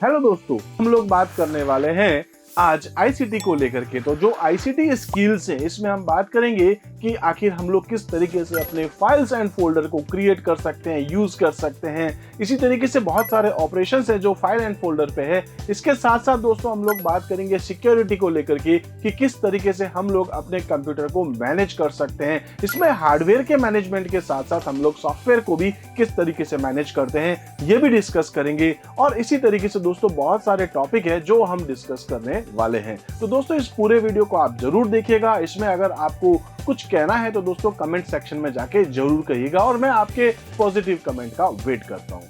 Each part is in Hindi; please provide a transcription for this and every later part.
हेलो दोस्तों, हम लोग बात करने वाले हैं आज आईसीटी को लेकर के। तो जो आईसीटी स्किल्स है इसमें हम बात करेंगे कि आखिर हम लोग किस तरीके से अपने फाइल्स एंड फोल्डर को क्रिएट कर सकते हैं, यूज कर सकते हैं। इसी तरीके से बहुत सारे ऑपरेशंस हैं जो फाइल एंड फोल्डर पे है। इसके साथ साथ दोस्तों हम लोग बात करेंगे सिक्योरिटी को लेकर के कि किस तरीके से हम लोग अपने कंप्यूटर को मैनेज कर सकते हैं। इसमें हार्डवेयर के मैनेजमेंट के साथ साथ हम लोग सॉफ्टवेयर को भी किस तरीके से मैनेज करते हैं ये भी डिस्कस करेंगे। और इसी तरीके से दोस्तों बहुत सारे टॉपिक है जो हम डिस्कस करने वाले हैं। तो दोस्तों इस पूरे वीडियो को आप जरूर देखिएगा। इसमें अगर आपको कुछ कहना है तो दोस्तों कमेंट सेक्शन में जाके जरूर कहिएगा और मैं आपके पॉजिटिव कमेंट का वेट करता हूं।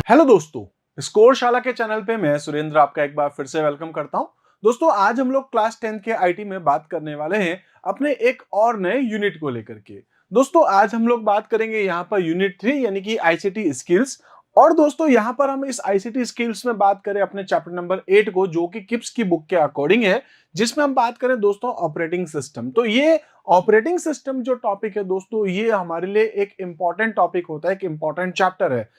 हेलो दोस्तों, स्कोर शाला के चैनल पे मैं सुरेंद्र आपका एक बार फिर से वेलकम करता हूं। दोस्तों आज हम लोग क्लास 10 के आईटी में बात करने वाले हैं अपने एक और नए यूनिट को लेकर के। दोस्तों आज हम लोग बात करेंगे यहाँ पर यूनिट 3 यानी कि आईसीटी स्किल्स। और दोस्तों यहाँ पर हम इस आईसीटी स्किल्स में बात करें अपने चैप्टर नंबर 8 को, जो कि किप्स की बुक के अकॉर्डिंग है, जिसमें हम बात करें दोस्तों ऑपरेटिंग सिस्टम। तो ये ऑपरेटिंग सिस्टम जो टॉपिक है दोस्तों, ये हमारे लिए एक इंपॉर्टेंट टॉपिक होता है, एक इंपॉर्टेंट चैप्टर है।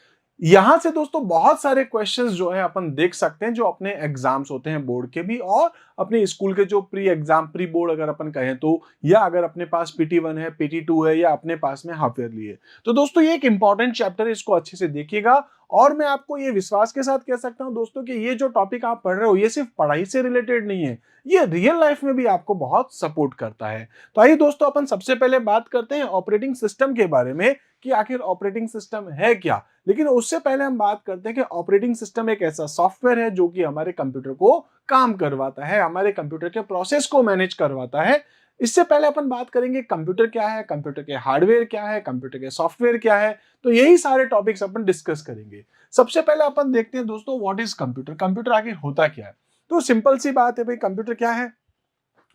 यहां से दोस्तों बहुत सारे क्वेश्चंस जो है अपन देख सकते हैं जो अपने एग्जाम्स होते हैं बोर्ड के भी और अपने स्कूल के जो प्री एग्जाम प्री बोर्ड अगर अपन कहें तो, या अगर अपने पास PT1 है, PT2 है, या अपने पास में हाफ ईयरली है। तो दोस्तों ये एक इंपॉर्टेंट चैप्टर है, इसको अच्छे से देखिएगा। और मैं आपको ये विश्वास के साथ कह सकता हूं दोस्तों कि ये जो टॉपिक आप पढ़ रहे हो ये सिर्फ पढ़ाई से रिलेटेड नहीं है, ये रियल लाइफ में भी आपको बहुत सपोर्ट करता है। तो आइए दोस्तों अपन सबसे पहले बात करते हैं ऑपरेटिंग सिस्टम के बारे में कि आखिर ऑपरेटिंग सिस्टम है क्या। लेकिन उससे पहले हम बात करते हैं कि ऑपरेटिंग सिस्टम एक ऐसा सॉफ्टवेयर है जो कि हमारे कंप्यूटर को काम करवाता है, हमारे कंप्यूटर के प्रोसेस को मैनेज करवाता है। इससे पहले अपन बात करेंगे कंप्यूटर क्या है, कंप्यूटर के हार्डवेयर क्या है, कंप्यूटर के सॉफ्टवेयर क्या है। तो यही सारे टॉपिक्स अपन डिस्कस करेंगे। सबसे पहले अपन देखते हैं दोस्तों व्हाट इज कंप्यूटर। कंप्यूटर आखिर होता क्या है? तो सिंपल सी बात है भाई, कंप्यूटर क्या है?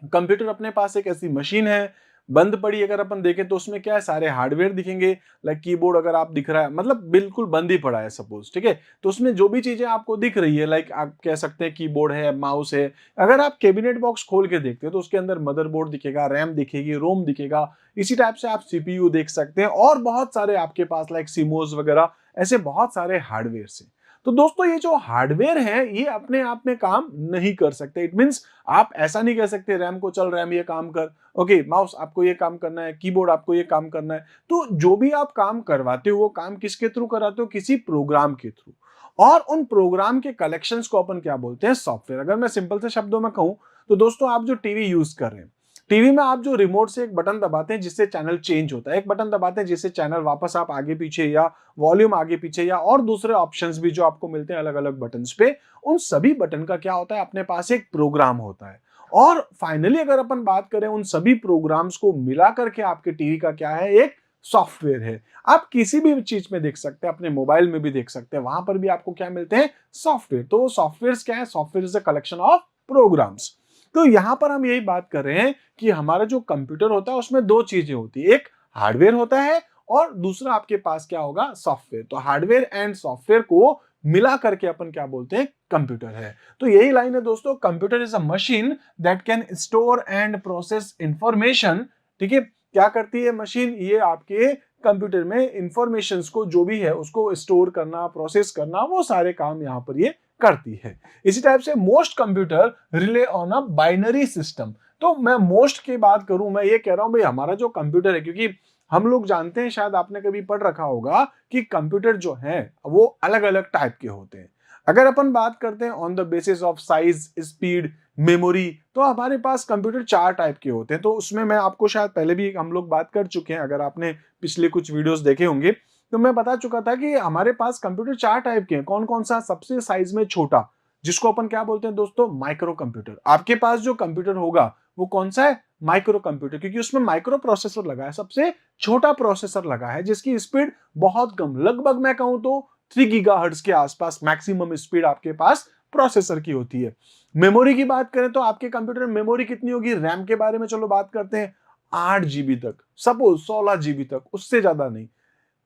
कंप्यूटर अपने पास एक ऐसी मशीन है बंद पड़ी, अगर अपन देखें तो उसमें क्या है, सारे हार्डवेयर दिखेंगे। लाइक कीबोर्ड अगर आप दिख रहा है, मतलब बिल्कुल बंद ही पड़ा है सपोज, ठीक है। तो उसमें जो भी चीजें आपको दिख रही है, लाइक आप कह सकते हैं कीबोर्ड है, माउस है। अगर आप कैबिनेट बॉक्स खोल के देखते हैं तो उसके अंदर मदरबोर्ड दिखेगा, रैम दिखेगी, रोम दिखेगा। इसी टाइप से आप CPU देख सकते हैं और बहुत सारे आपके पास लाइक सीमोस वगैरह ऐसे बहुत सारे हार्डवेयर से। तो दोस्तों ये जो हार्डवेयर है ये अपने आप में काम नहीं कर सकते। इट मींस आप ऐसा नहीं कह सकते रैम को चल रैम ये काम कर, ओके माउस आपको ये काम करना है, कीबोर्ड आपको ये काम करना है। तो जो भी आप काम करवाते हो वो काम किसके थ्रू कराते हो? किसी प्रोग्राम के थ्रू। और उन प्रोग्राम के कलेक्शंस को अपन क्या बोलते हैं? सॉफ्टवेयर। अगर मैं सिंपल से शब्दों में कहूं तो दोस्तों आप जो टीवी यूज कर रहे हैं, टीवी में आप जो रिमोट से एक बटन दबाते हैं जिससे चैनल चेंज होता है, एक बटन दबाते हैं जिससे चैनल वापस आप आगे पीछे या वॉल्यूम आगे पीछे या और दूसरे ऑप्शंस भी जो आपको मिलते हैं अलग अलग बटन्स पे, उन सभी बटन का क्या होता है? अपने पास एक प्रोग्राम होता है। और फाइनली अगर अपन बात करें उन सभी प्रोग्राम्स को मिला करके आपके टीवी का क्या है? एक सॉफ्टवेयर है। आप किसी भी चीज में देख सकते हैं, अपने मोबाइल में भी देख सकते हैं, वहां पर भी आपको क्या मिलते हैं? सॉफ्टवेयर। तो सॉफ्टवेयर क्या है? Software is a collection of programs. तो यहां पर हम यही बात कर रहे हैं कि हमारा जो कंप्यूटर होता है उसमें दो चीजें होती है, एक हार्डवेयर होता है और दूसरा आपके पास क्या होगा? सॉफ्टवेयर। तो हार्डवेयर एंड सॉफ्टवेयर को मिला करके अपन क्या बोलते हैं? कंप्यूटर है। तो यही लाइन है दोस्तों, computer is a machine that can store and process information. ठीक है, क्या करती है मशीन? ये आपके कंप्यूटर में इंफॉर्मेशन को जो भी है उसको स्टोर करना, प्रोसेस करना, वो सारे काम यहां पर ये करती है। इसी टाइप से most computer relay on a binary system. तो मैं मोस्ट की बात करूं, मैं ये कह रहा हूं भाई हमारा जो कंप्यूटर है, क्योंकि हम लोग जानते हैं, शायद आपने कभी पढ़ रखा होगा कि कंप्यूटर जो है वो अलग अलग टाइप के होते हैं। अगर अपन बात करते हैं on the basis of size, speed, memory, तो हमारे पास कंप्यूटर 4 टाइप के होते हैं। तो उसमें मैं आपको शायद पहले भी हम लोग बात कर चुके हैं, अगर आपने पिछले कुछ वीडियोस देखे होंगे तो मैं बता चुका था कि हमारे पास कंप्यूटर 4 टाइप के हैं। कौन कौन सा? सबसे साइज में छोटा, जिसको अपन क्या बोलते हैं दोस्तों? Micro computer. आपके पास जो कंप्यूटर होगा वो कौन सा है? माइक्रो कंप्यूटर, क्योंकि उसमें माइक्रो प्रोसेसर लगा है, सबसे छोटा प्रोसेसर लगा है जिसकी स्पीड बहुत कम, लगभग मैं कहूं तो 3 गीगाहर्ट्ज के आसपास मैक्सिमम स्पीड आपके पास प्रोसेसर की होती है। मेमोरी की बात करें तो आपके कंप्यूटर में मेमोरी कितनी होगी? रैम के बारे में चलो बात करते हैं, 8 GB तक, सपोज 16 GB तक, उससे ज्यादा नहीं।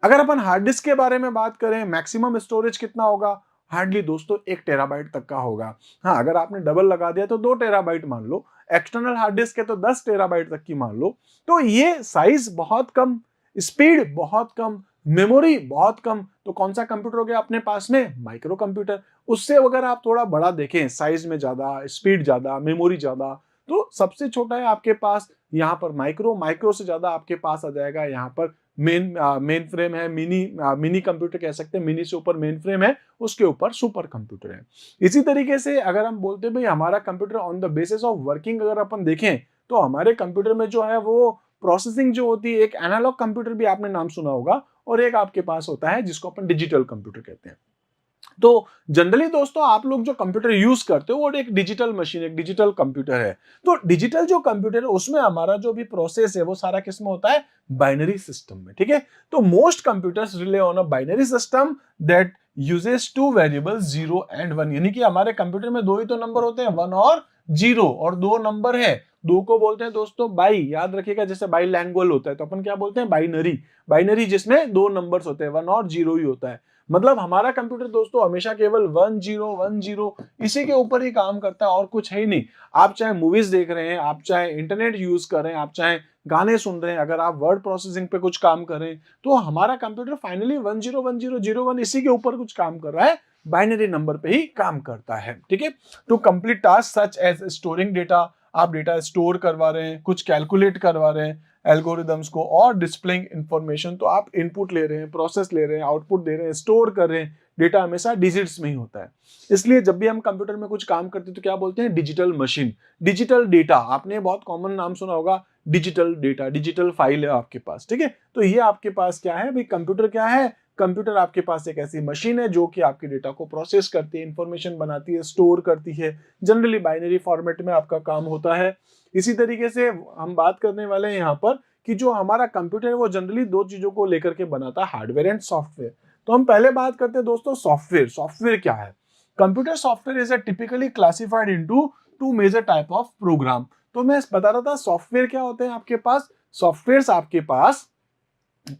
अगर अपन हार्ड डिस्क के बारे में बात करें, मैक्सिमम स्टोरेज कितना होगा? हार्डली दोस्तों 1 TB तक का होगा। हाँ, अगर आपने डबल लगा दिया तो 2 TB मान लो, एक्सटर्नल हार्ड डिस्क है तो 10 TB तक की मान लो। तो ये साइज बहुत कम, स्पीड बहुत कम, मेमोरी बहुत कम, तो कौन सा कंप्यूटर हो गया अपने पास में? Micro computer. उससे अगर आप थोड़ा बड़ा देखें, साइज में ज्यादा, स्पीड ज्यादा, मेमोरी ज्यादा, तो सबसे छोटा है आपके पास यहाँ पर माइक्रो। माइक्रो से ज्यादा आपके पास आ जाएगा यहाँ पर मेन फ्रेम है, मिनी कंप्यूटर कह सकते हैं। मिनी से ऊपर मेन फ्रेम है, उसके ऊपर सुपर कंप्यूटर है। इसी तरीके से अगर हम बोलते हैं भाई हमारा computer on the basis of working अगर अपन देखें, तो हमारे कंप्यूटर में जो है वो प्रोसेसिंग जो होती है, एक एनालॉग कंप्यूटर भी आपने नाम सुना होगा, और एक आपके पास होता है जिसको अपन डिजिटल कंप्यूटर कहते हैं। तो जनरली दोस्तों आप लोग जो कंप्यूटर यूज करते हो वो एक डिजिटल मशीन, एक डिजिटल कंप्यूटर है। तो डिजिटल जो कंप्यूटर है उसमें हमारा जो भी प्रोसेस है वो सारा किसमें होता है? बाइनरी सिस्टम में, ठीक है। तो most computers relay on a binary system that uses two variables 0 and 1, यानी कि हमारे कंप्यूटर में दो ही तो नंबर होते हैं, 1 और 0, और दो नंबर है। दो को बोलते हैं दोस्तों बाई, याद रखिएगा, जैसे बाई लैंग्वेज होता है तो अपन क्या बोलते हैं? बाइनरी। बाइनरी जिसमें दो नंबर्स होते हैं, 1 और 0 ही होता है। मतलब हमारा कंप्यूटर दोस्तों हमेशा केवल 1010 इसी के ऊपर ही काम करता है, और कुछ है ही नहीं। आप चाहे मूवीज देख रहे हैं, आप चाहे इंटरनेट यूज कर रहे हैं, आप चाहे गाने सुन रहे हैं, अगर आप वर्ड प्रोसेसिंग पे कुछ काम कर रहे हैं, तो हमारा कंप्यूटर फाइनली 101001 इसी के ऊपर कुछ काम कर रहा है, बाइनरी नंबर पे ही काम करता है, ठीक है। To complete task such as storing data, आप डेटा स्टोर करवा रहे हैं, कुछ कैलकुलेट करवा रहे हैं एल्गोरिदम्स को, और डिस्प्लेइंग इंफॉर्मेशन, तो आप इनपुट ले रहे हैं, प्रोसेस ले रहे हैं, आउटपुट दे रहे हैं, स्टोर कर रहे हैं। डेटा हमेशा डिजिट्स में ही होता है, इसलिए जब भी हम कंप्यूटर में कुछ काम करते हैं तो क्या बोलते हैं? Digital machine. डिजिटल डेटा, आपने बहुत कॉमन नाम सुना होगा, डिजिटल डेटा, डिजिटल फाइल है आपके पास, ठीक है। तो ये आपके पास क्या है भाई? कंप्यूटर क्या है? कंप्यूटर आपके पास एक ऐसी मशीन है जो कि आपके डेटा को प्रोसेस करती है, इंफॉर्मेशन बनाती है, स्टोर करती है। जनरली बाइनरी फॉर्मेट में आपका काम होता है। इसी तरीके से हम बात करने वाले हैं यहाँ पर कि जो हमारा कंप्यूटर है वो जनरली दो चीजों को लेकर के बनाता है, हार्डवेयर एंड सॉफ्टवेयर। तो हम पहले बात करते हैं दोस्तों सॉफ्टवेयर। सॉफ्टवेयर क्या है? Computer software is typically classified into two major type of program. तो मैं बता रहा था सॉफ्टवेयर क्या होते हैं आपके पास। सॉफ्टवेयर आपके पास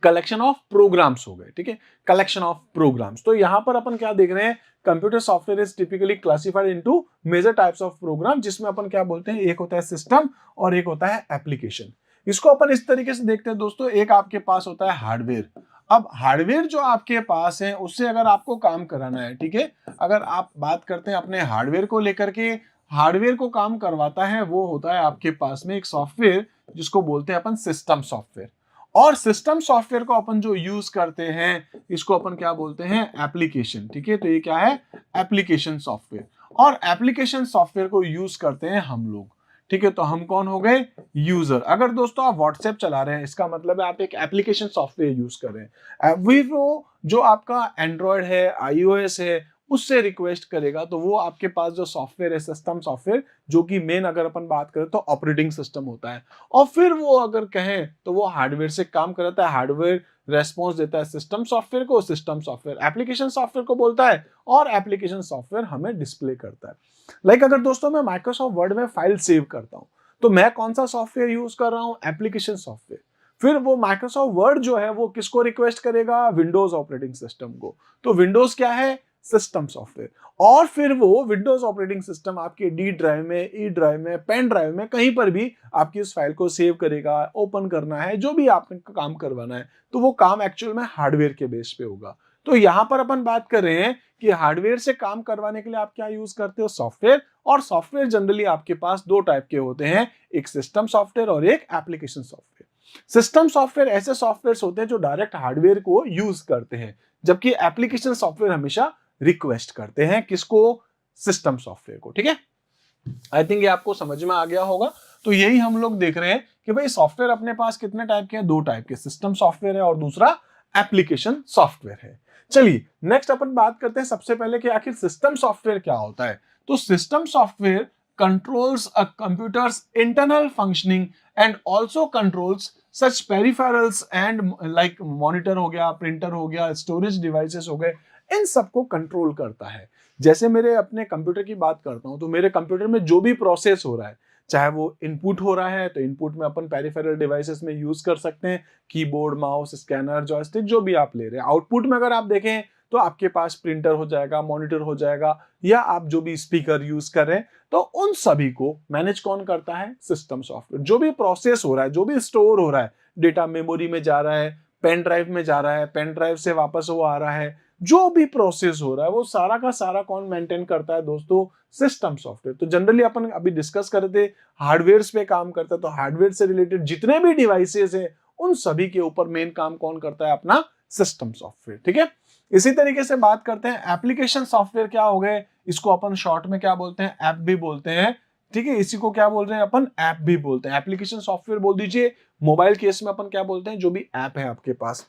कलेक्शन ऑफ प्रोग्राम्स हो गए, ठीक है, कलेक्शन ऑफ प्रोग्राम्स। तो यहां पर अपन क्या देख रहे हैं? Computer software is typically classified into major types of program, जिसमें अपन क्या बोलते हैं? एक होता है सिस्टम और एक होता है एप्लीकेशन। इसको अपन इस तरीके से देखते हैं दोस्तों, एक आपके पास होता है हार्डवेयर। अब हार्डवेयर जो आपके पास है उससे अगर आपको काम कराना है, ठीक है, अगर आप बात करते हैं अपने हार्डवेयर को लेकर के, हार्डवेयर को काम करवाता है वो होता है आपके पास में एक सॉफ्टवेयर जिसको बोलते हैं अपन सिस्टम सॉफ्टवेयर। और सिस्टम सॉफ्टवेयर को अपन जो यूज करते हैं इसको अपन क्या बोलते हैं? एप्लीकेशन, ठीक है। तो ये क्या है? Application software. और एप्लीकेशन सॉफ्टवेयर को यूज करते हैं हम लोग, ठीक है। तो हम कौन हो गए? यूजर। अगर दोस्तों आप व्हाट्सएप चला रहे हैं, इसका मतलब है आप एक एप्लीकेशन सॉफ्टवेयर यूज कर रहे हैं। वीवो जो आपका एंड्रॉयड है, आईओएस है, उससे रिक्वेस्ट करेगा तो वो आपके पास जो सॉफ्टवेयर है सिस्टम सॉफ्टवेयर, जो कि मेन अगर अपन बात करें तो ऑपरेटिंग सिस्टम होता है, और फिर वो अगर कहें तो वो हार्डवेयर से काम कराता है। हार्डवेयर रेस्पॉन्स देता है सिस्टम सॉफ्टवेयर को, सिस्टम सॉफ्टवेयर एप्लीकेशन सॉफ्टवेयर को बोलता है, और एप्लीकेशन सॉफ्टवेयर हमें डिस्प्ले करता है। लाइक अगर दोस्तों मैं माइक्रोसॉफ्ट वर्ड में फाइल सेव करता हूं, तो मैं कौन सा सॉफ्टवेयर यूज कर रहा हूं? Application software. फिर वो माइक्रोसॉफ्ट वर्ड जो है वो किसको रिक्वेस्ट करेगा? विंडोज ऑपरेटिंग सिस्टम को। तो विंडोज क्या है? System software. और फिर वो विंडोज ऑपरेटिंग सिस्टम आपके डी ड्राइव में, ई ड्राइव में, पेन ड्राइव में, कहीं पर भी आपकी उस फाइल को सेव करेगा, ओपन करना है, जो भी आपने काम करवाना है, तो वो काम एक्चुअल में हार्डवेयर के बेस पे होगा। तो यहां पर अपन बात कर रहे हैं कि हार्डवेयर से काम करवाने के लिए आप क्या यूज करते हो? सॉफ्टवेयर। और सॉफ्टवेयर जनरली आपके पास दो टाइप के होते हैं, एक सिस्टम सॉफ्टवेयर और एक एप्लीकेशन सॉफ्टवेयर। सिस्टम सॉफ्टवेयर ऐसे सॉफ्टवेयर होते हैं जो डायरेक्ट हार्डवेयर को यूज करते हैं, जबकि एप्लीकेशन सॉफ्टवेयर हमेशा रिक्वेस्ट करते हैं किसको? सिस्टम सॉफ्टवेयर को, ठीक है। आई थिंक ये आपको समझ में आ गया होगा। तो यही हम लोग देख रहे हैं कि भाई सॉफ्टवेयर अपने पास कितने टाइप के हैं? दो टाइप के, सिस्टम सॉफ्टवेयर है और दूसरा एप्लीकेशन सॉफ्टवेयर है। चलिए नेक्स्ट अपन बात करते हैं सबसे पहले कि आखिर सिस्टम सॉफ्टवेयर क्या होता है। तो system software controls a computers internal functioning and also controls such peripherals and like monitor हो गया, प्रिंटर हो गया, स्टोरेज डिवाइसेस हो गए, इन सबको कंट्रोल करता है। जैसे मेरे अपने कंप्यूटर की बात करता हूं, तो मेरे कंप्यूटर में जो भी प्रोसेस हो रहा है, चाहे वो इनपुट हो रहा है तो इनपुट में अपन पेरिफेरल डिवाइसेस में यूज कर सकते हैं, कीबोर्ड, माउस, स्कैनर, जॉयस्टिक, जो भी आप ले रहे हैं। आउटपुट में अगर आप देखें तो आपके पास प्रिंटर हो जाएगा, मॉनिटर हो जाएगा, या आप जो भी स्पीकर यूज कर रहे हैं, तो उन सभी को मैनेज कौन करता है? System software. जो भी प्रोसेस हो रहा है, जो भी स्टोर हो रहा है, डेटा मेमोरी में जा रहा है, पेन ड्राइव में जा रहा है, पेन ड्राइव से वापस वो आ रहा है, जो भी प्रोसेस हो रहा है वो सारा का सारा कौन मेंटेन करता है दोस्तों? System software. तो जनरली अपन अभी डिस्कस कर रहे थे हार्डवेयर पे काम करता है, तो हार्डवेयर से रिलेटेड जितने भी डिवाइसेस है उन सभी के ऊपर मेन काम कौन करता है? अपना सिस्टम सॉफ्टवेयर। ठीक है, इसी तरीके से बात करते हैं एप्लीकेशन सॉफ्टवेयर क्या हो गए, इसको अपन शॉर्ट में क्या बोलते हैं? ऐप भी बोलते हैं। ठीक है, इसी को क्या बोल रहे हैं अपन? ऐप भी बोलते हैं। एप्लीकेशन सॉफ्टवेयर बोल दीजिए। मोबाइल केस में अपन क्या बोलते हैं? जो भी ऐप है आपके पास,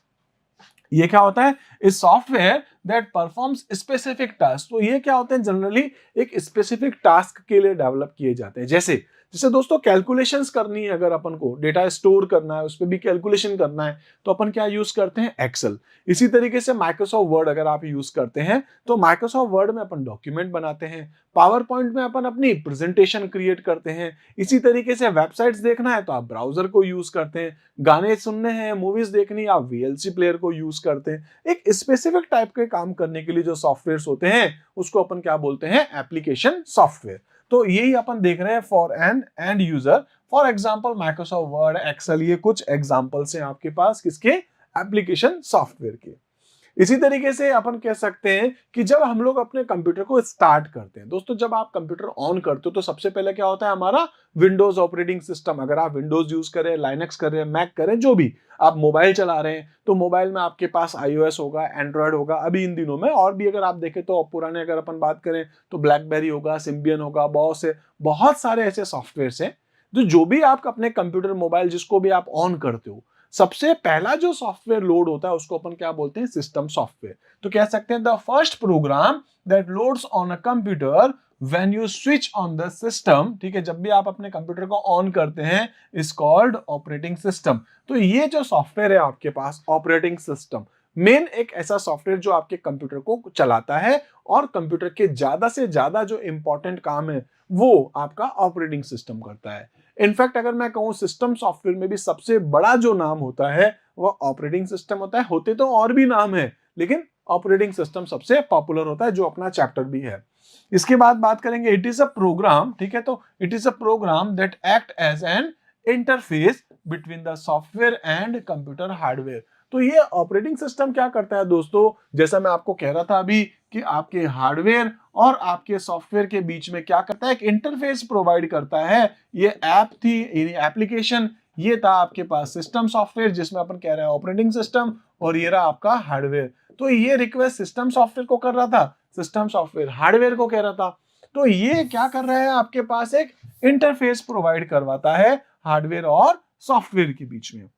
ये क्या होता है? इस software that performs specific task. तो ये क्या होते हैं? जनरली एक स्पेसिफिक टास्क के लिए डेवलप किए जाते हैं। जैसे जैसे दोस्तों कैलकुलेशंस करनी है, अगर अपन को डेटा स्टोर करना है, उस पर भी कैलकुलेशन करना है, तो अपन क्या यूज करते हैं? एक्सेल। इसी तरीके से माइक्रोसॉफ्ट वर्ड अगर आप यूज करते हैं तो माइक्रोसॉफ्ट वर्ड में अपन डॉक्यूमेंट बनाते हैं, पावर पॉइंट में अपन अपनी प्रेजेंटेशन क्रिएट करते हैं। इसी तरीके से वेबसाइट्स देखना है तो आप ब्राउजर को यूज करते हैं, गाने सुनने हैं, मूवीज देखनी, आप वीएलसी प्लेयर को यूज करते हैं। एक स्पेसिफिक टाइप के काम करने के लिए जो सॉफ्टवेयर होते हैं उसको अपन क्या बोलते हैं? Application software. तो यही अपन देख रहे हैं for an end user. For example Microsoft Word, Excel, ये कुछ एग्जांपल्स हैं आपके पास किसके? एप्लीकेशन सॉफ्टवेयर के। इसी तरीके से अपन कह सकते हैं कि जब हम लोग अपने कंप्यूटर को स्टार्ट करते हैं दोस्तों, जब आप कंप्यूटर ऑन करते हो तो सबसे पहले क्या होता है? हमारा विंडोज ऑपरेटिंग सिस्टम। अगर आप विंडोज यूज करें, लाइनक्स कर रहे हैं, मैक करें, जो भी आप मोबाइल चला रहे हैं तो मोबाइल में आपके पास iOS होगा, एंड्रॉयड होगा अभी इन दिनों में, और भी अगर आप देखें तो पुराने अगर अपन बात करें तो ब्लैकबेरी होगा, सिम्बियन होगा, बहुत से बहुत सारे ऐसे सॉफ्टवेयर हैं जो भी आप अपने कंप्यूटर, मोबाइल जिसको भी आप ऑन करते हो, सबसे पहला जो सॉफ्टवेयर लोड होता है उसको अपन क्या बोलते हैं? System software. तो कह सकते हैं the first program that loads on a computer when you switch on the system. ठीक है, जब भी आप अपने कंप्यूटर को ऑन करते हैं इज कॉल्ड ऑपरेटिंग सिस्टम। तो ये जो सॉफ्टवेयर है आपके पास, ऑपरेटिंग सिस्टम, मेन एक ऐसा सॉफ्टवेयर जो आपके कंप्यूटर को चलाता है, और कंप्यूटर के ज्यादा से ज्यादा जो इंपॉर्टेंट काम है वो आपका ऑपरेटिंग सिस्टम करता है। इनफैक्ट अगर मैं कहूं सिस्टम सॉफ्टवेयर में भी सबसे बड़ा जो नाम होता है वो ऑपरेटिंग सिस्टम होता है। होते तो और भी नाम है लेकिन ऑपरेटिंग सिस्टम सबसे पॉपुलर होता है, जो अपना चैप्टर भी है। इसके बाद बात करेंगे इट इज अ प्रोग्राम। ठीक है, तो it is a program that act as an interface between the software and computer hardware. तो ये ऑपरेटिंग सिस्टम क्या करता है दोस्तों? जैसा मैं आपको कह रहा था अभी कि आपके हार्डवेयर और आपके सॉफ्टवेयर के बीच में क्या करता है? एक इंटरफेस प्रोवाइड करता है। ये ऐप थी, एप्लीकेशन, ये था आपके पास सिस्टम सॉफ्टवेयर जिसमें अपन कह रहे हैं ऑपरेटिंग सिस्टम, और ये रहा आपका हार्डवेयर। तो ये रिक्वेस्ट सिस्टम सॉफ्टवेयर को कर रहा था, सिस्टम सॉफ्टवेयर हार्डवेयर को कह रहा था। तो ये क्या कर रहा है? आपके पास एक इंटरफेस प्रोवाइड करवाता है हार्डवेयर और सॉफ्टवेयर के बीच में।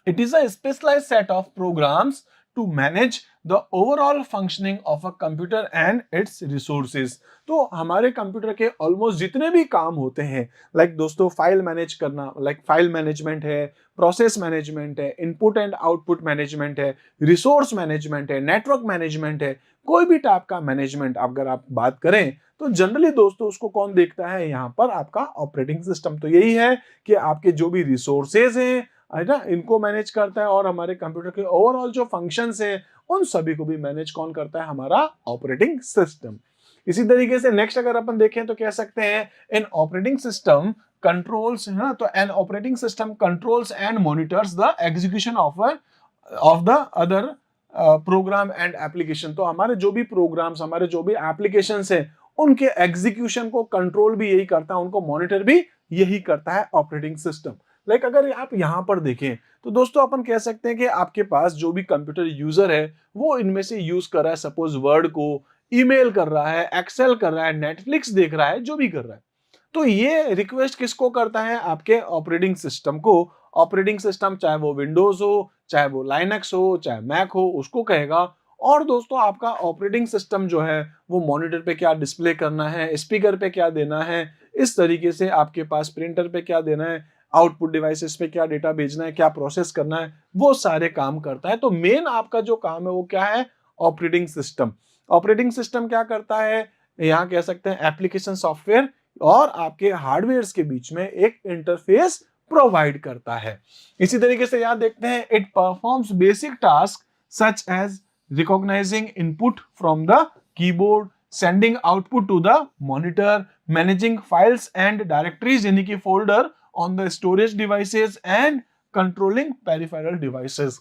It is a specialized set of programs to manage the overall functioning of a computer and its resources। तो हमारे कंप्यूटर के ऑलमोस्ट जितने भी काम होते हैं, लाइक दोस्तों फाइल मैनेज करना, लाइक फाइल मैनेजमेंट है, प्रोसेस मैनेजमेंट है, इनपुट एंड आउटपुट मैनेजमेंट है, रिसोर्स मैनेजमेंट है, नेटवर्क मैनेजमेंट है, कोई भी टाइप का मैनेजमेंट अगर आप बात करें तो जनरली दोस्तों उसको कौन देखता है? यहाँ पर आपका ऑपरेटिंग सिस्टम। तो यही है कि आपके जो भी रिसोर्सेज हैं है ना, इनको मैनेज करता है, और हमारे कंप्यूटर के ओवरऑल जो फंक्शंस हैं उन सभी को भी मैनेज कौन करता है? हमारा ऑपरेटिंग सिस्टम। इसी तरीके से नेक्स्ट अगर अपन देखें तो कह सकते हैं इन ऑपरेटिंग सिस्टम कंट्रोल्स, है ना, तो an operating system controls and monitors the execution of the other program and application. तो हमारे जो भी प्रोग्राम्स, हमारे जो भी एप्लीकेशंस हैं उनके एग्जीक्यूशन को कंट्रोल भी यही करता है, उनको मॉनिटर भी यही करता है ऑपरेटिंग सिस्टम। लाइक अगर आप यहां पर देखें तो दोस्तों अपन कह सकते हैं कि आपके पास जो भी कंप्यूटर यूजर है वो इनमें से यूज कर रहा है, सपोज वर्ड को, ईमेल कर रहा है, एक्सेल कर रहा है, नेटफ्लिक्स देख रहा है, जो भी कर रहा है, तो ये रिक्वेस्ट किसको करता है? आपके ऑपरेटिंग सिस्टम को। ऑपरेटिंग सिस्टम चाहे वो विंडोज हो, चाहे वो लाइनक्स हो, चाहे मैक हो, उसको कहेगा। और दोस्तों आपका ऑपरेटिंग सिस्टम जो है वो मॉनिटर पे क्या डिस्प्ले करना है, स्पीकर पे क्या देना है, इस तरीके से आपके पास प्रिंटर पे क्या देना है, आउटपुट डिवाइसेस पे क्या डेटा भेजना है, क्या प्रोसेस करना है, वो सारे काम करता है। तो मेन आपका जो काम है वो क्या है? Operating system. ऑपरेटिंग सिस्टम क्या करता है? यहाँ कह सकते हैं एप्लीकेशन सॉफ्टवेयर और आपके हार्डवेयर के बीच में एक इंटरफेस प्रोवाइड करता है। इसी तरीके से यहाँ देखते हैं it performs basic task such as recognizing input from the keyboard, sending output to the monitor, managing files and directories यानी कि folder on the storage devices and controlling peripheral devices.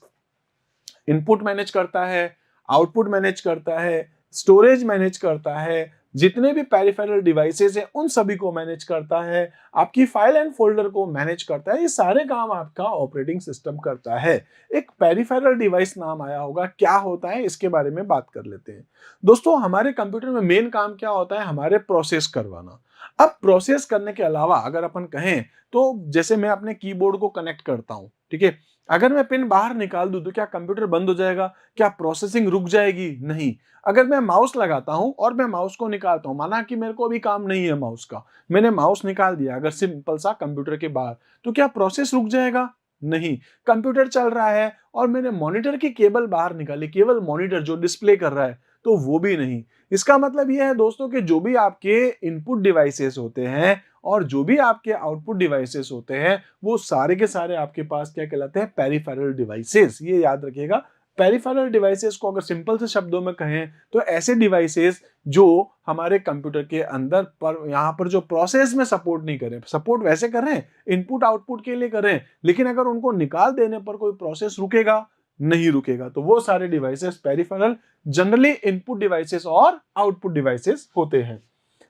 Input manage करता है, आउटपुट मैनेज करता है, स्टोरेज मैनेज करता है, जितने भी पेरिफेरल डिवाइसेस हैं उन सभी को मैनेज करता है, आपकी फाइल एंड फोल्डर को मैनेज करता है। ये सारे काम आपका ऑपरेटिंग सिस्टम करता है। एक पेरिफेरल डिवाइस नाम आया होगा, क्या होता है इसके बारे में बात कर लेते हैं। दोस्तों हमारे कंप्यूटर में मेन काम क्या होता है, हमारे प्रोसेस करवाना। अब प्रोसेस करने के अलावा अगर अपन कहें तो जैसे मैं अपने कीबोर्ड को कनेक्ट करता हूं, ठीक है, अगर मैं पिन बाहर निकाल दूं तो क्या कंप्यूटर बंद हो जाएगा, क्या प्रोसेसिंग रुक जाएगी? नहीं। अगर मैं माउस लगाता हूं और मैं माउस को निकालता हूं, माना कि मेरे को अभी काम नहीं है माउस का, मैंने माउस निकाल दिया अगर सिंपल सा कंप्यूटर के बाहर, तो क्या प्रोसेस रुक जाएगा? नहीं। कंप्यूटर चल रहा है और मैंने मॉनिटर की केबल बाहर निकाली, केवल मॉनिटर जो डिस्प्ले कर रहा है, तो वो भी नहीं। इसका मतलब यह है दोस्तों कि जो भी आपके इनपुट डिवाइसेस होते हैं और जो भी आपके आउटपुट डिवाइसेस होते हैं, वो सारे के सारे आपके पास क्या कहलाते हैं, पेरिफेरल डिवाइसेस। ये याद रखिएगा, पेरिफेरल डिवाइसेस को अगर सिंपल से शब्दों में कहें तो ऐसे डिवाइसेस जो हमारे कंप्यूटर के अंदर पर यहां पर जो प्रोसेस में सपोर्ट नहीं करें, सपोर्ट वैसे कर रहे हैं, इनपुट आउटपुट के लिए कर रहे हैं, लेकिन अगर उनको निकाल देने पर कोई प्रोसेस रुकेगा? नहीं रुकेगा। तो वो सारे devices peripheral generally input devices और आउटपुट डिवाइसेस होते हैं।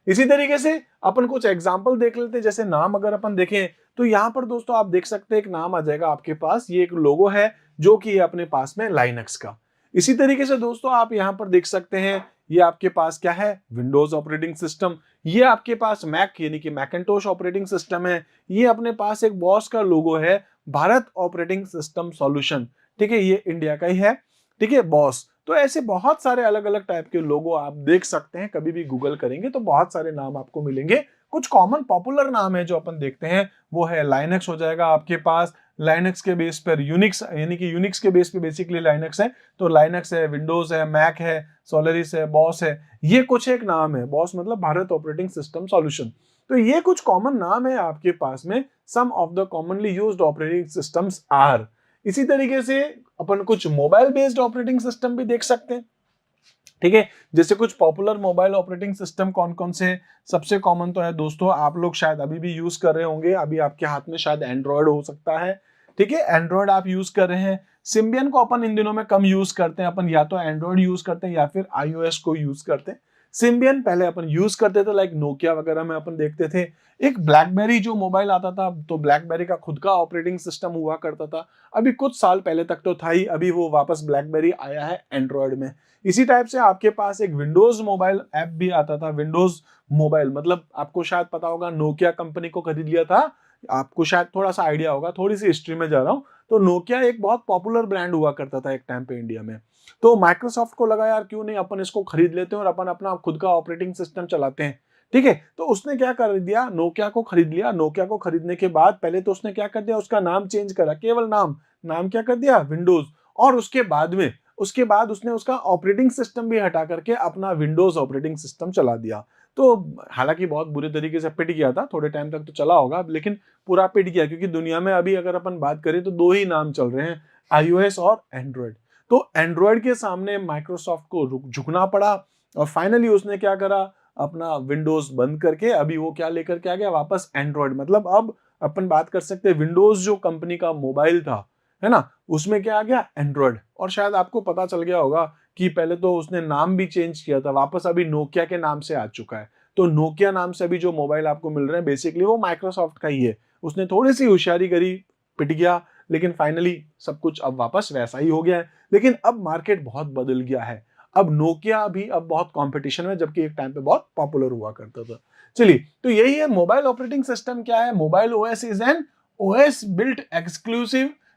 इसी तरीके से अपन कुछ एग्जांपल देख लेते हैं। जैसे नाम अगर अपन देखें तो यहाँ पर दोस्तों आप देख सकते हैं एक नाम आ जाएगा आपके पास, ये एक लोगो है जो कि अपने पास में लाइनक्स का। इसी तरीके से दोस्तों आप यहाँ पर देख सकते हैं ये आपके पास क्या है, विंडोज ऑपरेटिंग सिस्टम। ये आपके पास मैक यानी कि मैकिन्टोश ऑपरेटिंग सिस्टम है। ये अपने पास एक बॉस का लोगो है, भारत ऑपरेटिंग सिस्टम सॉल्यूशन, ठीक है, ये इंडिया का ही है, ठीक है, बॉस। तो ऐसे बहुत सारे अलग अलग टाइप के लोगो आप देख सकते हैं, कभी भी गूगल करेंगे तो बहुत सारे नाम आपको मिलेंगे। कुछ कॉमन पॉपुलर नाम है जो अपन देखते हैं, वो है लाइनक्स हो जाएगा आपके पास, लाइनक्स के बेस पर यूनिक्स यानी कि यूनिक्स के बेस पे बेसिकली लाइनक्स है, तो लाइनक्स है, विंडोज है, मैक है, सोलरिस है, बॉस है, ये कुछ एक नाम है। बॉस मतलब भारत ऑपरेटिंग सिस्टम सॉल्यूशन। तो ये कुछ कॉमन नाम है आपके पास में, some of the commonly used operating systems are. इसी तरीके से अपन कुछ मोबाइल बेस्ड ऑपरेटिंग सिस्टम भी देख सकते हैं, ठीक है। जैसे कुछ पॉपुलर मोबाइल ऑपरेटिंग सिस्टम कौन कौन से, सबसे कॉमन तो है दोस्तों, आप लोग शायद अभी भी यूज कर रहे होंगे, अभी आपके हाथ में शायद एंड्रॉयड हो सकता है, ठीक है, एंड्रॉयड आप यूज कर रहे हैं। सिम्बियन को अपन इन दिनों में कम यूज करते हैं, अपन या तो एंड्रॉयड यूज करते हैं या फिर iOS को यूज करते हैं। सिम्बियन पहले अपन यूज करते थे, लाइक नोकिया वगैरह में अपन देखते थे। एक ब्लैकबेरी जो मोबाइल आता था, तो ब्लैकबेरी का खुद का ऑपरेटिंग सिस्टम हुआ करता था, अभी कुछ साल पहले तक तो था ही, अभी वो वापस ब्लैकबेरी आया है एंड्रॉयड में। इसी टाइप से आपके पास एक विंडोज मोबाइल ऐप भी आता था, विंडोज मोबाइल मतलब आपको शायद पता होगा, नोकिया कंपनी को खरीद लिया था, आपको शायद थोड़ा सा आइडिया होगा, थोड़ी सी हिस्ट्री में जा रहा हूं। तो नोकिया एक बहुत पॉपुलर ब्रांड हुआ करता था एक टाइम पे इंडिया में। तो माइक्रोसॉफ्ट को लगा यार क्यों नहीं अपन इसको खरीद लेते हैं और अपन अपना खुद का ऑपरेटिंग सिस्टम चलाते हैं, ठीक है। तो उसने क्या कर दिया, नोकिया को खरीद लिया। नोकिया को खरीदने के बाद पहले तो उसने क्या कर दिया, उसका नाम चेंज करा, केवल नाम, नाम क्या कर दिया, विंडोज। और उसके बाद उसने उसका ऑपरेटिंग सिस्टम भी हटा करके अपना विंडोज ऑपरेटिंग सिस्टम चला दिया। तो हालांकि बहुत बुरे तरीके से पिट गया था, थोड़े टाइम तक तो चला होगा, लेकिन पूरा पिट गया, क्योंकि दुनिया में अभी अगर अपन बात करें तो दो ही नाम चल रहे हैं, iOS और एंड्रॉयड। तो एंड्रॉयड के सामने माइक्रोसॉफ्ट को झुकना पड़ा और फाइनली उसने क्या करा, अपना विंडोज बंद करके अभी वो क्या लेकर के आ गया, वापस एंड्रॉयड। मतलब अब अपन बात कर सकते हैं विंडोज जो कंपनी का मोबाइल था, है ना, उसमें क्या आ गया, एंड्रॉयड। और शायद आपको पता चल गया होगा कि पहले तो उसने नाम भी चेंज किया था, वापस अभी नोकिया के नाम से आ चुका है। तो नोकिया नाम से अभी जो मोबाइल आपको मिल रहे हैं बेसिकली वो माइक्रोसॉफ्ट का ही है। उसने थोड़ी सी होशियारी करी, पिट गया, लेकिन फाइनली सब कुछ अब वापस वैसा ही हो गया है। लेकिन अब मार्केट बहुत बदल गया है, अब नोकिया भी अब बहुत कंपटीशन में, जबकि एक टाइम पे बहुत पॉपुलर हुआ करता था। चलिए, तो यही है मोबाइल ऑपरेटिंग सिस्टम क्या है। Mobile OS is an OS built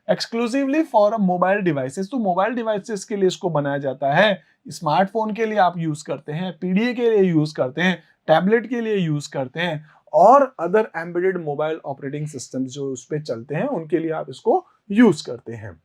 exclusively for mobile devices. तो मोबाइल डिवाइसेस के लिए इसको बनाया जाता है। स्मार्टफोन के लिए आप यूज करते हैं, पीडीए के लिए यूज करते हैं, टैबलेट के लिए यूज करते हैं, और other embedded mobile operating system जो उस पर चलते हैं उनके लिए आप इसको यूज करते हैं।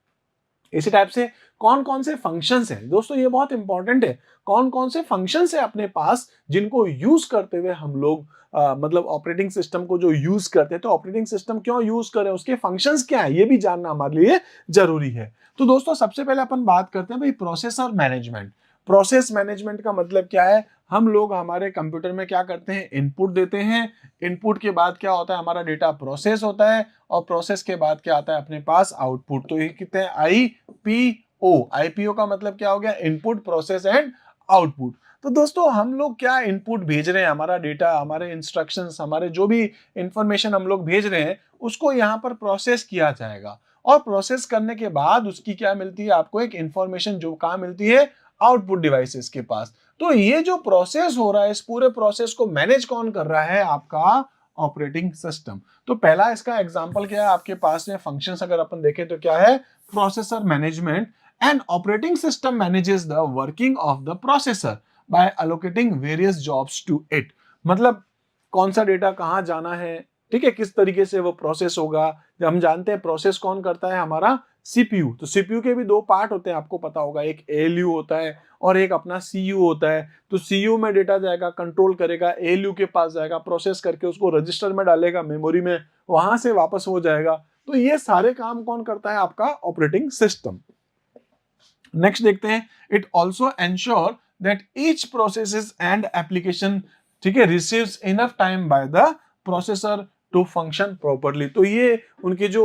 इसी टाइप से कौन कौन से फंक्शंस हैं दोस्तों, ये बहुत इंपॉर्टेंट है, कौन कौन से फंक्शंस है अपने पास जिनको यूज करते हुए हम लोग मतलब ऑपरेटिंग सिस्टम को जो यूज करते हैं। तो ऑपरेटिंग सिस्टम क्यों यूज करें, उसके फंक्शंस क्या है, ये भी जानना हमारे लिए जरूरी है। तो दोस्तों सबसे पहले अपन बात करते हैं भाई प्रोसेसर मैनेजमेंट। प्रोसेस मैनेजमेंट का मतलब क्या है, हम लोग हमारे कंप्यूटर में क्या करते हैं, इनपुट देते हैं, इनपुट के बाद क्या होता है, हमारा डेटा प्रोसेस होता है, और प्रोसेस के बाद क्या आता है अपने पास, आउटपुट। तो ये कितने, आईपीओ का मतलब क्या हो गया, इनपुट प्रोसेस एंड आउटपुट। तो दोस्तों हम लोग क्या इनपुट भेज रहे हैं, हमारा डेटा, हमारे इंस्ट्रक्शंस, हमारे जो भी इंफॉर्मेशन हम लोग भेज रहे हैं उसको यहाँ पर प्रोसेस किया जाएगा, और प्रोसेस करने के बाद उसकी क्या मिलती है आपको, एक इंफॉर्मेशन जो कहाँ मिलती है, आउटपुट डिवाइसेस के पास। तो ये जो प्रोसेस हो रहा है, इस पूरे प्रोसेस को मैनेज कौन कर रहा है, आपका ऑपरेटिंग सिस्टम। तो पहला इसका एग्जांपल क्या है आपके पास में, फंक्शंस अगर अपन देखें तो क्या है, processor management. And operating system manages the working of the processor by allocating various jobs to it. मतलब कौन सा डेटा कहाँ जाना है, ठीक है, किस तरीके से वो प्रोसेस होगा। जब हम जानते हैं प्रोसेस कौन करता है, हमारा सीपीयू। तो सीपीयू के भी दो पार्ट होते हैं, आपको पता होगा, एक एएलयू होता है और एक अपना सीयू होता है। तो सीयू में डेटा जाएगा, कंट्रोल करेगा, एएलयू के पास जाएगा, प्रोसेस करके उसको रजिस्टर में डालेगा, मेमोरी में, वहां से वापस हो जाएगा। तो ये सारे काम कौन करता है, आपका ऑपरेटिंग सिस्टम। नेक्स्ट देखते हैं, it also ensure that each processes and application, ठीक है, receives enough time by the processor to function properly. तो ये उनके जो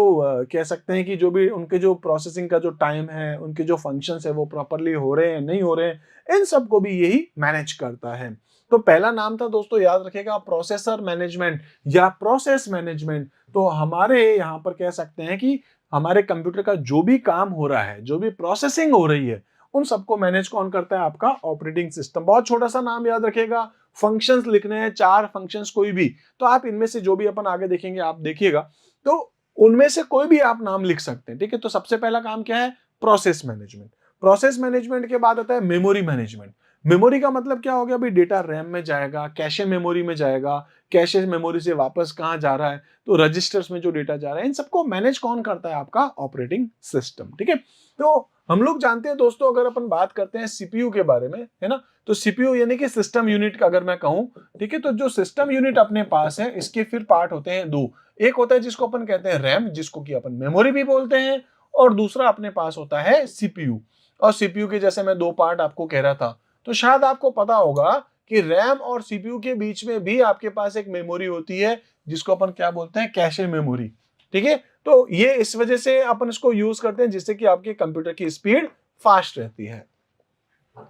कह सकते हैं कि जो भी उनके जो प्रोसेसिंग का जो टाइम है, उनके जो फंक्शंस है वो प्रॉपर्ली हो रहे हैं नहीं हो रहे हैं, इन सबको भी यही मैनेज करता है। तो पहला नाम था दोस्तों, याद रखिएगा, प्रोसेसर मैनेजमेंट या प्रोसेस मैनेजमेंट। तो हमारे यहाँ पर कह सकते हैं कि हमारे कंप्यूटर का जो भी काम हो रहा है, जो भी प्रोसेसिंग हो रही है, उन सबको मैनेज कौन करता है, आपका ऑपरेटिंग सिस्टम। बहुत छोटा सा नाम याद रखिएगा, फंक्शंस लिखने हैं, 4 फंक्शंस कोई भी, तो आप इनमें से जो भी अपन आगे देखेंगे आप देखिएगा, तो उनमें से कोई भी आप नाम लिख सकते हैं, ठीक है। तो सबसे पहला काम क्या है, प्रोसेस मैनेजमेंट। प्रोसेस मैनेजमेंट के बाद आता है मेमोरी मैनेजमेंट। मेमोरी का मतलब क्या हो गया भाई, डेटा रैम में जाएगा, कैशे मेमोरी में जाएगा, कैशे मेमोरी से वापस कहां जा रहा है, तो रजिस्टर्स में जो डेटा जा रहा है, इन सबको मैनेज कौन करता है, आपका ऑपरेटिंग सिस्टम, ठीक है। तो हम लोग जानते हैं दोस्तों, अगर अपन बात करते हैं सीपीयू के बारे में, है ना, तो सीपीयू यानी कि सिस्टम यूनिट का अगर मैं कहूं, ठीक है, तो जो सिस्टम यूनिट अपने पास है, इसके फिर पार्ट होते हैं दो। एक होता है जिसको अपन कहते हैं रैम, जिसको कि अपन मेमोरी भी बोलते हैं, और दूसरा अपने पास होता है सीपीयू। और सीपीयू के जैसे मैं दो पार्ट आपको कह रहा था, तो शायद आपको पता होगा कि रैम और सीपीयू के बीच में भी आपके पास एक मेमोरी होती है, जिसको अपन क्या बोलते हैं, कैशे मेमोरी, ठीक है। तो ये इस वजह से अपन इसको यूज करते हैं, जिससे कि आपके कंप्यूटर की स्पीड फास्ट रहती है।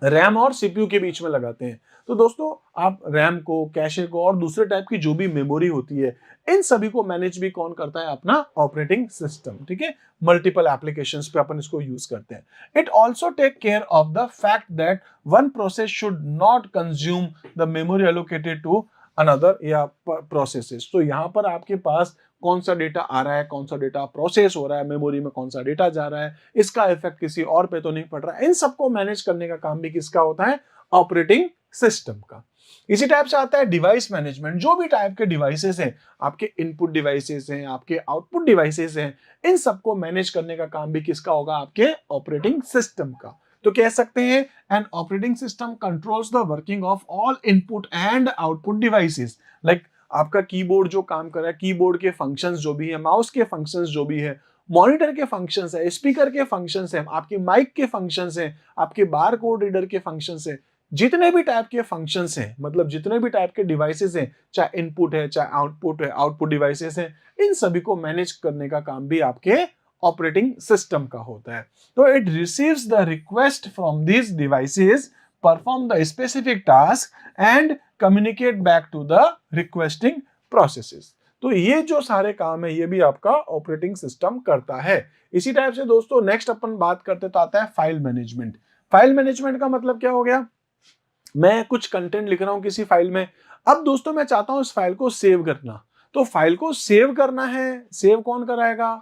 रैम और सीपीयू के बीच में लगाते हैं। तो दोस्तों आप रैम को, कैशे को और दूसरे टाइप की जो भी मेमोरी होती है, इन सभी को मैनेज भी कौन करता है, अपना ऑपरेटिंग सिस्टम, ठीक है। मल्टीपल एप्लीकेशंस पे अपन इसको यूज करते हैं। It also take care of the fact that one process should not consume the memory allocated to another या प्रोसेसेस। तो यहाँ पर आपके पास कौन सा डेटा आ रहा है, कौन सा डेटा प्रोसेस हो रहा है, मेमोरी में कौन सा डेटा जा रहा है, इसका इफेक्ट किसी और पे तो नहीं पड़ रहा है। इन सबको मैनेज करने का काम भी किसका होता है, ऑपरेटिंग सिस्टम का। इसी टाइप से आता है डिवाइस मैनेजमेंट। जो भी टाइप के डिवाइसेस हैं, आपके इनपुट डिवाइसेस हैं, आपके आउटपुट डिवाइसेस हैं, इन सबको मैनेज करने का काम भी किसका होगा, आपके ऑपरेटिंग सिस्टम का। तो कह सकते हैं N operating system controls the working of all input and output devices. Like आपका कीबोर्ड जो काम कर रहा है, कीबोर्ड के फंक्शंस जो भी है, माउस के फंक्शंस जो भी है, मॉनिटर के फंक्शंस है, स्पीकर के फंक्शंस है, आपके माइक के फंक्शंस है, आपके बार कोड रीडर के फंक्शंस है, जितने भी टाइप के फंक्शंस हैं, मतलब जितने भी टाइप के डिवाइसेस हैं, चाहे इनपुट है, चाहे आउटपुट है, आउटपुट डिवाइसेस हैं, इन सभी को मैनेज करने का काम भी आपके ऑपरेटिंग सिस्टम का होता है। तो it receives the request from these devices, perform the specific task and communicate back to the requesting processes. तो ये जो सारे काम है, ये भी आपका ऑपरेटिंग सिस्टम करता है। इसी टाइप से दोस्तों नेक्स्ट अपन बात करते तो आता है फाइल मैनेजमेंट। फाइल मैनेजमेंट का मतलब क्या हो गया, मैं कुछ कंटेंट लिख रहा हूं किसी फाइल में, अब दोस्तों मैं चाहता हूं इस फाइल को सेव करना। तो फाइल को सेव करना है, सेव कौन कराएगा,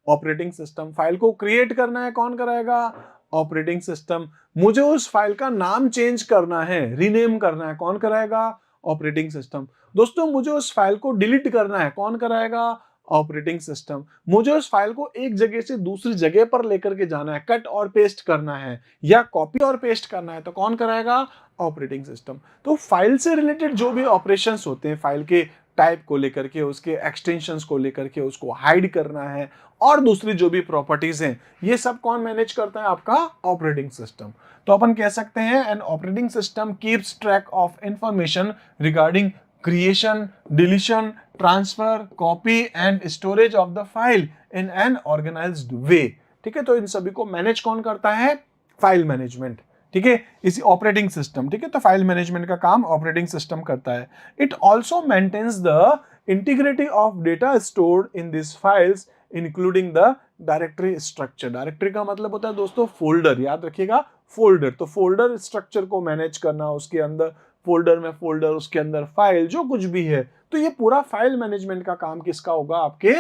ऑपरेटिंग सिस्टम। फाइल को क्रिएट करना है, कौन कराएगा, ऑपरेटिंग सिस्टम। मुझे उस फाइल का नाम चेंज करना है, रीनेम करना है, कौन कराएगा, ऑपरेटिंग सिस्टम। दोस्तों मुझे उस फाइल को डिलीट करना है, कौन कराएगा, ऑपरेटिंग सिस्टम। मुझे उस फाइल को एक जगह से दूसरी जगह पर लेकर के जाना है, कट और पेस्ट करना है या कॉपी और पेस्ट करना है, तो कौन कराएगा, ऑपरेटिंग सिस्टम। तो फाइल से रिलेटेड जो भी ऑपरेशंस होते हैं, फाइल के टाइप को लेकर के, उसके एक्सटेंशंस को लेकर के, उसको हाइड करना है और दूसरी जो भी प्रॉपर्टीज हैं, ये सब कौन मैनेज करता है, आपका ऑपरेटिंग सिस्टम। तो अपन कह सकते हैं N operating system keeps track of information regarding creation, deletion, transfer, copy and storage of the file in an organized way. ठीक है। तो इन सभी को मैनेज कौन करता है? फाइल मैनेजमेंट, ठीक है, इसी ऑपरेटिंग सिस्टम, ठीक है। तो फाइल मैनेजमेंट का काम ऑपरेटिंग सिस्टम करता है। It also maintains the integrity of data stored in this files including the directory structure. Directory का मतलब होता है दोस्तों फोल्डर, याद रखिएगा फोल्डर। तो फोल्डर स्ट्रक्चर को मैनेज करना, उसके अंदर फोल्डर में फोल्डर, उसके अंदर फाइल, जो कुछ भी है, तो ये पूरा फाइल मैनेजमेंट का काम किसका होगा? आपके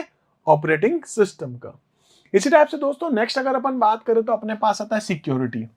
ऑपरेटिंग सिस्टम का। इसी टाइप से दोस्तों नेक्स्ट अगर अपन बात करें तो अपने पास आता है सिक्योरिटी।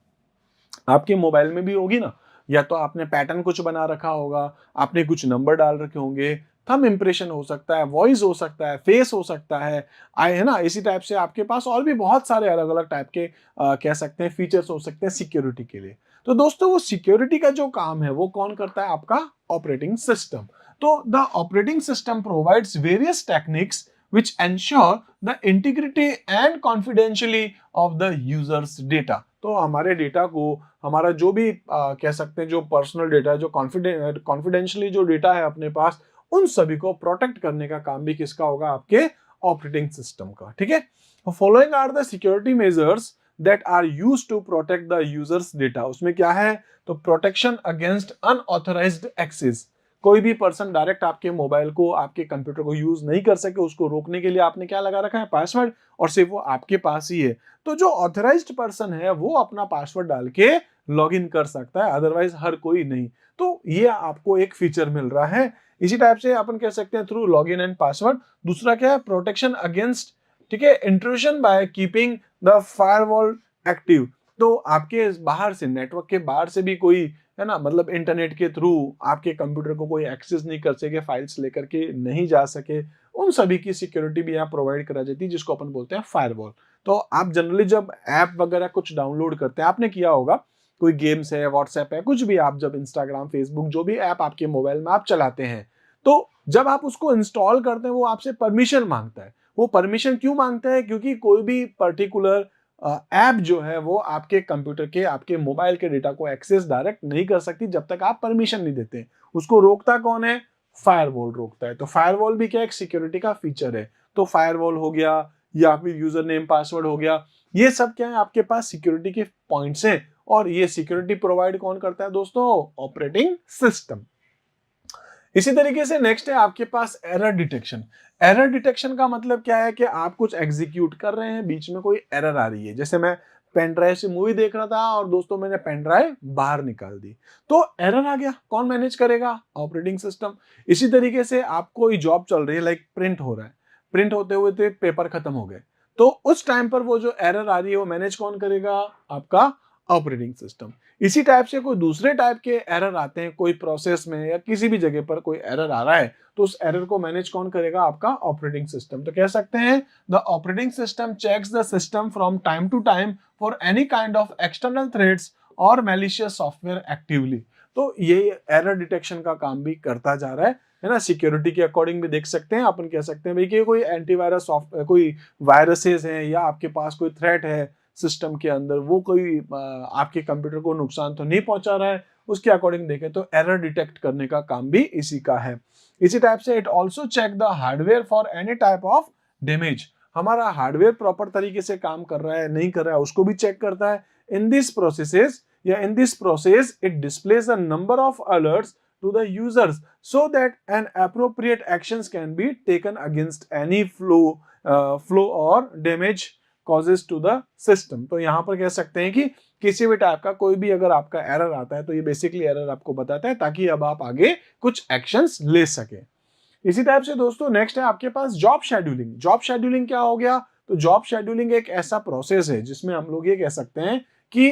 आपके मोबाइल में भी होगी ना, या तो आपने पैटर्न कुछ बना रखा होगा, आपने कुछ नंबर डाल रखे होंगे, थंब इंप्रेशन हो सकता है, वॉइस हो सकता है, फेस हो सकता है, है ना। इसी टाइप से आपके पास और भी बहुत सारे अलग अलग टाइप के कह सकते हैं फीचर्स हो सकते हैं सिक्योरिटी के लिए। तो दोस्तों वो सिक्योरिटी का जो काम है वो कौन करता है? आपका ऑपरेटिंग सिस्टम। तो the operating system provides various techniques which ensure the integrity and confidentiality of the users data। तो हमारे डेटा को, हमारा जो भी कह सकते हैं जो पर्सनल डेटा है, जो कॉन्फिडेंशियली जो डेटा है अपने पास, उन सभी को प्रोटेक्ट करने का काम भी किसका होगा? आपके ऑपरेटिंग सिस्टम का, ठीक है। Following are the security measures that are used to protect the users data. उसमें क्या है? तो प्रोटेक्शन अगेंस्ट अनऑथराइज्ड एक्सेस। कोई भी पर्सन डायरेक्ट आपके मोबाइल को, आपके कंप्यूटर को यूज नहीं कर सके, उसको रोकने के लिए आपने क्या लगा रखा है? पासवर्ड, और सिर्फ वो आपके पास ही है। तो जो ऑथराइज्ड पर्सन है वो अपना पासवर्ड डाल के लॉग इन कर सकता है, अदरवाइज हर कोई नहीं। तो ये आपको एक फीचर मिल रहा है। इसी टाइप से अपन कह सकते हैं through log in and password. दूसरा क्या है? प्रोटेक्शन अगेंस्ट, ठीक है, intrusion by keeping the firewall active. तो आपके बाहर से, नेटवर्क के बाहर से भी कोई, है ना, मतलब इंटरनेट के थ्रू आपके कंप्यूटर को कोई एक्सेस नहीं कर सके, फाइल्स लेकर के नहीं जा सके, उन सभी की सिक्योरिटी भी यहाँ प्रोवाइड करा जाती है, जिसको अपन बोलते हैं फायरवॉल। तो आप जनरली जब ऐप वगैरह कुछ डाउनलोड करते हैं, आपने किया होगा, कोई गेम्स है, व्हाट्सएप है, कुछ भी, आप जब इंस्टाग्राम, फेसबुक, जो भी ऐप आपके मोबाइल में आप चलाते हैं, तो जब आप उसको इंस्टॉल करते हैं वो आपसे परमिशन मांगता है। वो परमिशन क्यों मांगता है? क्योंकि कोई भी पर्टिकुलर ऐप जो है वो आपके कंप्यूटर के, आपके मोबाइल के डेटा को एक्सेस डायरेक्ट नहीं कर सकती जब तक आप परमिशन नहीं देते। उसको रोकता कौन है? फायरवॉल रोकता है। तो फायरवॉल भी क्या एक सिक्योरिटी का फीचर है। तो फायरवॉल हो गया, या फिर यूजर नेम पासवर्ड हो गया, ये सब क्या है? आपके पास सिक्योरिटी के पॉइंट्स हैं, और ये सिक्योरिटी प्रोवाइड कौन करता है दोस्तों? Operating system. इसी तरीके से नेक्स्ट है आपके पास एरर डिटेक्शन। एरर डिटेक्शन का मतलब क्या है? कि आप कुछ एग्जीक्यूट कर रहे हैं, बीच में कोई एरर आ रही है। जैसे मैं पेन ड्राइव से मूवी देख रहा था और दोस्तों मैंने पेन ड्राइव बाहर निकाल दी, तो एरर आ गया, कौन मैनेज करेगा? Operating system. इसी तरीके से आप कोई जॉब चल रही है, लाइक प्रिंट हो रहा है, प्रिंट होते हुए तो पेपर खत्म हो गए, तो उस टाइम पर वो जो एरर आ रही है वो मैनेज कौन करेगा? आपका ऑपरेटिंग सिस्टम। इसी टाइप से कोई दूसरे टाइप के एरर आते हैं, कोई प्रोसेस में या किसी भी जगह पर कोई एरर आ रहा है, तो उस एरर को मैनेज कौन करेगा? आपका ऑपरेटिंग सिस्टम। तो कह सकते हैं the operating system checks the system from time to time for any kind of external threats और मैलिशियस सॉफ्टवेयर एक्टिवली। तो ये एरर डिटेक्शन का काम भी करता जा रहा है ना। सिक्योरिटी के अकॉर्डिंग भी देख सकते हैं, अपन कह सकते हैं भाई कि कोई एंटीवायरस सॉफ्टवेयर, कोई वायरसेस हैं, या आपके पास कोई थ्रेट है सिस्टम के अंदर, वो कोई आपके कंप्यूटर को नुकसान तो नहीं पहुंचा रहा है, उसके अकॉर्डिंग देखें तो एरर डिटेक्ट करने का काम भी इसी का है। इसी टाइप से it also check the hardware for any type of damage. हमारा हार्डवेयर प्रॉपर तरीके से काम कर रहा है, नहीं कर रहा है, उसको भी चेक करता है। In this process it displays the number of alerts to the users so that an appropriate actions can be taken against any flow or damage causes to the system। तो यहां पर कह सकते हैं कि किसी भी टाइप का कोई भी अगर आपका एरर आता है तो ये बेसिकली एरर आपको बताता है, ताकि अब आप आगे कुछ एक्शंस ले सके। इसी टाइप से दोस्तों नेक्स्ट है आपके पास जॉब शेड्यूलिंग। जॉब शेड्यूलिंग क्या हो गया? तो जॉब शेड्यूलिंग एक ऐसा प्रोसेस है जिसमें हम लोग ये कह सकते हैं कि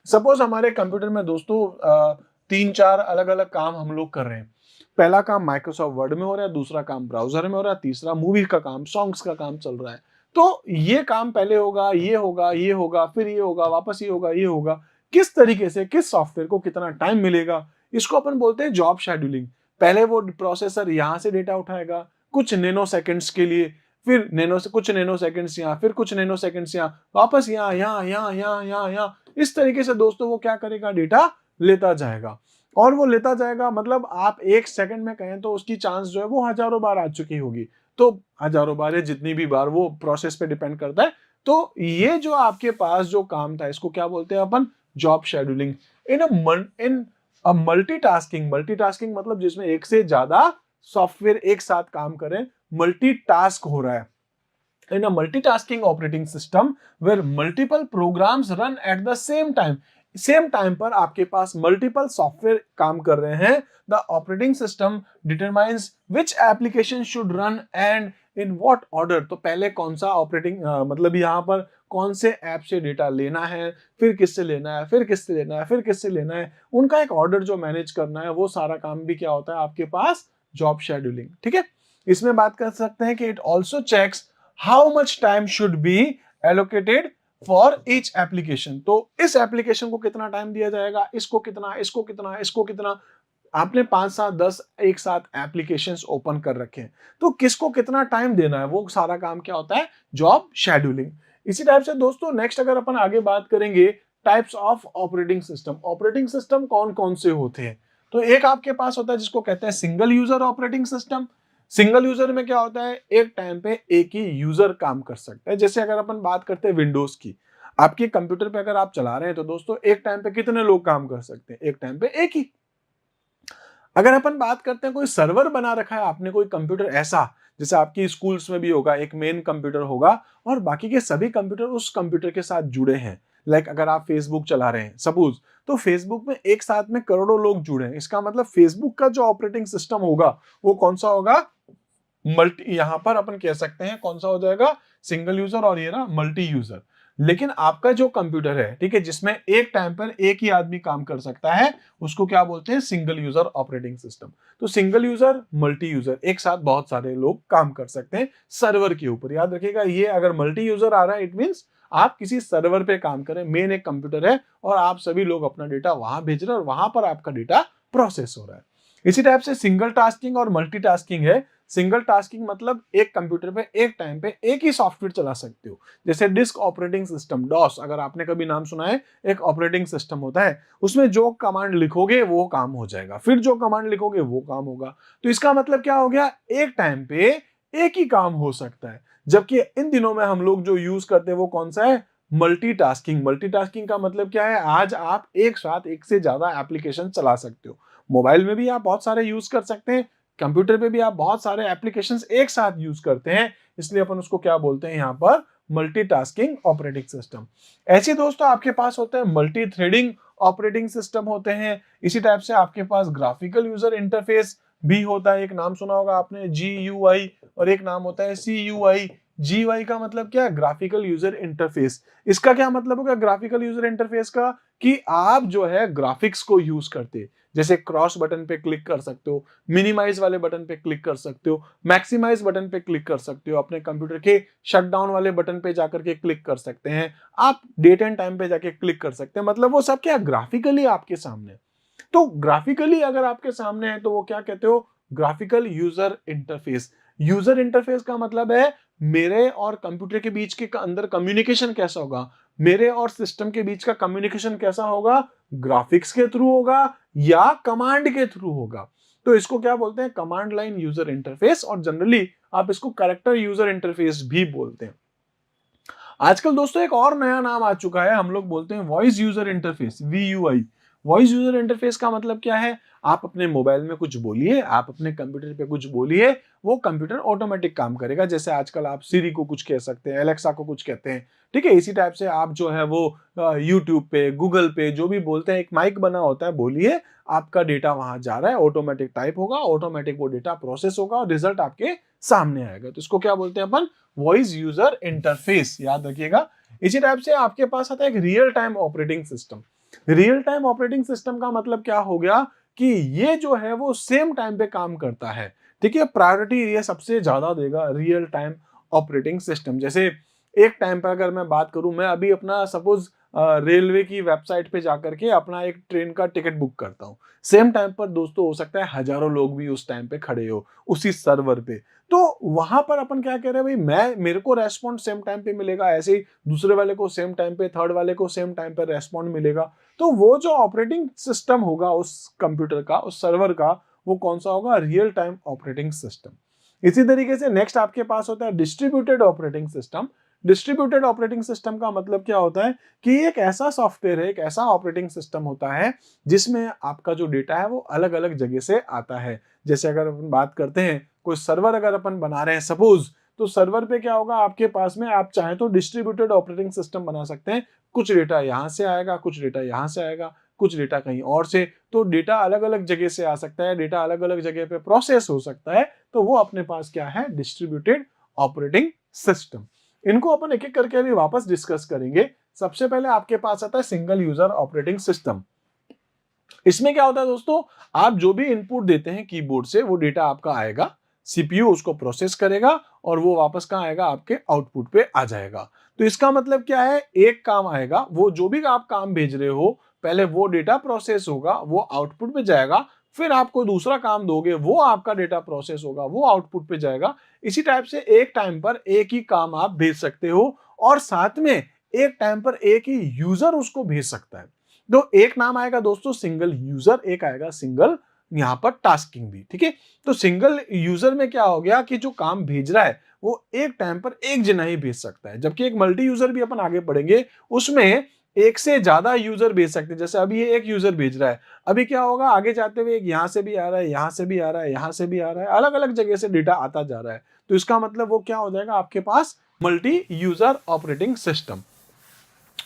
सपोज हमारे कंप्यूटर में दोस्तों 3-4 अलग अलग काम हम लोग कर रहे हैं। पहला काम माइक्रोसॉफ्ट वर्ड में हो रहा है, दूसरा काम ब्राउजर में हो रहा है, तीसरा मूवी का काम, सॉन्ग्स का काम चल रहा है। तो ये काम पहले होगा, ये होगा, ये होगा, फिर ये होगा, वापस ये होगा, ये होगा। किस तरीके से, किस सॉफ्टवेयर को कितना टाइम मिलेगा, इसको अपन बोलते हैं जॉब शेड्यूलिंग। पहले वो प्रोसेसर यहाँ से डेटा उठाएगा कुछ नैनो सेकेंड्स के लिए, फिर कुछ नैनो सेकेंड्स यहाँ, फिर कुछ नैनो सेकेंड्स यहाँ, वापस यहाँ, यहाँ, यहाँ, यहाँ, यहाँ, यहाँ। इस तरीके से दोस्तों वो क्या करेगा? डेटा लेता जाएगा। और वो लेता जाएगा, मतलब आप 1 सेकंड में कहें तो उसकी चांस जो है वो हजारों बार आ चुकी होगी। तो हजारों बार है, जितनी भी बार, वो प्रोसेस पे डिपेंड करता है, तो ये जो आपके पास जो काम था इसको क्या बोलते हैं अपन, जॉब शेड्यूलिंग। इन अ मल्टीटास्किंग, मल्टीटास्किंग मतलब जिसमें एक से ज्यादा सॉफ्टवेयर एक साथ काम करें, मल्टीटास्क हो रहा है। In a multitasking operating system where multiple programs run at the same time, same time पर आपके पास मल्टीपल सॉफ्टवेयर काम कर रहे हैं, the operating system determines which application should run and in what order. तो पहले कौन सा ऑपरेटिंग मतलब यहाँ पर कौन से ऐप से डेटा लेना है, फिर किससे लेना है, फिर किससे लेना है, फिर किससे लेना है, उनका एक ऑर्डर जो मैनेज करना है, वो सारा काम भी क्या होता है आपके पास, जॉब शेड्यूलिंग। ठीक है, इसमें बात कर सकते हैं कि it also checks how much time should be allocated for each application. तो इस एप्लीकेशन को कितना टाइम दिया जाएगा, इसको कितना, इसको कितना, इसको कितना। आपने 5 7 10 एक साथ एप्लीकेशंस ओपन कर रखे हैं, तो किसको कितना टाइम देना है, वो सारा काम क्या होता है, जॉब शेड्यूलिंग। इसी टाइप से दोस्तों नेक्स्ट अगर अपन आगे बात करेंगे types of operating system. Operating system कौन कौन से होते हैं, तो एक आपके पास होता है जिसको कहते हैं single user operating system. Single user में क्या होता है, एक टाइम पे एक ही यूजर काम कर सकता है। जैसे अगर अपन बात करते हैं विंडोज की, आपके कंप्यूटर पे अगर आप चला रहे हैं तो दोस्तों एक टाइम पे कितने लोग काम कर सकते हैं, एक टाइम पे एक ही। अगर अपन बात करते हैं कोई सर्वर बना रखा है आपने, कोई कंप्यूटर ऐसा, जैसे आपकी स्कूल्स में भी होगा, एक मेन कंप्यूटर होगा और बाकी के सभी कंप्यूटर उस कंप्यूटर के साथ जुड़े हैं। लाइक अगर आप फेसबुक चला रहे हैं सपोज, तो फेसबुक में एक साथ में करोड़ों लोग जुड़े हैं, इसका मतलब फेसबुक का जो ऑपरेटिंग सिस्टम होगा वो कौन सा होगा, मल्टी। यहां पर अपन कह सकते हैं कौन सा हो जाएगा, सिंगल यूजर, और ये ना मल्टी यूजर। लेकिन आपका जो कंप्यूटर है, ठीक है, जिसमें एक टाइम पर एक ही आदमी काम कर सकता है, उसको क्या बोलते हैं, सिंगल यूजर ऑपरेटिंग सिस्टम। तो सिंगल यूजर, मल्टी यूजर, एक साथ बहुत सारे लोग काम कर सकते हैं सर्वर के ऊपर। याद रखिएगा, ये अगर मल्टी यूजर आ रहा है इट मींस आप किसी सर्वर पे काम करें, मेन एक कंप्यूटर है और आप सभी लोग अपना डेटा वहां भेज रहे हैं और वहां पर आपका डेटा प्रोसेस हो रहा है। इसी टाइप से सिंगल टास्किंग और मल्टीटास्किंग है। सिंगल टास्किंग मतलब एक कंप्यूटर पे एक टाइम पे एक ही सॉफ्टवेयर चला सकते हो। जैसे डिस्क ऑपरेटिंग सिस्टम, डॉस, अगर आपने कभी नाम सुना है, एक ऑपरेटिंग सिस्टम होता है, उसमें जो कमांड लिखोगे वो काम हो जाएगा, फिर जो कमांड लिखोगे वो काम होगा। तो इसका मतलब क्या हो गया, एक टाइम पे एक ही काम हो सकता है। जबकि इन दिनों में हम लोग जो यूज करते हैं वो कौन सा है, मल्टीटास्किंग। मल्टीटास्किंग का मतलब क्या है, आज आप एक साथ एक से ज्यादा एप्लीकेशन चला सकते हो। मोबाइल में भी आप बहुत सारे यूज कर सकते हैं, कंप्यूटर पे भी आप बहुत सारे एप्लीकेशंस एक साथ यूज करते हैं, इसलिए अपन उसको क्या बोलते हैं यहाँ पर, मल्टीटास्किंग ऑपरेटिंग सिस्टम। ऐसे दोस्तों आपके पास होते हैं मल्टी थ्रेडिंग ऑपरेटिंग सिस्टम होते हैं। इसी टाइप से आपके पास ग्राफिकल यूजर इंटरफेस भी होता है, एक नाम सुना होगा आपने GUI, और एक नाम होता है CUI। GUI का मतलब क्या है, ग्राफिकल यूजर इंटरफेस। इसका क्या मतलब होगा ग्राफिकल यूजर इंटरफेस का, कि आप जो है ग्राफिक्स को यूज करते हैं। जैसे क्रॉस बटन पे क्लिक कर सकते हो, मिनिमाइज वाले बटन पे क्लिक कर सकते हो, मैक्सिमाइज बटन पे क्लिक कर सकते हो, अपने कंप्यूटर के शटडाउन वाले बटन पे जाकर के क्लिक कर सकते हैं, आप डेट एंड टाइम पे जाके क्लिक कर सकते हैं। मतलब वो सब क्या ग्राफिकली आपके सामने। तो ग्राफिकली अगर आपके सामने है तो वो क्या कहते हो, graphical user interface. User interface का मतलब है मेरे और कंप्यूटर के बीच के अंदर कम्युनिकेशन कैसा होगा, मेरे और सिस्टम के बीच का कम्युनिकेशन कैसा होगा, ग्राफिक्स के थ्रू होगा या कमांड के थ्रू होगा। तो इसको क्या बोलते हैं, कमांड लाइन यूजर इंटरफेस, और जनरली आप इसको कैरेक्टर यूजर इंटरफेस भी बोलते हैं। आजकल दोस्तों एक और नया नाम आ चुका है, हम लोग बोलते हैं voice user interface, VUI। Voice user interface का मतलब क्या है, आप अपने मोबाइल में कुछ बोलिए, आप अपने कंप्यूटर पे कुछ बोलिए, वो कंप्यूटर ऑटोमेटिक काम करेगा। जैसे आजकल आप सिरी को कुछ कह सकते हैं, एलेक्सा को कुछ कहते हैं, ठीक है। इसी टाइप से आप जो है वो यूट्यूब पे, गूगल पे जो भी बोलते हैं, एक माइक बना होता है, बोलिए, आपका डेटा वहां जा रहा है, ऑटोमेटिक टाइप होगा, ऑटोमेटिक वो डेटा प्रोसेस होगा और रिजल्ट आपके सामने आएगा। तो इसको क्या बोलते हैं अपन, वॉइस यूजर इंटरफेस, याद रखिएगा। इसी टाइप से आपके पास आता है एक real time operating system. Real time operating system का मतलब क्या हो गया, कि ये जो है वो सेम टाइम पे काम करता है, ठीक है। प्रायोरिटी ये सबसे ज्यादा देगा रियल टाइम ऑपरेटिंग सिस्टम। जैसे एक टाइम पर अगर मैं बात करूं, मैं अभी अपना सपोज रेलवे की वेबसाइट पे जाकर के अपना एक ट्रेन का टिकट बुक करता हूं, सेम टाइम पर दोस्तों हो सकता है हजारों लोग भी उस टाइम पे खड़े हो उसी सर्वर पे। तो वहां पर अपन क्या कह रहे हैं भाई, मेरे को रेस्पॉन्ड सेम टाइम पे मिलेगा, ऐसे ही दूसरे वाले को सेम टाइम पे, थर्ड वाले को सेम टाइम पे रेस्पॉन्ड मिलेगा। तो वो जो ऑपरेटिंग सिस्टम होगा उस कंप्यूटर का, उस सर्वर का, वो कौन सा होगा, रियल टाइम ऑपरेटिंग सिस्टम। इसी तरीके से नेक्स्ट आपके पास होता है distributed operating system. Distributed operating system का मतलब क्या होता है कि एक ऐसा सॉफ्टवेयर है, एक ऐसा ऑपरेटिंग सिस्टम होता है जिसमें आपका जो डेटा है वो अलग अलग जगह से आता है। जैसे अगर अपन बात करते हैं, कोई सर्वर अगर अपन बना रहे हैं सपोज, तो सर्वर पे क्या होगा, आपके पास में आप चाहें तो डिस्ट्रीब्यूटेड ऑपरेटिंग सिस्टम बना सकते हैं। कुछ डेटा यहाँ से आएगा, कुछ डेटा यहाँ से आएगा, कुछ डेटा कहीं और से, तो डेटा अलग अलग जगह से आ सकता है, डेटा अलग अलग जगह पे प्रोसेस हो सकता है, तो वो अपने पास क्या है, डिस्ट्रीब्यूटेड ऑपरेटिंग सिस्टम। इनको अपन एक एक करके अभी वापस डिस्कस करेंगे। सबसे पहले आपके पास आता है सिंगल यूजर ऑपरेटिंग सिस्टम। इसमें क्या होता है दोस्तों, आप जो भी इनपुट देते हैं कीबोर्ड से, वो डेटा आपका आएगा, सीपीयू उसको प्रोसेस करेगा और वो वापस कहां आएगा, आपके आउटपुट पे आ जाएगा। तो इसका मतलब क्या है, एक काम आएगा, वो जो भी आप काम भेज रहे हो, पहले वो डेटा प्रोसेस होगा, वो आउटपुट पे जाएगा, फिर आपको दूसरा काम दोगे, वो आपका डेटा प्रोसेस होगा, वो आउटपुट पे जाएगा। इसी टाइप से एक टाइम पर एक ही काम आप भेज सकते हो और साथ में एक टाइम पर एक ही यूजर उसको भेज सकता है। तो एक नाम आएगा दोस्तों सिंगल यूजर, एक आएगा सिंगल यहां पर टास्किंग भी, ठीक है। तो सिंगल यूजर में क्या हो गया कि जो काम भेज रहा है वो एक टाइम पर एक जना ही भेज सकता है, जबकि एक मल्टी यूजर भी अपन आगे पढ़ेंगे, उसमें एक से ज्यादा यूजर भेज सकते हैं। जैसे अभी ये एक यूजर भेज रहा है, अभी क्या होगा, आगे जाते हुए यहां से भी आ रहा है, यहां से भी आ रहा है, यहां से भी आ रहा है, अलग अलग जगह से डेटा आता जा रहा है। तो इसका मतलब वो क्या हो जाएगा, आपके पास मल्टी यूजर ऑपरेटिंग सिस्टम।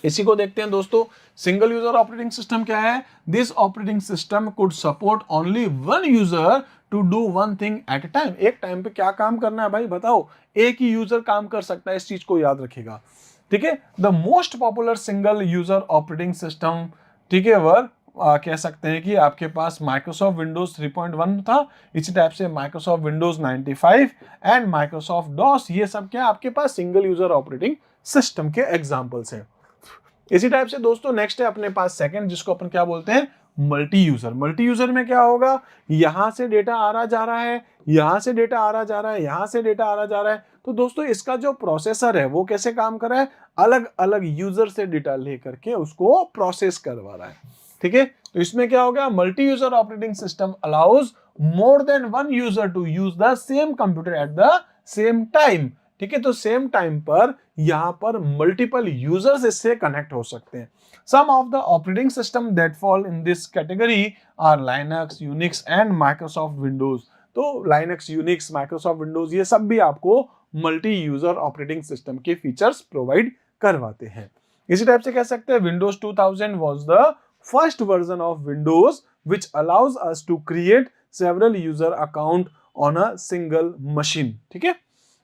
इसी को देखते हैं दोस्तों, सिंगल यूजर ऑपरेटिंग सिस्टम क्या है, this operating system could support only one user to do one thing at a time. एक टाइम पे क्या काम करना है भाई बताओ, एक ही यूजर काम कर सकता है, इस चीज को याद रखिएगा, ठीक है। The most popular single user operating system, ठीक है, वर कह सकते हैं कि आपके पास माइक्रोसॉफ्ट विंडोज 3.1 था, इसी टाइप से Microsoft Windows 95 and Microsoft DOS, ये सब क्या आपके पास सिंगल यूजर ऑपरेटिंग सिस्टम के एग्जांपल्स हैं। इसी टाइप से दोस्तों नेक्स्ट है अपने पास सेकंड, जिसको अपन क्या बोलते हैं, मल्टी यूजर। मल्टी यूजर में क्या होगा, यहां से डेटा आ रहा जा रहा है, यहां से डेटा आ रहा जा रहा है, यहां से डेटा आ रहा जा रहा है। तो दोस्तों इसका जो प्रोसेसर है वो कैसे काम कर रहा है, अलग अलग यूजर से डेटा लेकर के उसको प्रोसेस करवा रहा है, ठीक है। तो इसमें क्या होगा, multi user operating system allows more than one user to use the same computer at the same time, ठीक है। तो सेम टाइम पर यहां पर मल्टीपल यूजर्स इससे कनेक्ट हो सकते हैं। Some of the operating system that fall in this category are Linux, Unix and Microsoft Windows. तो लाइनक्स, यूनिक्स, माइक्रोसॉफ्ट विंडोज, ये सब भी आपको मल्टी यूजर ऑपरेटिंग सिस्टम के फीचर्स प्रोवाइड करवाते हैं। इसी टाइप से कह सकते हैं Windows 2000 was the first version of Windows which allows us to create several user account on a single machine, ठीक है।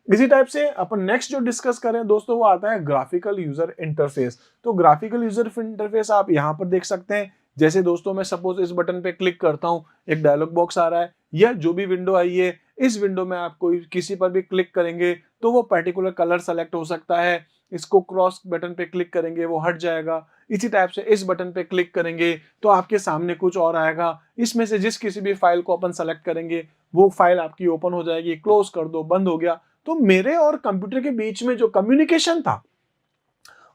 इसी टाइप से अपन नेक्स्ट जो डिस्कस करें दोस्तों, वो आता है ग्राफिकल यूजर इंटरफेस। तो ग्राफिकल यूजर इंटरफेस आप यहां पर देख सकते हैं। जैसे दोस्तों मैं सपोज इस बटन पे क्लिक करता हूं, एक डायलॉग बॉक्स आ रहा है, या जो भी विंडो आई है, इस विंडो में आप कोई किसी पर भी क्लिक करेंगे तो वो पर्टिकुलर कलर सेलेक्ट हो सकता है। इसको क्रॉस बटन पे क्लिक करेंगे वो हट जाएगा। इसी टाइप से इस बटन पे क्लिक करेंगे तो आपके सामने कुछ और आएगा। इसमें से जिस किसी भी फाइल को अपन सेलेक्ट करेंगे वो फाइल आपकी ओपन हो जाएगी, क्लोज कर दो, बंद हो गया। तो मेरे और कंप्यूटर के बीच में जो कम्युनिकेशन था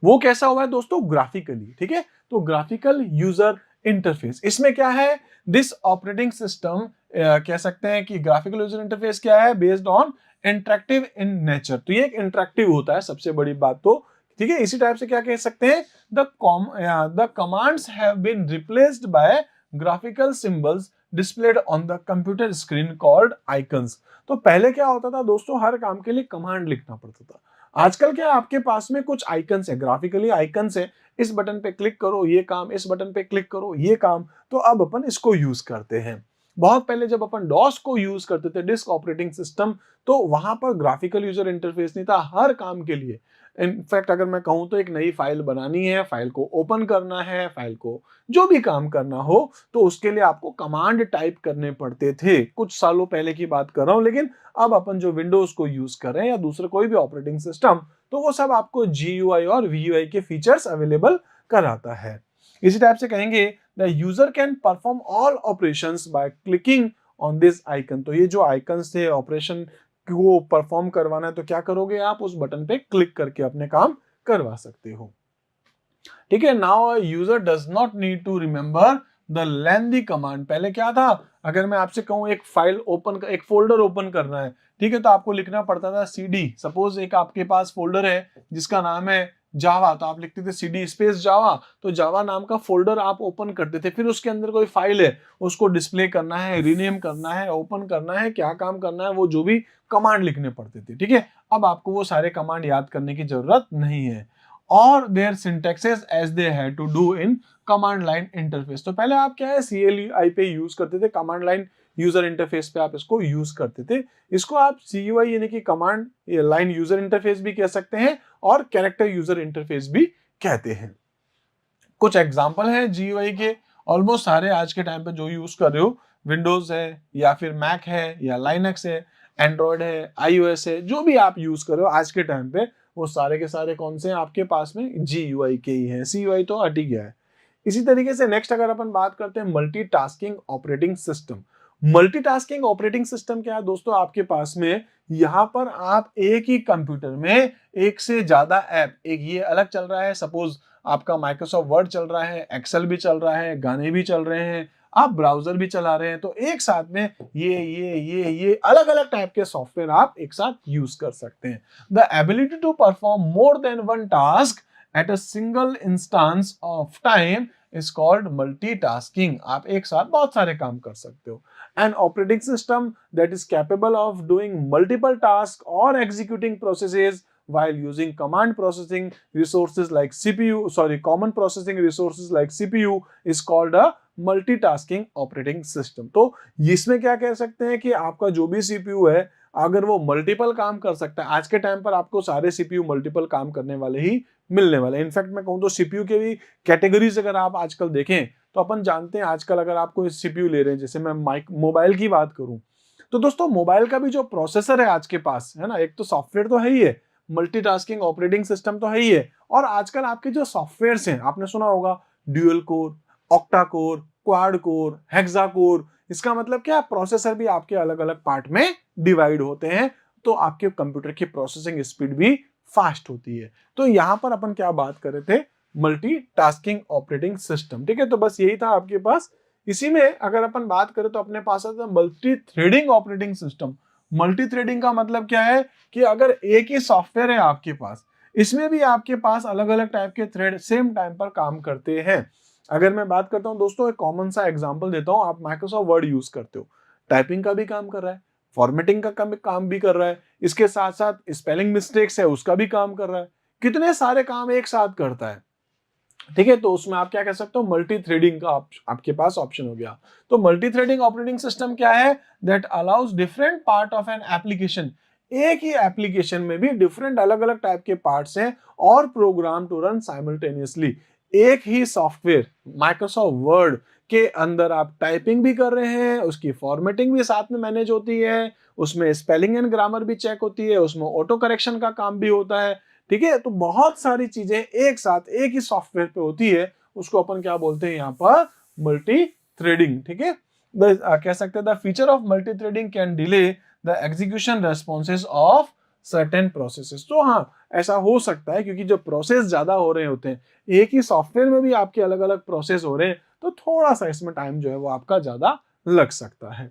वो कैसा हुआ है दोस्तों, ग्राफिकली, ठीक है। तो ग्राफिकल यूजर इंटरफेस, इसमें क्या है, दिस ऑपरेटिंग सिस्टम कह सकते हैं कि ग्राफिकल यूजर इंटरफेस क्या है, based on interactive in nature. तो ये एक इंटरेक्टिव होता है, सबसे बड़ी बात तो, ठीक है। इसी टाइप से क्या कह सकते हैं, the commands have been replaced by graphical symbols displayed on the computer screen called icons. तो पहले क्या होता था दोस्तों, हर काम के लिए कमांड लिखना पड़ता था। आजकल क्या आपके पास में कुछ आइकन्स है, ग्राफिकली आइकन्स है, इस बटन पे क्लिक करो ये काम, इस बटन पे क्लिक करो ये काम। तो अब अपन इसको यूज करते हैं। बहुत पहले जब अपन डॉस को यूज करते थे, डिस्क ऑपरेटिंग सिस्टम, तो वहां पर ग्राफिकल यूजर इंटरफेस नहीं था हर काम के लिए। इनफैक्ट अगर मैं कहूं तो एक नई फाइल बनानी है, फाइल को ओपन करना है, फाइल को जो भी काम करना हो, तो उसके लिए आपको कमांड टाइप करने पड़ते थे। कुछ सालों पहले की बात कर रहा हूं, लेकिन अब अपन जो विंडोज को यूज कर रहे हैं या दूसरे कोई भी ऑपरेटिंग सिस्टम, तो वो सब आपको GUI और VUI के फीचर्स अवेलेबल कराता है। इसी टाइप से कहेंगे the user can perform all operations by clicking on this icon. तो ये जो आइकन्स थे, ऑपरेशन को परफॉर्म करवाना है तो क्या करोगे आप, उस बटन पे क्लिक करके अपने काम करवा सकते हो, ठीक है। Now user does not need to remember the lengthy command. पहले क्या था, अगर मैं आपसे कहूँ एक फाइल ओपन, एक फोल्डर ओपन करना है, ठीक है, तो आपको लिखना पड़ता था CD। सपोज एक आपके पास फोल्डर है जिसका नाम है जावा, तो आप लिखते थे CD स्पेस जावा, तो जावा नाम का फोल्डर आप ओपन करते थे। फिर उसके अंदर कोई फाइल है, उसको डिस्प्ले करना है, रीनेम करना है, ओपन करना है, क्या काम करना है, वो जो भी कमांड लिखने पड़ते थे, ठीक है। अब आपको वो सारे कमांड याद करने की जरूरत नहीं है। और there syntaxes as they had to do in command line interface. तो पहले आप क्या है CLI पे यूज करते थे, कमांड लाइन यूजर इंटरफेस पे आप इसको यूज करते थे। इसको आप CUI यानी कि कमांड लाइन यूजर इंटरफेस भी कह सकते हैं और कैरेक्टर यूजर इंटरफेस भी कहते हैं। कुछ एग्जांपल है GUI के, ऑलमोस्ट सारे आज के टाइम पे जो यूज कर रहे हो, विंडोज है या फिर मैक है या लाइनक्स है, एंड्रॉयड है, iOS है, जो भी आप यूज कर रहे हो आज के टाइम पे, वो सारे के सारे कौन से हैं आपके पास में, GUI के ही हैं। CUI तो हट ही गया है। इसी तरीके से नेक्स्ट अगर अपन बात करते हैं multitasking operating system. Multitasking operating system क्या है दोस्तों, आपके पास में यहां पर आप एक ही कंप्यूटर में एक से ज्यादा ऐप, एक ये अलग चल रहा है, सपोज आपका माइक्रोसॉफ्ट वर्ड चल रहा है, एक्सेल भी चल रहा है, गाने भी चल रहे हैं, आप ब्राउजर भी चला रहे हैं, तो एक साथ में ये अलग अलग टाइप के सॉफ्टवेयर आप एक साथ यूज कर सकते हैं। The ability to perform more than one task at a single instance of time is called multitasking. आप एक साथ बहुत सारे काम कर सकते हो। An operating system that is capable of doing multiple tasks or executing processes while using command processing resources like common processing resources like CPU is called a multitasking operating system। तो इसमें क्या कह सकते हैं कि आपका जो भी CPU है, अगर वो मल्टीपल काम कर सकता है, आज के टाइम पर आपको सारे CPU मल्टीपल काम करने वाले ही मिलने वाले। इनफैक्ट मैं कहूँ तो CPU के भी कैटेगरीज अगर आप आजकल देखें, तो अपन जानते हैं आजकल अगर आप कोई CPU ले रहे हैं, जैसे मैं मोबाइल की बात करूं, तो दोस्तों मोबाइल का भी जो प्रोसेसर है आज के पास है ना, एक तो सॉफ्टवेयर तो है ही है, मल्टीटास्किंग ऑपरेटिंग सिस्टम तो है ही है, और आजकल आपके जो सॉफ्टवेयर्स हैं, आपने सुना होगा dual core, octa core, quad core, hexa core. इसका मतलब क्या, प्रोसेसर भी आपके अलग अलग पार्ट में डिवाइड होते हैं, तो आपके कंप्यूटर की प्रोसेसिंग स्पीड भी फास्ट होती है। तो यहां पर अपन क्या बात कर रहे थे, मल्टीटास्किंग ऑपरेटिंग सिस्टम, ठीक है। तो बस यही था आपके पास। इसी में अगर अपन बात करें तो अपने पास आता है multi threading operating system. Multi threading का मतलब क्या है कि अगर एक ही सॉफ्टवेयर है आपके पास, इसमें भी आपके पास अलग अलग टाइप के थ्रेड सेम टाइम पर काम करते हैं। अगर मैं बात करता हूं दोस्तों, एक कॉमन सा एग्जांपल देता हूं, आप माइक्रोसॉफ्ट वर्ड यूज करते हो, टाइपिंग का भी काम कर रहा है, फॉर्मेटिंग का काम भी कर रहा है, इसके साथ साथ स्पेलिंग मिस्टेक्स है उसका भी काम कर रहा है, कितने सारे काम एक साथ करता है, ठीक है। तो उसमें आप क्या कह सकते हो, मल्टी थ्रेडिंग का आपके पास ऑप्शन हो गया। तो मल्टी थ्रेडिंग ऑपरेटिंग सिस्टम क्या है, that allows different part of an application, एक ही एप्लीकेशन में भी डिफरेंट अलग अलग टाइप के पार्ट्स हैं और प्रोग्राम टू रन साइमल्टेनियसली। एक ही सॉफ्टवेयर माइक्रोसॉफ्ट वर्ड के अंदर आप टाइपिंग भी कर रहे हैं, उसकी फॉर्मेटिंग भी साथ में मैनेज होती है, उसमें स्पेलिंग एंड ग्रामर भी चेक होती है, उसमें ऑटो करेक्शन का काम भी होता है, ठीक है। तो बहुत सारी चीजें एक साथ एक ही सॉफ्टवेयर पे होती है, उसको अपन क्या बोलते हैं यहाँ पर, मल्टी थ्रेडिंग, ठीक है। कह सकते हैं the feature of multi threading can delay the execution responses of certain processes. तो हाँ, ऐसा हो सकता है क्योंकि जो प्रोसेस ज्यादा हो रहे होते हैं, एक ही सॉफ्टवेयर में भी आपके अलग अलग प्रोसेस हो रहे हैं, तो थोड़ा सा इसमें टाइम जो है वो आपका ज्यादा लग सकता है।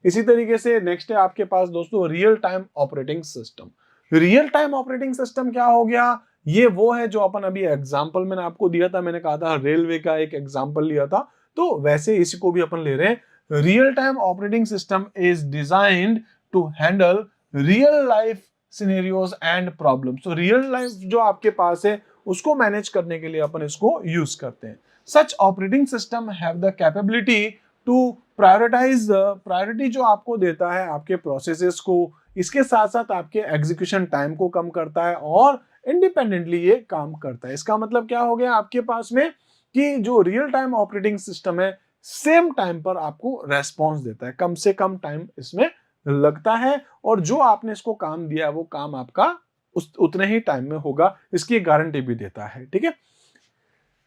इसी तरीके से नेक्स्ट है आपके पास दोस्तों real time operating system. Real time operating system क्या हो गया, ये वो है जो अपन अभी एग्जांपल मैंने आपको दिया था, मैंने कहा था रेलवे का एक एग्जांपल लिया था, तो वैसे इसी को भी अपन ले रहे हैं। Real time operating system is designed to handle real life scenarios and problems. तो रियल लाइफ जो आपके पास है उसको मैनेज करने के लिए अपन इसको यूज करते हैं। Such operating system have the capability to priority जो आपको देता है आपके प्रोसेसेस को, इसके साथ साथ आपके एग्जीक्यूशन टाइम को कम करता है और इंडिपेंडेंटली ये काम करता है। इसका मतलब क्या हो गया आपके पास में, कि जो रियल टाइम ऑपरेटिंग सिस्टम है सेम टाइम पर आपको रेस्पॉन्स देता है, कम से कम टाइम इसमें लगता है, और जो आपने इसको काम दिया है वो काम आपका उतने ही टाइम में होगा, इसकी गारंटी भी देता है, ठीक है।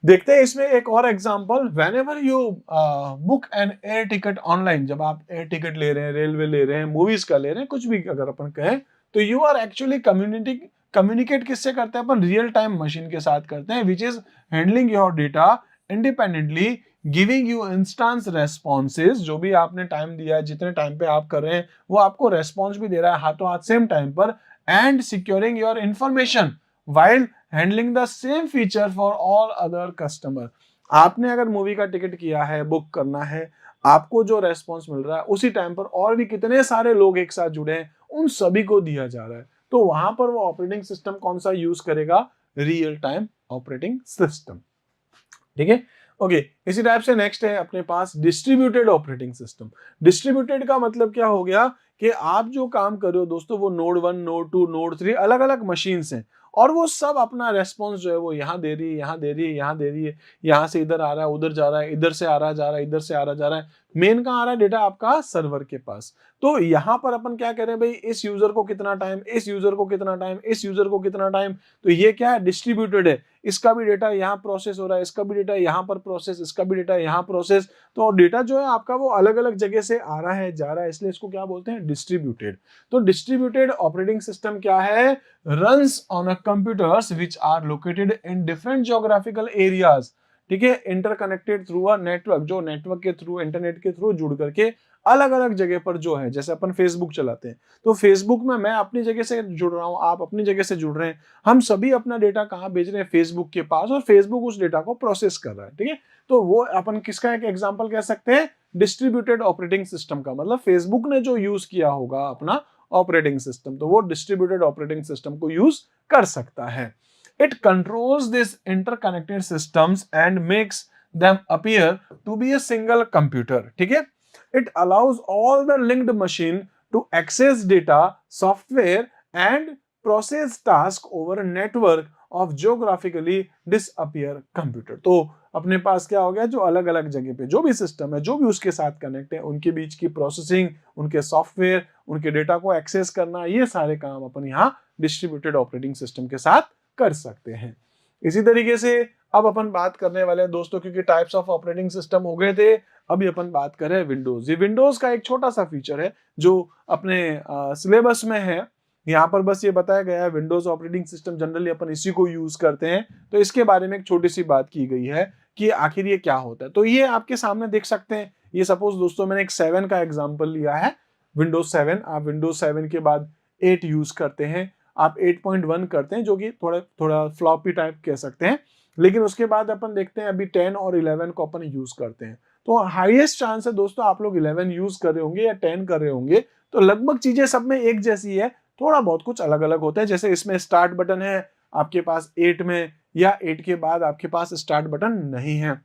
देखते हैं इसमें एक और example. Whenever you book an air ticket online, जब आप एयर टिकट ले रहे हैं, रेलवे ले रहे हैं, मूवीज का ले रहे हैं, कुछ भी अगर अपन कहें, तो यू आर एक्चुअली कम्युनिकेट किससे करते हैं अपन, रियल टाइम मशीन के साथ करते हैं, which is handling your data independently giving you instance responses, जो भी आपने टाइम दिया है, जितने टाइम पे आप कर रहे हैं वो आपको रेस्पॉन्स भी दे रहा है हाथों हाथ सेम टाइम पर, and securing your information while handling the same feature for all other customer. आपने अगर मूवी का टिकट किया है, बुक करना है, आपको जो रेस्पॉन्स मिल रहा है उसी टाइम पर और भी कितने सारे लोग एक साथ जुड़े हैं उन सभी को दिया जा रहा है। तो वहां पर वो ऑपरेटिंग सिस्टम कौन सा यूज करेगा? Real time operating system. ठीक है, ओके। इसी टाइप से नेक्स्ट है अपने पास डिस्ट्रीब्यूटेड ऑपरेटिंग सिस्टम। डिस्ट्रीब्यूटेड का मतलब क्या हो गया कि आप जो काम कर रहे हो दोस्तों वो नोड 1, नोड 2, नोड 3 अलग अलग मशीन्स हैं और वो सब अपना रेस्पॉन्स जो है वो यहाँ दे रही है, यहाँ दे रही है, यहाँ दे रही है, यहाँ से इधर आ रहा है, उधर जा रहा है, इधर से आ रहा जा रहा है, इधर से आ रहा जा रहा है। मेन कहाँ आ रहा है? डेटा आपका सर्वर के पास। तो यहाँ पर अपन क्या कह रहे हैं भाई, इस यूजर को कितना टाइम, इस यूजर को कितना टाइम, इस यूजर को कितना टाइम। तो ये क्या है? डिस्ट्रीब्यूटेड है। इसका भी डेटा यहाँ प्रोसेस हो रहा है, इसका भी डेटा यहाँ पर प्रोसेस, इसका भी डेटा यहाँ प्रोसेस। तो डेटा जो है आपका वो अलग अलग जगह से आ रहा है, जा रहा है, इसलिए इसको क्या बोलते हैं? डिस्ट्रीब्यूटेड। तो डिस्ट्रीब्यूटेड ऑपरेटिंग सिस्टम क्या है? Runs on a computers which are located in different geographical areas. ठीक है, इंटरकनेक्टेड थ्रू अ नेटवर्क, जो नेटवर्क के थ्रू, इंटरनेट के थ्रू जुड़ करके अलग अलग जगह पर जो है, जैसे अपन फेसबुक चलाते हैं तो फेसबुक में मैं अपनी जगह से जुड़ रहा हूं, आप अपनी जगह से जुड़ रहे हैं, हम सभी अपना डेटा कहां भेज रहे हैं? फेसबुक के पास, और फेसबुक उस डेटा को प्रोसेस कर रहा है। ठीक है, तो वो अपन किसका एक एग्जांपल कह सकते हैं? डिस्ट्रीब्यूटेड ऑपरेटिंग सिस्टम का। मतलब फेसबुक ने जो यूज किया होगा अपना ऑपरेटिंग सिस्टम, तो वो डिस्ट्रीब्यूटेड ऑपरेटिंग सिस्टम को यूज कर सकता है। It controls these interconnected systems and makes them appear to be a single computer. ठीक है, it allows all the linked machine to access data, software and process task over a network of geographically disappear computer. तो अपने पास क्या हो गया? जो अलग अलग जगह पे जो भी सिस्टम है, जो भी उसके साथ कनेक्ट है, उनके बीच की प्रोसेसिंग, उनके सॉफ्टवेयर, उनके डेटा को एक्सेस करना, ये सारे काम अपन यहाँ डिस्ट्रीब्यूटेड ऑपरेटिंग सिस्टम के साथ कर सकते हैं। इसी तरीके से अब अपन बात करने वाले हैं दोस्तों, क्योंकि टाइप्स ऑफ ऑपरेटिंग सिस्टम हो गए थे, अभी अपन बात करें विंडोज। ये विंडोज का एक छोटा सा फीचर है जो अपने सिलेबस में है। यहाँ पर बस ये बताया गया है विंडोज ऑपरेटिंग सिस्टम जनरली अपन इसी को यूज करते हैं, तो इसके बारे में एक छोटी सी बात की गई है कि आखिर ये क्या होता है। तो ये आपके सामने देख सकते हैं, ये सपोज दोस्तों मैंने एक 7 का एग्जाम्पल लिया है, विंडोज 7। आप विंडोज 7 के बाद 8 यूज करते हैं, आप 8.1 करते हैं, जो कि थोड़ा थोड़ा फ्लॉपी टाइप कह सकते हैं, लेकिन उसके बाद अपन देखते हैं अभी 10 और 11 को अपन यूज करते हैं। तो हाईएस्ट चांस है दोस्तों आप लोग 11 यूज कर रहे होंगे या 10 कर रहे होंगे। तो लगभग चीजें सब में एक जैसी है, थोड़ा बहुत कुछ अलग अलग होता है। जैसे इसमें स्टार्ट बटन है आपके पास 8 में, या 8 के बाद आपके पास स्टार्ट बटन नहीं है।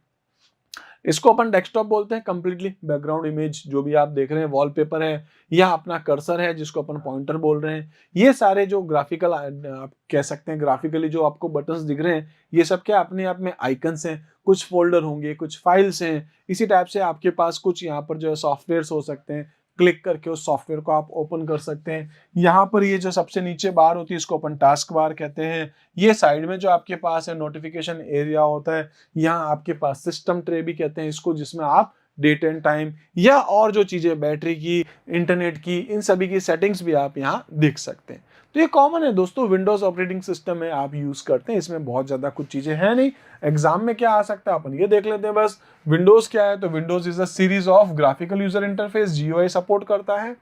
इसको अपन डेस्कटॉप बोलते हैं। कंप्लीटली बैकग्राउंड इमेज जो भी आप देख रहे हैं, वॉलपेपर है या अपना कर्सर है जिसको अपन पॉइंटर बोल रहे हैं, ये सारे जो ग्राफिकल आप कह सकते हैं, ग्राफिकली जो आपको बटन्स दिख रहे हैं, ये सब क्या अपने आप में आइकन्स हैं। कुछ फोल्डर होंगे, कुछ फाइल्स हैं, इसी टाइप से आपके पास कुछ यहाँ पर जो है सॉफ्टवेयर हो सकते हैं, क्लिक करके उस सॉफ्टवेयर को आप ओपन कर सकते हैं। यहाँ पर ये जो सबसे नीचे बार होती है इसको अपन टास्क बार कहते हैं। ये साइड में जो आपके पास है नोटिफिकेशन एरिया होता है, यहाँ आपके पास सिस्टम ट्रे भी कहते हैं इसको, जिसमें आप डेट एंड टाइम या और जो चीजें बैटरी की, इंटरनेट की, इन सभी की सेटिंग्स भी आप यहाँ देख सकते हैं। तो ये कॉमन है दोस्तों, विंडोज ऑपरेटिंग सिस्टम में आप यूज करते हैं, इसमें बहुत ज्यादा कुछ चीजें हैं नहीं। एग्जाम में क्या आ सकता है अपन ये देख लेते हैं बस। विंडोज क्या है? तो Windows is a series of graphical user interface, GUI support करता है,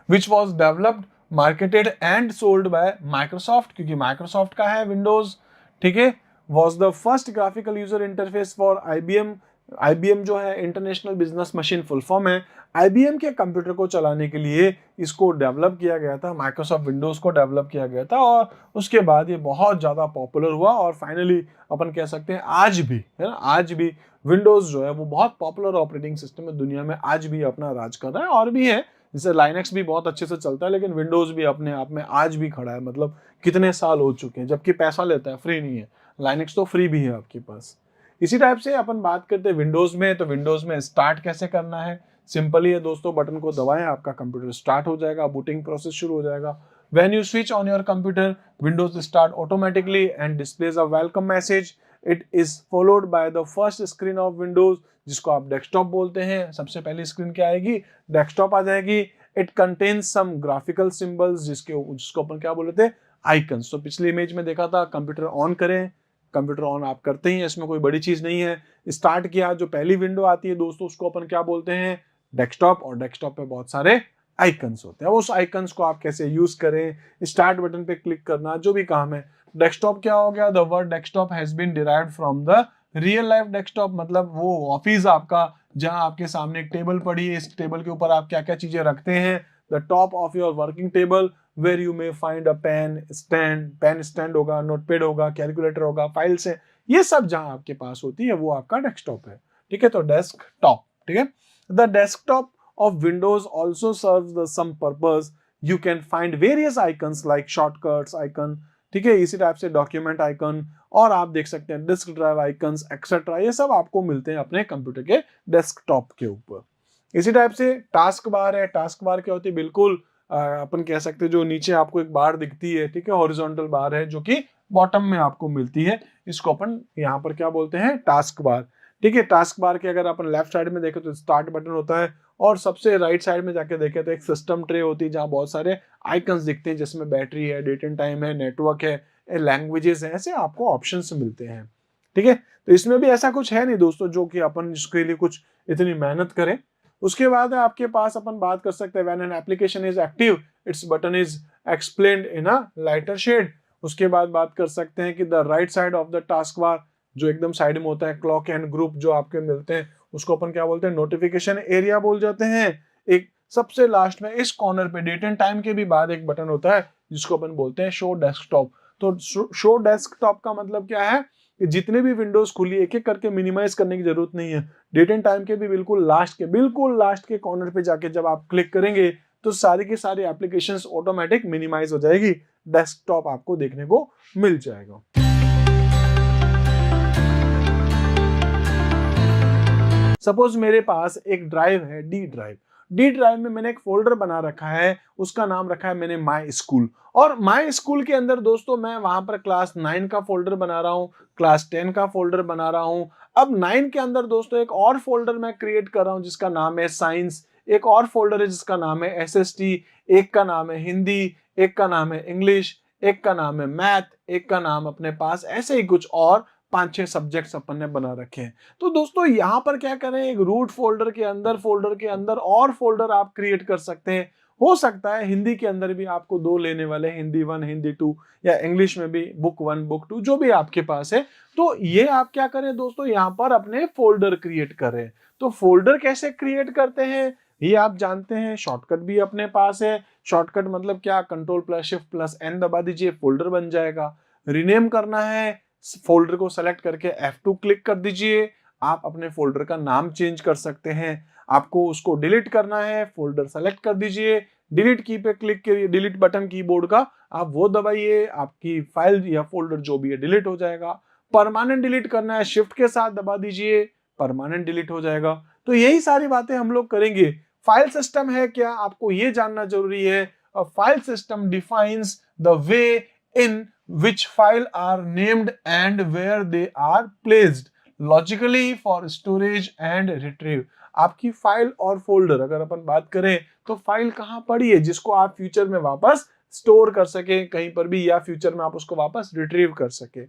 which was developed, marketed and sold by Microsoft, क्योंकि Microsoft का है विंडोज। ठीक है, was the first graphical user interface for IBM। IBM जो है international business machine full form है। IBM के कंप्यूटर को चलाने के लिए इसको डेवलप किया गया था, माइक्रोसॉफ्ट विंडोज को डेवलप किया गया था, और उसके बाद ये बहुत ज़्यादा पॉपुलर हुआ, और फाइनली अपन कह सकते हैं आज भी, है ना, आज भी विंडोज जो है वो बहुत पॉपुलर ऑपरेटिंग सिस्टम है, दुनिया में आज भी अपना राज कर रहा है। और भी है, जैसे लाइनक्स भी बहुत अच्छे से चलता है, लेकिन विंडोज भी अपने आप में आज भी खड़ा है। मतलब कितने साल हो चुके हैं, जबकि पैसा लेता है, फ्री नहीं है। लाइनक्स तो फ्री भी है आपके पास। इसी टाइप से अपन बात करते हैं विंडोज में। तो विंडोज में स्टार्ट कैसे करना है? सिंपल ही है दोस्तों, बटन को दबाएं, आपका कंप्यूटर स्टार्ट हो जाएगा, बूटिंग प्रोसेस शुरू हो जाएगा। When you switch on your computer, Windows start automatically and displays a welcome message. It is followed by the first screen of Windows, जिसको आप डेस्कटॉप बोलते हैं। सबसे पहली स्क्रीन क्या आएगी? डेस्कटॉप आ जाएगी। It contains some graphical symbols, जिसको अपन क्या बोलते थे? आइकन्स। तो पिछली इमेज में देखा था, कंप्यूटर ऑन करें, कंप्यूटर ऑन आप करते ही, इसमें कोई बड़ी चीज नहीं है। स्टार्ट किया, जो पहली विंडो आती है दोस्तों उसको अपन क्या बोलते हैं, डेस्कटॉप। और डेस्कटॉप पे बहुत सारे आइकन्स होते हैं, उस आइकन्स को आप कैसे यूज करें, स्टार्ट बटन पे क्लिक करना, जो भी काम है। डेस्कटॉप क्या हो गया, the word desktop has been derived from the real life desktop, मतलब वो ऑफिस आपका जहां आपके सामने एक टेबल पड़ी है, इस टेबल के ऊपर आप क्या क्या चीजें रखते हैं। The top of your working table where you may find a pen stand होगा, नोटपैड होगा, कैलकुलेटर होगा, फाइल्स है, ये सब जहां आपके पास होती है वो आपका डेस्कटॉप है। ठीक है, तो डेस्कटॉप। ठीक है, the desktop of Windows also serves the some purpose. You can find various icons like shortcuts icon, ठीक है, इसी टाइप से डॉक्यूमेंट आइकन, और आप देख सकते हैं डिस्क ड्राइव आइकन्स एक्सेट्रा, ये सब आपको मिलते हैं अपने कंप्यूटर के डेस्कटॉप के ऊपर। इसी टाइप से टास्क बार है। टास्क बार क्या होती है, बिल्कुल अपन कह सकते हैं जो नीचे आपको एक बार दिखती है, ठीक है, हॉरिजॉन्टल बार है जो कि बॉटम में आपको मिलती है, इसको अपन यहाँ पर क्या बोलते हैं, टास्क बार। ठीक है, टास्क बार के अगर अपन लेफ्ट साइड में देखें तो स्टार्ट बटन होता है, और सबसे राइट साइड में जाके देखें तो एक सिस्टम ट्रे होती है जहां बहुत सारे आइकन्स दिखते हैं, जिसमें बैटरी है, डेट एंड टाइम है, नेटवर्क है, लैंग्वेजेस है, ऐसे आपको ऑप्शंस मिलते हैं। ठीक है, तो इसमें भी ऐसा कुछ है नहीं दोस्तों जो कि अपन इसके लिए कुछ इतनी मेहनत करें। उसके बाद आपके पास अपन बात कर सकते हैं when an application is active its button is explained in a lighter shade. उसके बाद बात कर सकते हैं कि the right side of the task bar, जो एकदम साइड में होता है, क्लॉक एंड ग्रुप जो आपके मिलते हैं, उसको अपन क्या बोलते हैं, नोटिफिकेशन एरिया बोल जाते हैं। एक सबसे लास्ट में इस कॉर्नर पे डेट एंड टाइम के भी बाद एक बटन होता है जिसको अपन बोलते हैं शो डेस्कटॉप। तो शो डेस्कटॉप का मतलब क्या है कि जितने भी विंडोज खुली एक एक करके मिनिमाइज करने की जरूरत नहीं है। डेट एंड टाइम के भी बिल्कुल लास्ट के कॉर्नर पे जाके जब आप क्लिक करेंगे तो सारी की सारी एप्लीकेशंस ऑटोमेटिक मिनिमाइज हो जाएगी, डेस्कटॉप आपको देखने को मिल जाएगा। सपोज मेरे पास एक ड्राइव है, डी ड्राइव में मैंने एक फोल्डर बना रखा है, उसका नाम रखा है मैंने माई स्कूल। और माई स्कूल के अंदर दोस्तों मैं वहां पर क्लास 9 का फोल्डर बना रहा हूँ, क्लास 10 का फोल्डर बना रहा हूँ। अब 9 के अंदर दोस्तों एक और फोल्डर मैं क्रिएट कर रहा हूँ जिसका नाम है साइंस, एक और फोल्डर है जिसका नाम है एसएसटी, एक का नाम है हिंदी, एक का नाम है इंग्लिश, एक का नाम है मैथ, एक का नाम अपने पास ऐसे ही कुछ और 5-6 सब्जेक्ट्स अपन ने बना रखे हैं। तो दोस्तों यहाँ पर क्या करें, एक रूट फोल्डर के अंदर और फोल्डर आप क्रिएट कर सकते हैं। हो सकता है हिंदी के अंदर भी आपको 2 लेने वाले, हिंदी 1 हिंदी 2, या इंग्लिश में भी बुक 1 बुक 2, जो भी आपके पास है। तो ये आप क्या करें दोस्तों, यहाँ पर अपने फोल्डर क्रिएट करें। तो फोल्डर कैसे क्रिएट करते हैं ये आप जानते हैं, शॉर्टकट भी अपने पास है। शॉर्टकट मतलब क्या, Ctrl+Shift+N दबा दीजिए, फोल्डर बन जाएगा। रिनेम करना है, फोल्डर को सेलेक्ट करके F2 क्लिक कर दीजिए, आप अपने फोल्डर का नाम चेंज कर सकते हैं। आपको उसको डिलीट करना है, फोल्डर सेलेक्ट कर दीजिए, डिलीट की पे क्लिक करिए, डिलीट बटन कीबोर्ड का आप वो दबाइए, आपकी फाइल या फोल्डर जो भी है डिलीट हो जाएगा। परमानेंट डिलीट करना है, शिफ्ट के साथ दबा दीजिए, परमानेंट डिलीट हो जाएगा। तो यही सारी बातें हम लोग करेंगे। फाइल सिस्टम है क्या, आपको ये जानना जरूरी है। File system defines the way in which file are named and where they are placed logically for storage and retrieve। आपकी फाइल और फोल्डर अगर अपन बात करें तो फाइल कहां पड़ी है जिसको आप फ्यूचर में वापस स्टोर कर सके कहीं पर भी, या फ्यूचर में आप उसको वापस रिट्रीव कर सके।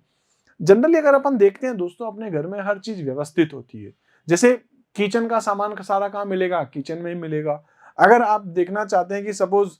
जनरली अगर अपन देखते हैं दोस्तों, अपने घर में हर चीज व्यवस्थित होती है। जैसे किचन का सामान का सारा कहाँ मिलेगा, किचन में ही मिलेगा। अगर आप देखना चाहते हैं कि सपोज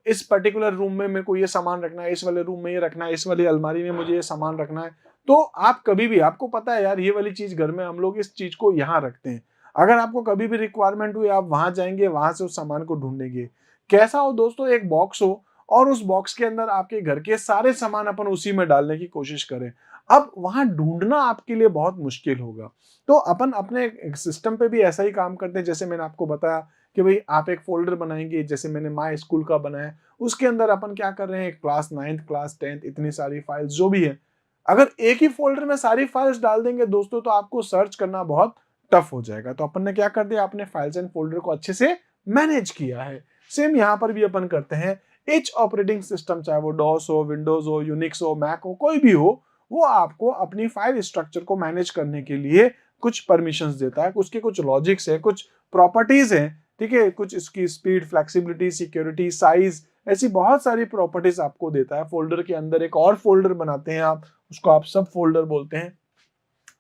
इस पर्टिकुलर रूम में मेरे को ये सामान रखना है, इस वाले रूम में ये रखना है, इस वाली अलमारी में मुझे ये सामान रखना है, तो आप कभी भी, आपको पता है यार ये वाली चीज घर में हम लोग इस चीज को यहाँ रखते हैं, अगर आपको कभी भी रिक्वायरमेंट हुई आप वहां जाएंगे, वहां से उस सामान को ढूंढेंगे। कैसा हो दोस्तों, एक बॉक्स हो और उस बॉक्स के अंदर आपके घर के सारे सामान अपन उसी में डालने की कोशिश करें, अब वहां ढूंढना आपके लिए बहुत मुश्किल होगा। तो अपन अपने सिस्टम पे भी ऐसा ही काम करते हैं। जैसे मैंने आपको बताया कि भाई आप एक फोल्डर बनाएंगे, जैसे मैंने माई स्कूल का बनाया, उसके अंदर अपन क्या कर रहे हैं, क्लास 9th क्लास 10th इतनी सारी फाइल्स जो भी है, अगर एक ही फोल्डर में सारी फाइल्स डाल देंगे दोस्तों तो आपको सर्च करना बहुत टफ हो जाएगा। तो अपन ने क्या कर दिया, अपने फाइल्स एंड फोल्डर को अच्छे से मैनेज किया है। सेम यहाँ पर भी अपन करते हैं। एच ऑपरेटिंग सिस्टम, चाहे वो डॉस हो, विंडोज हो, यूनिक्स हो, मैक हो, कोई भी हो, वो आपको अपनी फाइल स्ट्रक्चर को मैनेज करने के लिए कुछ परमिशंस देता है, उसके कुछ लॉजिक्स है, कुछ प्रॉपर्टीज हैं, ठीक है, कुछ इसकी स्पीड, फ्लेक्सिबिलिटी, सिक्योरिटी, साइज, ऐसी बहुत सारी प्रॉपर्टीज आपको देता है। फोल्डर के अंदर एक और फोल्डर बनाते हैं आप, उसको आप सब फोल्डर बोलते हैं।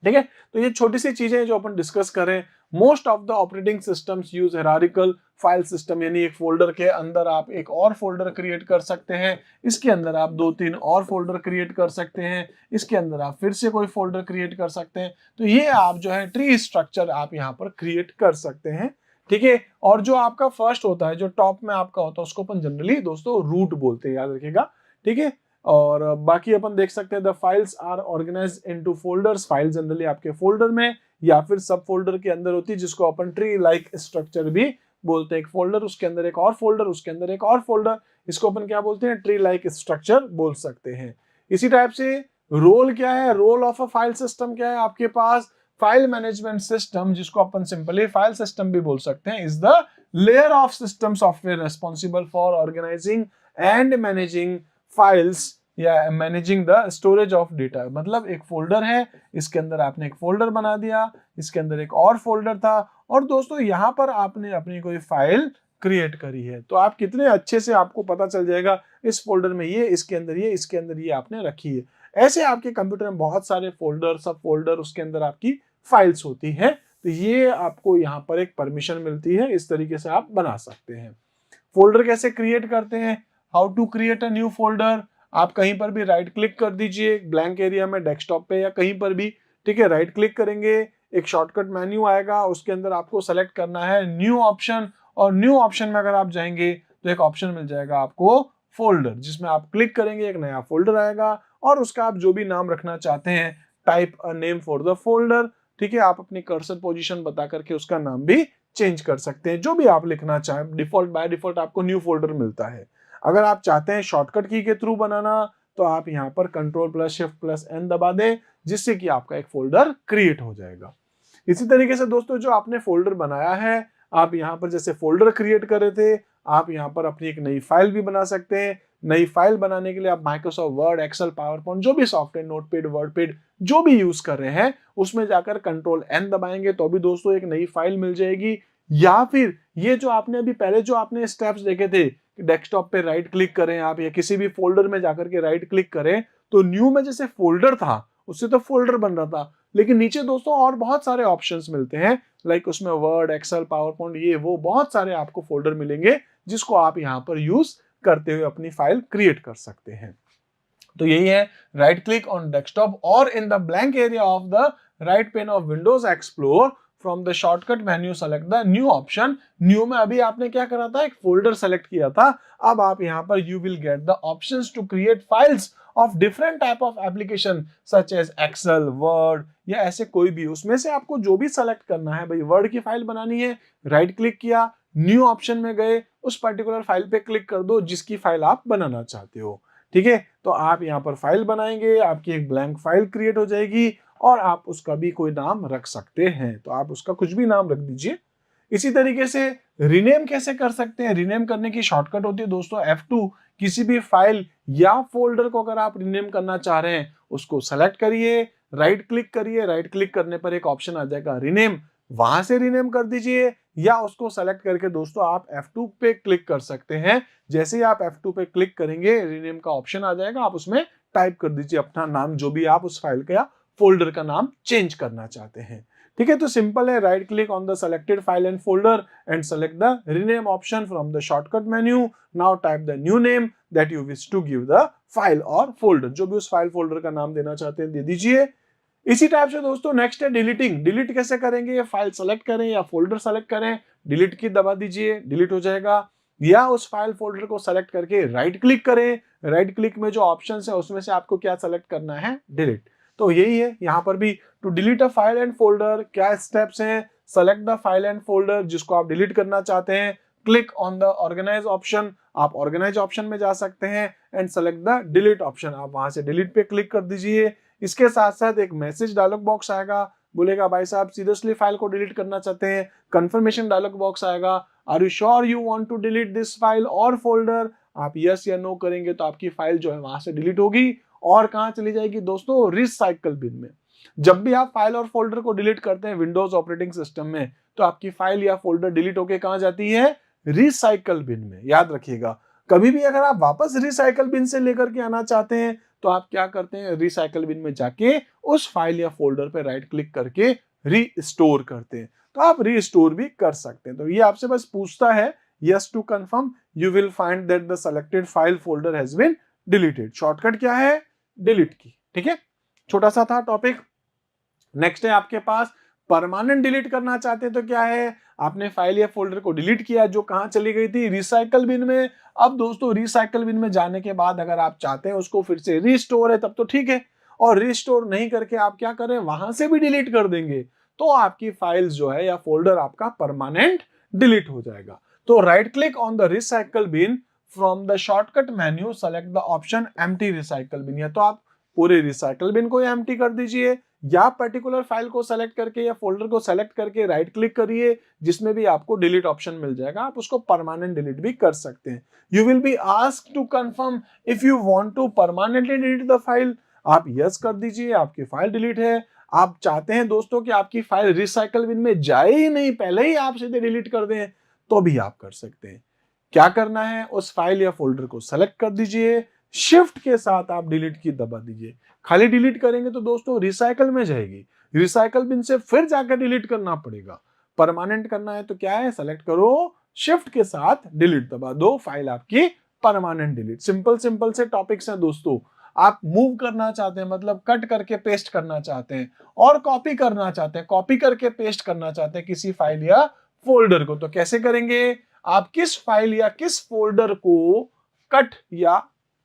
ठीक है, तो ये छोटी सी चीजें जो अपन डिस्कस करें। Most of the operating systems use hierarchical file system, यानी एक फोल्डर के अंदर आप एक और फोल्डर क्रिएट कर सकते हैं, इसके अंदर आप 2-3 और फोल्डर क्रिएट कर सकते हैं, इसके अंदर आप फिर से कोई फोल्डर क्रिएट कर सकते हैं। तो ये आप जो है ट्री स्ट्रक्चर आप यहाँ पर क्रिएट कर सकते हैं। ठीक है, और जो आपका फर्स्ट होता है, जो टॉप में आपका होता है, उसको अपन जनरली दोस्तों रूट बोलते हैं, याद रखिएगा। ठीक है, और बाकी अपन देख सकते हैं the files are organized into folders. File generally आपके फोल्डर में या फिर सब फोल्डर के अंदर होती है, जिसको अपन ट्री लाइक स्ट्रक्चर भी बोलते हैं। एक फोल्डर, उसके अंदर एक और फोल्डर, उसके अंदर एक और फोल्डर, इसको अपन क्या बोलते हैं, ट्री लाइक स्ट्रक्चर बोल सकते हैं। इसी टाइप से रोल क्या है, role of a file system क्या है आपके पास, फाइल मैनेजमेंट सिस्टम, जिसको अपन सिंपली फाइल सिस्टम भी बोल सकते हैं, is the layer of system software responsible for organizing and managing files या managing the storage of data. मतलब एक फोल्डर है, इसके अंदर आपने एक फोल्डर बना दिया, इसके अंदर एक और फोल्डर था, और दोस्तों यहाँ पर आपने अपनी कोई फाइल क्रिएट करी है, तो आप कितने अच्छे से आपको पता चल जाएगा इस फोल्डर में ये, इसके अंदर ये, इसके अंदर ये आपने रखी है। ऐसे आपके कंप्यूटर में बहुत सारे फोल्डर, सब फोल्डर, उसके अंदर आपकी फाइल्स होती है। तो ये आपको यहाँ पर एक परमिशन मिलती है, इस तरीके से आप बना सकते हैं। फोल्डर कैसे क्रिएट करते हैं, how to create a new folder. आप कहीं पर भी राइट क्लिक कर दीजिए, ब्लैंक एरिया में, डेस्कटॉप पे या कहीं पर भी। ठीक है, राइट क्लिक करेंगे, एक शॉर्टकट मेन्यू आएगा, उसके अंदर आपको सेलेक्ट करना है न्यू ऑप्शन, और न्यू ऑप्शन में अगर आप जाएंगे तो एक ऑप्शन मिल जाएगा आपको फोल्डर, जिसमें आप क्लिक करेंगे, एक नया फोल्डर आएगा, और उसका आप जो भी नाम रखना चाहते हैं, type a name for the folder. ठीक है, आप अपनी कर्सर पोजीशन बता करके उसका नाम भी चेंज कर सकते हैं, जो भी आप लिखना चाहें। डिफॉल्ट, बाय डिफॉल्ट आपको न्यू फोल्डर मिलता है। अगर आप चाहते हैं शॉर्टकट की के थ्रू बनाना, तो आप यहाँ पर Ctrl+Shift+N दबा दें, जिससे कि आपका एक फोल्डर क्रिएट हो जाएगा। इसी तरीके से दोस्तों जो आपने फोल्डर बनाया है, आप यहाँ पर जैसे फोल्डर क्रिएट कर रहे थे, आप यहाँ पर अपनी एक नई फाइल भी बना सकते हैं। नई फाइल बनाने के लिए आप माइक्रोसॉफ्ट वर्ड, एक्सेल, पावरपॉइंट, जो भी सॉफ्टवेयर, नोटपैड, वर्डपैड जो भी यूज कर रहे हैं, उसमें जाकर Ctrl+N दबाएंगे तो भी दोस्तों एक नई फाइल मिल जाएगी। या फिर ये जो आपने अभी पहले जो आपने स्टेप्स देखे थे, डेस्कटॉप पे राइट क्लिक करें आप, या किसी भी फोल्डर में जाकर के राइट क्लिक करें, तो न्यू में जैसे फोल्डर था, उससे तो फोल्डर बन रहा था, लेकिन नीचे दोस्तों और बहुत सारे ऑप्शंस मिलते हैं, लाइक उसमें वर्ड, एक्सेल, पावरपॉइंट, ये वो बहुत सारे आपको फोल्डर मिलेंगे, जिसको आप यहाँ पर यूज करते हुए अपनी फाइल क्रिएट कर सकते हैं। तो यही है, राइट क्लिक ऑन डेस्कटॉप और in the blank area of the right pain of Windows explore, from the shortcut menu select the new option. New में अभी आपने क्या करा था, एक फोल्डर सेलेक्ट किया था, अब आप यहाँ पर you will get the options to create files of different type of application such as Excel, Word, या ऐसे कोई भी, उसमें से आपको जो भी सेलेक्ट करना है। भाई वर्ड की फाइल बनानी है, राइट क्लिक किया, न्यू ऑप्शन में गए, उस पर्टिकुलर फाइल पे क्लिक कर दो जिसकी फाइल आप बनाना चाहते हो। ठीक है, तो आप यहाँ पर फाइल बनाएंगे, आपकी एक ब्लैंक फाइल क्रिएट हो जाएगी, और आप उसका भी कोई नाम रख सकते हैं, तो आप उसका कुछ भी नाम रख दीजिए। इसी तरीके से रीनेम कैसे कर सकते हैं, रीनेम करने की शॉर्टकट होती है दोस्तों F2। किसी भी फाइल या फोल्डर को अगर आप रीनेम करना चाह रहे हैं, उसको सेलेक्ट करिए, राइट क्लिक करिए, राइट क्लिक करने पर एक ऑप्शन आ जाएगा रीनेम, वहां से रीनेम कर दीजिए, या उसको सेलेक्ट करके दोस्तों आप F2 पे क्लिक कर सकते हैं। जैसे ही आप F2 पे क्लिक करेंगे, रीनेम का ऑप्शन आ जाएगा, आप उसमें टाइप कर दीजिए अपना नाम, जो भी आप उस फाइल का फोल्डर का नाम चेंज करना चाहते हैं। ठीक है, तो सिंपल है, right click on the selected file and folder and select the rename option from the shortcut menu. Now type the new name that you wish to give the file और फोल्डर, जो भी उस फाइल फोल्डर का नाम देना चाहते हैं दे दीजिए। इसी टाइप से दोस्तों नेक्स्ट है डिलीटिंग। डिलीट कैसे करेंगे, ये फाइल सेलेक्ट करें या फोल्डर सेलेक्ट करें, डिलीट की दबा दीजिए, डिलीट हो जाएगा। या उस फाइल फोल्डर को सेलेक्ट करके राइट क्लिक करें, राइट क्लिक में जो ऑप्शन है उसमें से आपको क्या सेलेक्ट करना है, डिलीट। तो यही है, यहाँ पर भी to delete a file and folder क्या स्टेप्स हैं, select the file and folder जिसको आप डिलीट करना चाहते हैं, click on the organize option, आप ऑर्गेनाइज ऑप्शन में जा सकते हैं, and select the delete option, आप वहां से डिलीट पे क्लिक कर दीजिए। इसके साथ साथ एक मैसेज डायलॉग बॉक्स आएगा, बोलेगा भाई साहब सीरियसली फाइल को डिलीट करना चाहते हैं, कंफर्मेशन डायलॉग बॉक्स आएगा, are you sure you want to delete this file और फोल्डर, आप यस या नो करेंगे तो आपकी फाइल जो है वहां से डिलीट होगी, और कहां चली जाएगी दोस्तों, रिसाइकल बिन में। जब भी आप फाइल और फोल्डर को डिलीट करते हैं विंडोज ऑपरेटिंग सिस्टम में, तो आपकी फाइल या फोल्डर डिलीट होके कहां जाती है, रिसाइकल बिन में, याद रखिएगा। कभी भी अगर आप वापस रिसाइकल बिन से लेकर के आना चाहते हैं तो आप क्या करते हैं, रिसाइकल बिन में जाके उस फाइल या फोल्डर पे राइट क्लिक करके रीस्टोर करते हैं। तो आप रीस्टोर भी कर सकते हैं। तो ये आपसे बस पूछता है yes to confirm, you will find that the selected file folder has been deleted. Shortcut क्या है, डिलीट की। ठीक है, छोटा सा था टॉपिक। नेक्स्ट है आपके पास परमानेंट डिलीट करना चाहते हैं तो क्या है, आपने फाइल या फोल्डर को डिलीट किया जो कहां चली गई थी, रिसाइकल बिन में। अब दोस्तों रिसाइकल बिन में जाने के बाद अगर आप चाहते हैं उसको फिर से रीस्टोर है तब तो ठीक है, और रीस्टोर नहीं करके आप क्या करें, वहां से भी डिलीट कर देंगे तो आपकी फाइल्स जो है या फोल्डर आपका परमानेंट डिलीट हो जाएगा। तो right click on the recycle bin from the shortcut menu, select the option empty recycle bin. या तो आप पूरे रिसाइकल बिन को एम्प्टी कर दीजिए या पर्टिकुलर फाइल को सेलेक्ट करके या फोल्डर को सेलेक्ट करके राइट क्लिक करिए, जिसमें भी आपको डिलीट ऑप्शन मिल जाएगा, आप उसको परमानेंट डिलीट भी कर सकते हैं। You will be asked to confirm if you want to permanently delete the file, आप यस कर दीजिए, आपकी फाइल डिलीट है। आप चाहते हैं दोस्तों कि आपकी फाइल रिसाइकल बिन में जाए ही नहीं, पहले ही आप सीधे डिलीट कर दें, तो भी आप कर सकते हैं। क्या करना है, उस फाइल या फोल्डर को सेलेक्ट कर दीजिए, शिफ्ट के साथ आप डिलीट की दबा दीजिए। खाली डिलीट करेंगे तो दोस्तों रिसाइकल में जाएगी, रिसाइकल बिन से फिर जाकर डिलीट करना पड़ेगा। परमानेंट करना है तो क्या है, सेलेक्ट करो, शिफ्ट के साथ डिलीट दबा दो, फाइल आपकी परमानेंट डिलीट। सिंपल सिंपल से टॉपिक्स हैं दोस्तों। आप मूव करना चाहते हैं मतलब कट करके पेस्ट करना चाहते हैं, और कॉपी करना चाहते हैं, कॉपी करके पेस्ट करना चाहते हैं किसी फाइल या फोल्डर को, तो कैसे करेंगे, आप किस फाइल या किस फोल्डर को कट या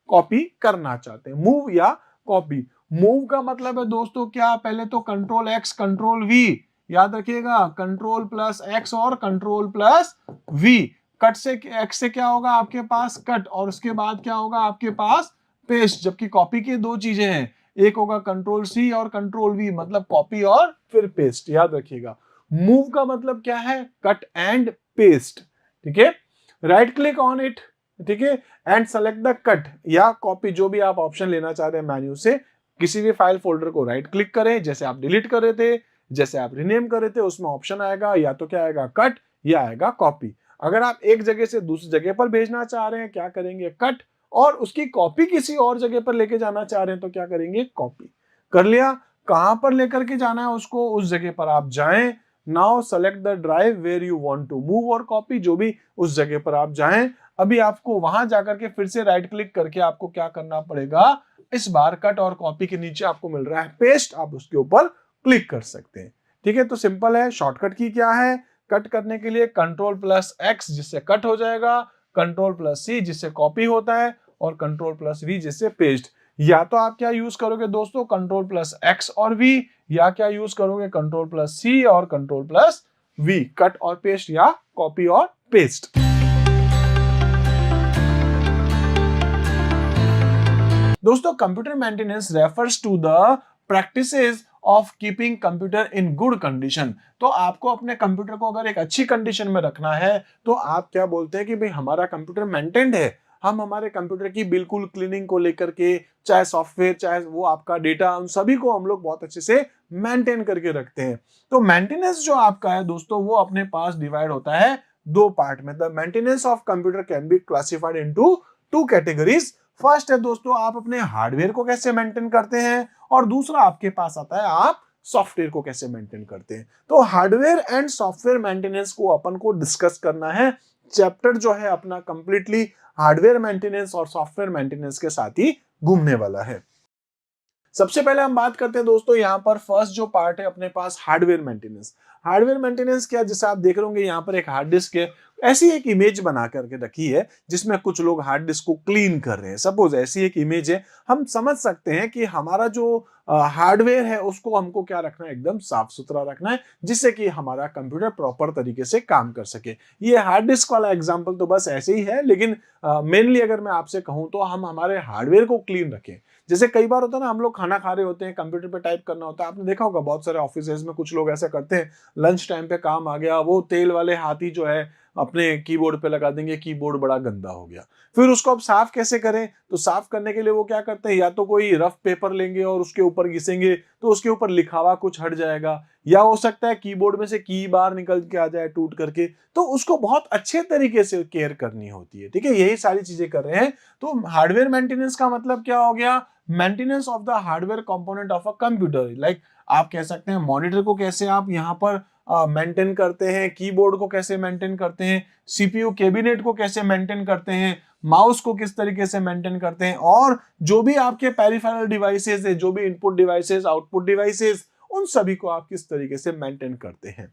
कॉपी करना चाहते हैं, मूव या कॉपी। मूव का मतलब है दोस्तों क्या, पहले तो कंट्रोल एक्स कंट्रोल वी, याद रखिएगा, कंट्रोल प्लस एक्स और कंट्रोल प्लस वी। कट से एक्स से क्या होगा आपके पास कट, और उसके बाद क्या होगा आपके पास पेस्ट। जबकि कॉपी की दो चीजें हैं, एक होगा कंट्रोल सी और कंट्रोल वी, मतलब कॉपी और फिर पेस्ट, याद रखिएगा। मूव का मतलब क्या है, कट एंड पेस्ट। ठीक है, राइट क्लिक ऑन इट, ठीक है, एंड सेलेक्ट द कट या कॉपी, जो भी आप ऑप्शन लेना चाहते हैं मेन्यू से। किसी भी फाइल फोल्डर को राइट क्लिक करें, जैसे आप डिलीट कर रहे थे, जैसे आप रिनेम कर रहे थे, उसमें ऑप्शन आएगा या तो क्या आएगा कट या आएगा कॉपी। अगर आप एक जगह से दूसरी जगह पर भेजना चाह रहे हैं क्या करेंगे कट, और उसकी कॉपी किसी और जगह पर लेके जाना चाह रहे हैं तो क्या करेंगे कॉपी। कर लिया, कहां पर लेकर के जाना है उसको, उस जगह पर आप जाएं। Now select the drive where you want to move और कॉपी, जो भी उस जगह पर आप जाएं। अभी आपको वहां जाकर के फिर से राइट क्लिक करके आपको क्या करना पड़ेगा, इस बार कट और कॉपी के नीचे आपको मिल रहा है पेस्ट, आप उसके ऊपर क्लिक कर सकते हैं। ठीक है, तो सिंपल है। शॉर्टकट की क्या है, कट करने के लिए कंट्रोल प्लस एक्स जिससे कट हो जाएगा, कंट्रोल प्लस सी जिससे कॉपी होता है, और कंट्रोल प्लस वी जिससे पेस्ट। या तो आप क्या यूज करोगे दोस्तों, कंट्रोल प्लस एक्स और वी, या क्या यूज करोगे कंट्रोल प्लस सी और कंट्रोल प्लस वी, कट और पेस्ट या कॉपी और पेस्ट। दोस्तों computer maintenance refers to the practices of keeping computer in good condition. तो आपको अपने कंप्यूटर को अगर एक अच्छी कंडीशन में रखना है तो आप क्या बोलते हैं कि भाई हमारा कंप्यूटर मेंटेन्ड है, हम हमारे कंप्यूटर की बिल्कुल क्लीनिंग को लेकर के, चाहे सॉफ्टवेयर चाहे वो आपका डेटा, उन सभी को हम लोग बहुत अच्छे से मेंटेन करके रखते हैं। तो मेंटेनेंस जो आपका है दोस्तों वो अपने पास डिवाइड होता है दो पार्ट में। The maintenance of computer can be classified into two categories. First है दोस्तों आप अपने हार्डवेयर को कैसे मेंटेन करते हैं, और दूसरा आपके पास आता है आप सॉफ्टवेयर को कैसे मेंटेन करते हैं। तो हार्डवेयर एंड सॉफ्टवेयर मेंटेनेंस को अपन को डिस्कस करना है। चैप्टर जो है अपना कंप्लीटली हार्डवेयर मेंटेनेंस और सॉफ्टवेयर मेंटेनेंस के साथ ही घूमने वाला है। सबसे पहले हम बात करते हैं दोस्तों यहाँ पर फर्स्ट जो पार्ट है अपने पास हार्डवेयर मेंटेनेंस। हार्डवेयर मेंटेनेंस क्या, जैसे आप देख रहे होंगे यहाँ पर एक हार्ड डिस्क है, ऐसी एक इमेज बना करके रखी है जिसमें कुछ लोग हार्ड डिस्क को क्लीन कर रहे हैं। सपोज ऐसी एक इमेज है, हम समझ सकते हैं कि हमारा जो हार्डवेयर है उसको हमको क्या रखना है, एकदम साफ सुथरा रखना है, जिससे कि हमारा कंप्यूटर प्रॉपर तरीके से काम कर सके। ये हार्ड डिस्क वाला एग्जांपल तो बस ऐसे ही है, लेकिन मेनली अगर मैं आपसे कहूं तो हम हमारे हार्डवेयर को क्लीन रखें। जैसे कई बार होता है ना, हम लोग खाना खा रहे होते हैं, कंप्यूटर पे टाइप करना होता है, आपने देखा होगा बहुत सारे ऑफिसेज में कुछ लोग ऐसा करते हैं, लंच टाइम पे काम आ गया, वो तेल वाले हाथी जो है अपने कीबोर्ड पे लगा देंगे, कीबोर्ड बड़ा गंदा हो गया। फिर उसको अब साफ कैसे करें? तो साफ करने के लिए वो क्या करते हैं, या तो कोई रफ पेपर लेंगे और उसके ऊपर घिसेंगे तो उसके ऊपर लिखा हुआ कुछ हट जाएगा, या हो सकता है कीबोर्ड में से की बार निकल के आ जाए टूट करके, तो उसको बहुत अच्छे तरीके से केयर करनी होती है। ठीक है, यही सारी चीजें कर रहे हैं। तो हार्डवेयर मेंटेनेंस का मतलब क्या हो गया? Maintenance of the hardware component of a computer. Like आप कह सकते हैं मॉनिटर को कैसे आप यहाँ पर मेंटेन करते हैं, कीबोर्ड को कैसे मेंटेन करते हैं, सीपीयू कैबिनेट को कैसे मेंटेन करते हैं, माउस को किस तरीके से मेंटेन करते हैं, और जो भी आपके पेरिफेरल डिवाइसेस है, जो भी इनपुट डिवाइसेस, आउटपुट डिवाइसेस, उन सभी को आप किस तरीके से मेंटेन करते हैं।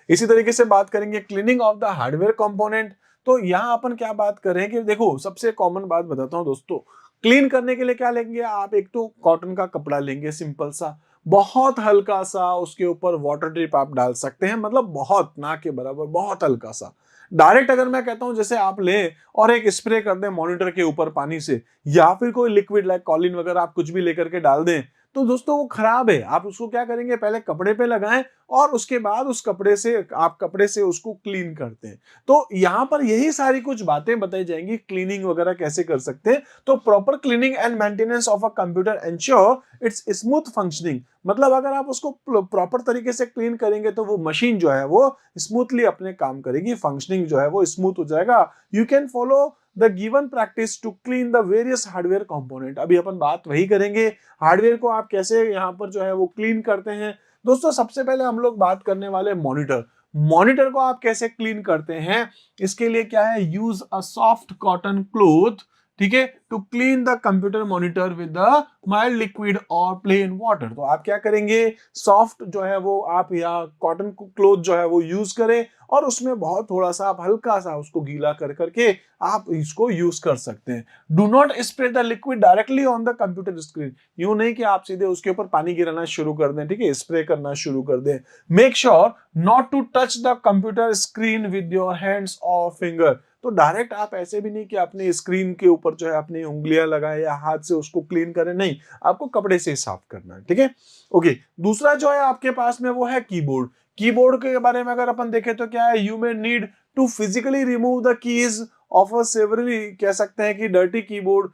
इसी तरीके से बात करेंगे cleaning of the hardware component. तो यहाँ अपन क्या बात कर रहे हैं कि देखो, सबसे कॉमन बात बताता हूँ दोस्तों, क्लीन करने के लिए क्या लेंगे आप? एक तो कॉटन का कपड़ा लेंगे, सिंपल सा, बहुत हल्का सा, उसके ऊपर वाटर ड्रिप आप डाल सकते हैं, मतलब बहुत ना के बराबर, बहुत हल्का सा। डायरेक्ट अगर मैं कहता हूं जैसे आप ले और एक स्प्रे कर दें मॉनिटर के ऊपर पानी से, या फिर कोई लिक्विड लाइक कॉलिन वगैरह आप कुछ भी लेकर के डाल दें, तो दोस्तों वो खराब है। आप उसको क्या करेंगे, पहले कपड़े पे लगाएं और उसके बाद उस कपड़े से आप कपड़े से उसको क्लीन करते हैं। तो यहाँ पर यही सारी कुछ बातें बताई जाएंगी, क्लीनिंग वगैरह कैसे कर सकते हैं। तो proper cleaning and maintenance of a computer ensure it's smooth functioning. मतलब अगर आप उसको प्रॉपर तरीके से क्लीन करेंगे तो वो मशीन जो है वो स्मूथली अपने काम करेगी, फंक्शनिंग जो है वो स्मूथ हो जाएगा। You can follow the given practice to clean the various hardware component. अभी अपन बात वही करेंगे, हार्डवेयर को आप कैसे यहाँ पर जो है वो क्लीन करते हैं। दोस्तों सबसे पहले हम लोग बात करने वाले मॉनिटर। मॉनिटर को आप कैसे क्लीन करते हैं? इसके लिए क्या है, use a soft cotton cloth, ठीक है, to clean the computer monitor with the mild liquid और प्लेन वाटर। तो आप क्या करेंगे, सॉफ्ट जो है वो आप या कॉटन क्लोथ जो है वो यूज करें और उसमें बहुत थोड़ा सा आप हल्का सा उसको गीला कर करके आप इसको यूज कर सकते हैं। Do not spray the liquid directly on the computer screen. यूं नहीं कि आप सीधे उसके ऊपर पानी गिराना शुरू कर दें, ठीक है, स्प्रे करना शुरू कर दें। Make sure not to touch the computer screen with your hands और फिंगर। तो डायरेक्ट आप ऐसे भी नहीं कि अपने स्क्रीन के ऊपर जो है अपनी उंगलियां लगाए या हाथ से उसको क्लीन करें, नहीं, आपको कपड़े से साफ करना है। ठीक है, ओके। दूसरा जो है आपके पास में वो है कीबोर्ड। कीबोर्ड के बारे में अगर अपन देखें तो क्या है, you may need to physically remove the keys of a severely, कह सकते हैं कि dirty keyboard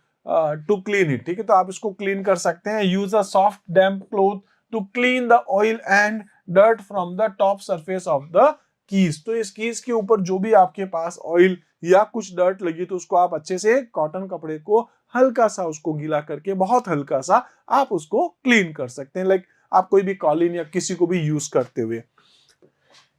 to clean it. ठीक है, तो आप इसको क्लीन कर सकते हैं। Use a soft damp cloth to clean the oil and dirt from the top surface of the keys. तो इस कीज के ऊपर जो भी आपके पास ऑयल या कुछ डर्ट लगी तो उसको आप अच्छे से कॉटन कपड़े को हल्का सा उसको गीला करके, बहुत हल्का सा, आप उसको क्लीन कर सकते हैं, लाइक आप कोई भी कॉलिन या किसी को भी यूज करते हुए।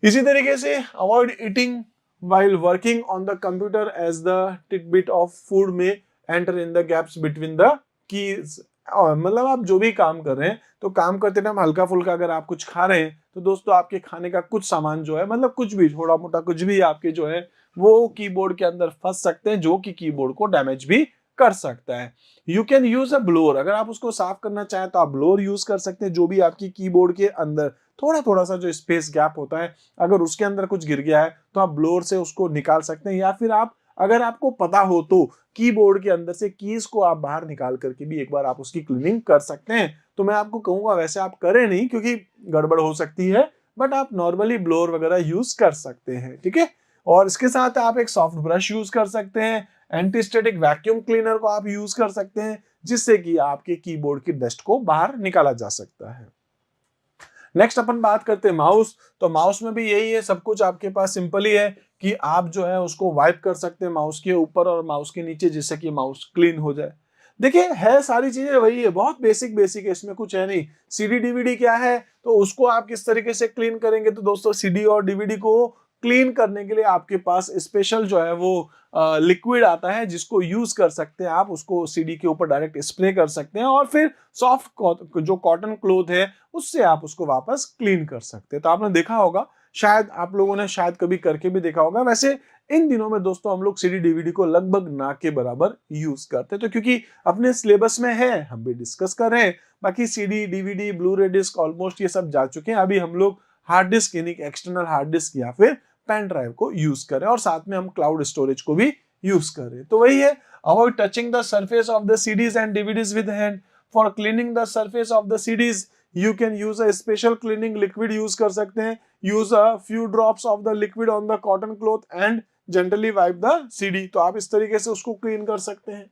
इसी तरीके से avoid eating while working on the computer as the tidbit of food may enter in the gaps between the keys। मतलब आप जो भी काम कर रहे हैं तो काम करते टाइम हल्का फुल्का अगर आप कुछ खा रहे हैं तो दोस्तों आपके खाने का कुछ सामान जो है, मतलब कुछ भी थोड़ा मोटा कुछ भी आपके जो है वो कीबोर्ड के अंदर फंस सकते हैं, जो कि कीबोर्ड को डैमेज भी कर सकता है। You can use a blower. अगर आप उसको साफ करना चाहें तो आप ब्लोअर यूज कर सकते हैं। जो भी आपकी कीबोर्ड के अंदर थोड़ा थोड़ा सा जो स्पेस गैप होता है, अगर उसके अंदर कुछ गिर गया है तो आप ब्लोअर से उसको निकाल सकते हैं, या फिर आप, अगर आपको पता हो तो कीबोर्ड के अंदर से कीज को आप बाहर निकाल करके भी एक बार आप उसकी क्लीनिंग कर सकते हैं। तो मैं आपको कहूंगा वैसे आप करें नहीं, क्योंकि गड़बड़ हो सकती है, बट आप नॉर्मली ब्लोअर वगैरह यूज कर सकते हैं। ठीक है, और इसके साथ आप एक सॉफ्ट ब्रश यूज कर सकते हैं, एंटीस्टैटिक वैक्यूम क्लीनर को आप यूज कर सकते हैं, जिससे कि आपके कीबोर्ड की डस्ट को बाहर निकाला जा सकता है। नेक्स्ट अपन बात करते हैं माउस। तो माउस में भी यही है, सब कुछ आपके पास सिंपल ही है कि आप जो है उसको वाइप कर सकते हैं माउस के ऊपर और माउस के नीचे, जिससे कि माउस क्लीन हो जाए। देखिए है सारी चीजें वही है, बहुत बेसिक बेसिक है, इसमें कुछ है नहीं। सीडी डीवीडी क्या है, तो उसको आप किस तरीके से क्लीन करेंगे, तो दोस्तों सीडी और डीवीडी को क्लीन करने के लिए आपके पास स्पेशल जो है वो लिक्विड आता है, जिसको यूज कर सकते हैं आप, उसको सीडी के ऊपर डायरेक्ट स्प्रे कर सकते हैं और फिर सॉफ्ट जो कॉटन क्लोथ है उससे आप उसको वापस क्लीन कर सकते हैं। तो आपने देखा होगा, शायद आप लोगों ने शायद कभी करके भी देखा होगा। वैसे इन दिनों में दोस्तों हम लोग सीडी डीवीडी को लगभग ना के बराबर यूज करते हैं, तो क्योंकि अपने सिलेबस में है हम भी डिस्कस कर रहे हैं। बाकी सीडी डीवीडी ब्लू रे डिस्क ऑलमोस्ट ये सब जा चुके हैं। अभी हम लोग हार्ड डिस्क यानी एक्सटर्नल हार्ड डिस्क या फिर पेन ड्राइव को यूज करें, और साथ में हम क्लाउड स्टोरेज को भी यूज करें। तो वही है, avoid touching the surface of the CDs and DVDs with hand. For cleaning the surface of the CDs you can use a special cleaning liquid use कर सकते हैं, use a few drops of the liquid on the cotton cloth and gently wipe the CD. तो आप इस तरीके से उसको क्लीन कर सकते हैं।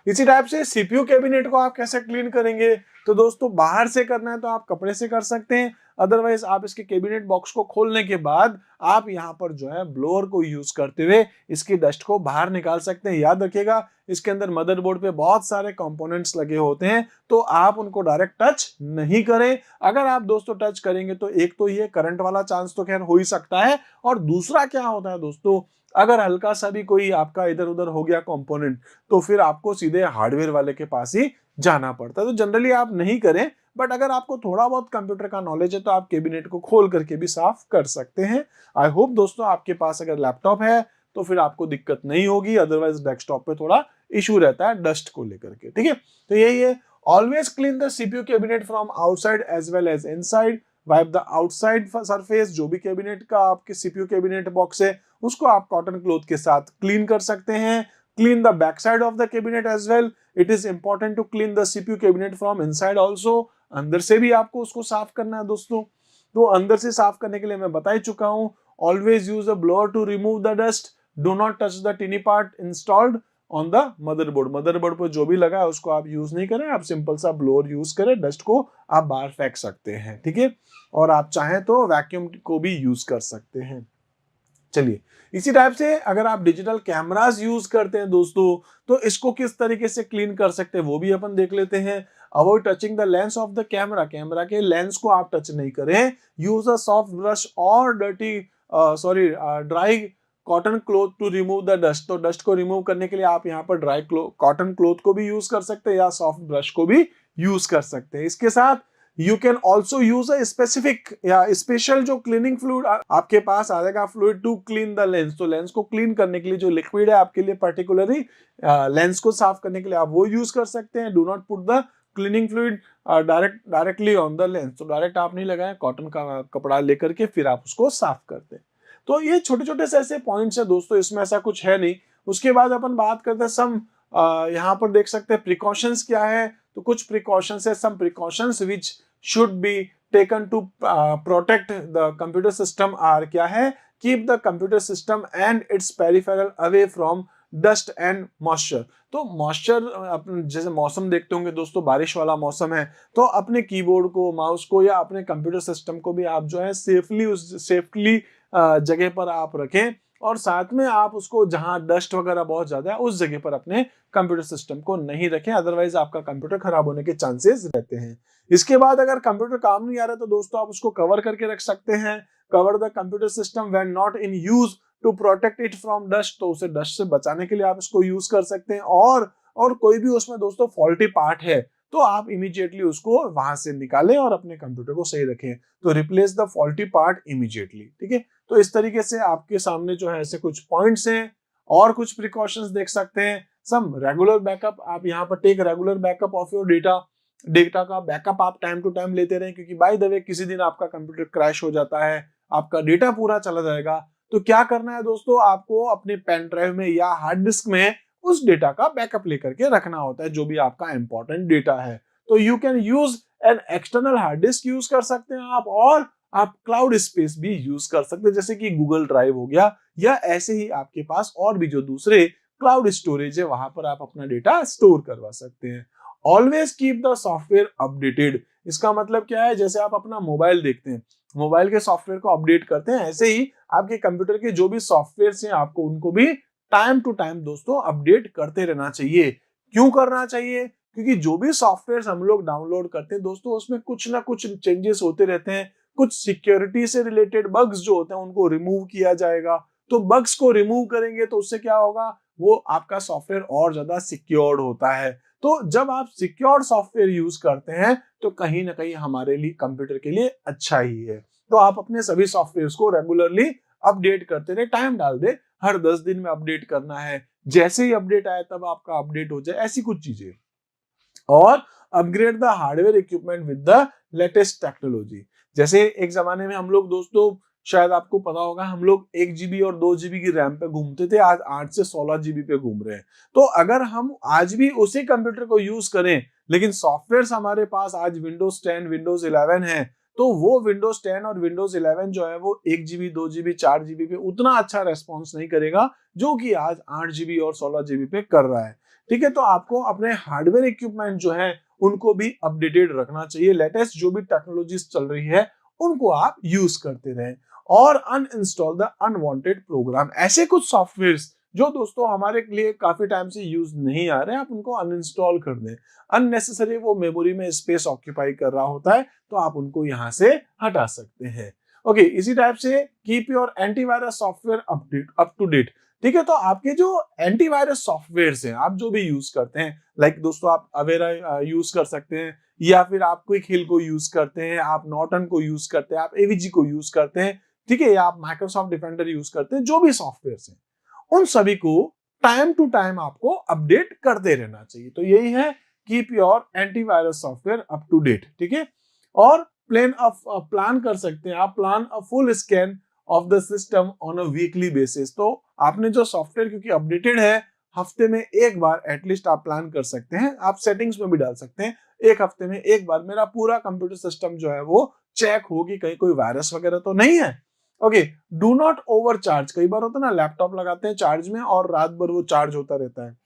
इसी टाइप से सीपीयू कैबिनेट को आप कैसे क्लीन करेंगे, तो दोस्तों बाहर से करना है तो आप कपड़े से कर सकते हैं, अदरवाइज आप इसके कैबिनेट बॉक्स को खोलने के बाद आप यहाँ पर जो है ब्लोअर को यूज करते हुए इसकी डस्ट को बाहर निकाल सकते हैं। याद रखिएगा इसके अंदर मदरबोर्ड पे बहुत सारे कंपोनेंट्स लगे होते हैं, तो आप उनको डायरेक्ट टच नहीं करें। अगर आप दोस्तों टच करेंगे तो एक तो ये करंट वाला चांस तो खैर हो ही सकता है, और दूसरा क्या होता है दोस्तों, अगर हल्का सा भी कोई आपका इधर उधर हो गया कंपोनेंट तो फिर आपको सीधे हार्डवेयर वाले के पास ही जाना पड़ता है। तो जनरली आप नहीं करें, बट अगर आपको थोड़ा बहुत कंप्यूटर का नॉलेज है तो आप कैबिनेट को खोल करके भी साफ कर सकते हैं। आई होप दोस्तों आपके पास अगर लैपटॉप है तो फिर आपको दिक्कत नहीं होगी, अदरवाइज डेस्कटॉप पे थोड़ा इशू रहता है डस्ट को लेकर के। ठीक है, तो यही है, always clean the CPU cabinet from outside as well as inside, wipe the outside surface. जो भी कैबिनेट का आपके सीपीयू कैबिनेट बॉक्स है उसको आप कॉटन क्लॉथ के साथ क्लीन कर सकते हैं। Clean the back side of the cabinet as well, it is important to clean the CPU cabinet from inside also. अंदर से भी आपको उसको साफ करना है दोस्तों। तो अंदर से साफ करने के लिए मैं बता ही चुका हूं, always use a blower to remove the dust, do not touch the tiny part installed on the motherboard. Motherboard पर जो भी लगा है उसको आप यूज नहीं करें, आप सिंपल सा ब्लोअर यूज करें, डस्ट को आप बाहर फेंक सकते हैं। ठीक है, और आप चाहें तो वैक्यूम को भी यूज कर सकते हैं। चलिए, इसी टाइप से अगर आप डिजिटल कैमरास यूज करते हैं दोस्तों तो इसको किस तरीके से क्लीन कर सकते हैं वो भी अपन देख लेते हैं। Avoid touching the lens of the camera, camera के लेंस को आप टच नहीं करें। यूज अ सॉफ्ट ब्रश और dry cotton cloth to remove the dust. तो डस्ट को रिमूव करने के लिए आप यहाँ पर ड्राई कॉटन क्लॉथ को भी यूज कर सकते हैं या सॉफ्ट ब्रश को भी यूज कर सकते हैं। इसके साथ you can also use a specific या स्पेशल जो क्लीनिंग फ्लूइड आपके पास आएगा, fluid to clean the lens. तो लेंस को क्लीन करने के लिए जो लिक्विड है आपके लिए पर्टिकुलरली लेंस को साफ करने के लिए आप वो यूज कर सकते हैं। Do not put the cleaning fluid directly on the lens. तो डायरेक्ट आप नहीं लगाएं, कॉटन का कपड़ा लेकर के फिर आप उसको साफ करते हैं। तो ये छोटे छोटे से ऐसे पॉइंट्स है दोस्तों, इसमें ऐसा कुछ है नहीं। उसके बाद अपन बात करते हैं सम, यहाँ पर देख सकते हैं प्रिकॉशंस क्या है। तो कुछ प्रिकॉशंस है, some precautions which should be taken to protect the computer system are, क्या है, keep the computer system and its peripheral away from dust and moisture. तो मॉइस्चर, जैसे मौसम देखते होंगे दोस्तों, बारिश वाला मौसम है तो अपने कीबोर्ड को, माउस को या अपने कंप्यूटर सिस्टम को भी आप जो है सेफली जगह पर आप रखें, और साथ में आप उसको जहां डस्ट वगैरह बहुत ज्यादा है उस जगह पर अपने कंप्यूटर सिस्टम को नहीं रखें, अदरवाइज आपका कंप्यूटर खराब होने के चांसेस रहते हैं। इसके बाद अगर कंप्यूटर काम नहीं आ रहा तो दोस्तों आप उसको कवर करके रख सकते हैं। Cover the computer system when not in use to protect it from dust. तो उसे डस्ट से बचाने के लिए आप इसको यूज कर सकते हैं। और कोई भी उसमें दोस्तों फॉल्टी पार्ट है तो आप इमीडिएटली उसको वहां से निकालें और अपने कंप्यूटर को सही रखें। तो replace the faulty part immediately. ठीक है, तो इस तरीके से आपके सामने जो है ऐसे कुछ पॉइंट्स हैं। और कुछ प्रिकॉशंस देख सकते हैं, सम रेगुलर बैकअप, आप यहाँ पर take regular backup of your data का बैकअप आप टाइम टू टाइम लेते रहें, क्योंकि बाय द वे किसी दिन आपका कंप्यूटर क्रैश हो जाता है, आपका डेटा पूरा चला जाएगा। तो क्या करना है दोस्तों, आपको अपने पेन ड्राइव में या हार्ड डिस्क में उस डेटा का बैकअप लेकर के रखना होता है, जो भी आपका इंपॉर्टेंट डेटा है। तो you can use an external hard disk use कर सकते हैं आप, और आप क्लाउड स्पेस भी यूज कर सकते हैं, जैसे कि गूगल ड्राइव हो गया, या ऐसे ही आपके पास और भी जो दूसरे क्लाउड स्टोरेज है वहां पर आप अपना डेटा स्टोर करवा सकते हैं। Always keep the software updated. इसका मतलब क्या है, जैसे आप अपना मोबाइल देखते हैं, मोबाइल के सॉफ्टवेयर को अपडेट करते हैं, ऐसे ही आपके कंप्यूटर के जो भी सॉफ्टवेयर हैं आपको उनको भी टाइम टू टाइम दोस्तों अपडेट करते रहना चाहिए। क्यों करना चाहिए, क्योंकि जो भी सॉफ्टवेयर हम लोग डाउनलोड करते हैं दोस्तों उसमें कुछ ना कुछ चेंजेस होते रहते हैं। कुछ सिक्योरिटी से रिलेटेड बग्स जो होते हैं उनको रिमूव किया जाएगा। तो बग्स को रिमूव करेंगे तो उससे क्या होगा, वो आपका सॉफ्टवेयर और ज्यादा सिक्योर्ड होता है। तो जब आप सिक्योर्ड सॉफ्टवेयर यूज करते हैं तो कहीं ना कहीं हमारे लिए, कंप्यूटर के लिए अच्छा ही है। तो आप अपने सभी सॉफ्टवेयर को रेगुलरली अपडेट करते रहे, टाइम डाल दे, हर 10 दिन में अपडेट करना है, जैसे ही अपडेट आए तब आपका अपडेट हो जाए, ऐसी कुछ चीजें। और upgrade the hardware equipment with the latest technology. जैसे एक जमाने में हम लोग दोस्तों, शायद आपको पता होगा, हम लोग 1 GB और 2 GB की रैम पे घूमते थे, आज 8 से 16 GB पे घूम रहे हैं। तो अगर हम आज भी उसी कंप्यूटर को यूज करें लेकिन सॉफ्टवेयर हमारे पास आज विंडोज 10 विंडोज 11 है, तो वो विंडोज 10 और विंडोज 11 जो है वो 1 GB 2 GB 4 GB पे उतना अच्छा रेस्पॉन्स नहीं करेगा जो कि आज 8 GB और 16 GB पे कर रहा है। ठीक है, तो आपको अपने हार्डवेयर इक्विपमेंट जो है उनको भी अपडेटेड रखना चाहिए। लेटेस्ट जो भी टेक्नोलॉजीज चल रही है उनको आप यूज करते रहें और अनइंस्टॉल द अनवांटेड प्रोग्राम। ऐसे कुछ सॉफ्टवेयर्स जो दोस्तों हमारे लिए काफी टाइम से यूज नहीं आ रहे, आप उनको अनइंस्टॉल कर दें। अननेसेसरी वो मेमोरी में स्पेस ऑक्यूपाई कर रहा होता है, तो आप उनको यहाँ से हटा सकते हैं। ओके, इसी टाइप से keep your antivirus software update up to date. ठीक है, तो आपके जो एंटीवायरस सॉफ्टवेयर हैं आप जो भी यूज करते हैं, लाइक दोस्तों आप अवेरा यूज कर सकते हैं, या फिर आप क्विक हिल को यूज करते हैं, आप नॉर्टन को यूज करते हैं, आप एवीजी को यूज करते हैं, ठीक है, या आप माइक्रोसॉफ्ट डिफेंडर यूज करते हैं, जो भी सॉफ्टवेयर हैं उन सभी को टाइम टू टाइम आपको अपडेट करते रहना चाहिए। तो यही है keep your antivirus software up to date. ठीक है, और प्लान कर सकते हैं आप, plan a full scan of the system on a weekly basis. तो आपने जो सॉफ्टवेयर क्योंकि अपडेटेड है, हफ्ते में एक बार एटलीस्ट आप प्लान कर सकते हैं, आप सेटिंग्स में भी डाल सकते हैं, एक हफ्ते में एक बार मेरा पूरा कंप्यूटर सिस्टम जो है वो चेक होगी, कहीं कोई वायरस वगैरह तो नहीं है। Okay, do not overcharge. कई बार होता है ना, लैपटॉप लगाते हैं चार्ज में और रात भर वो चार्ज होता रहता है,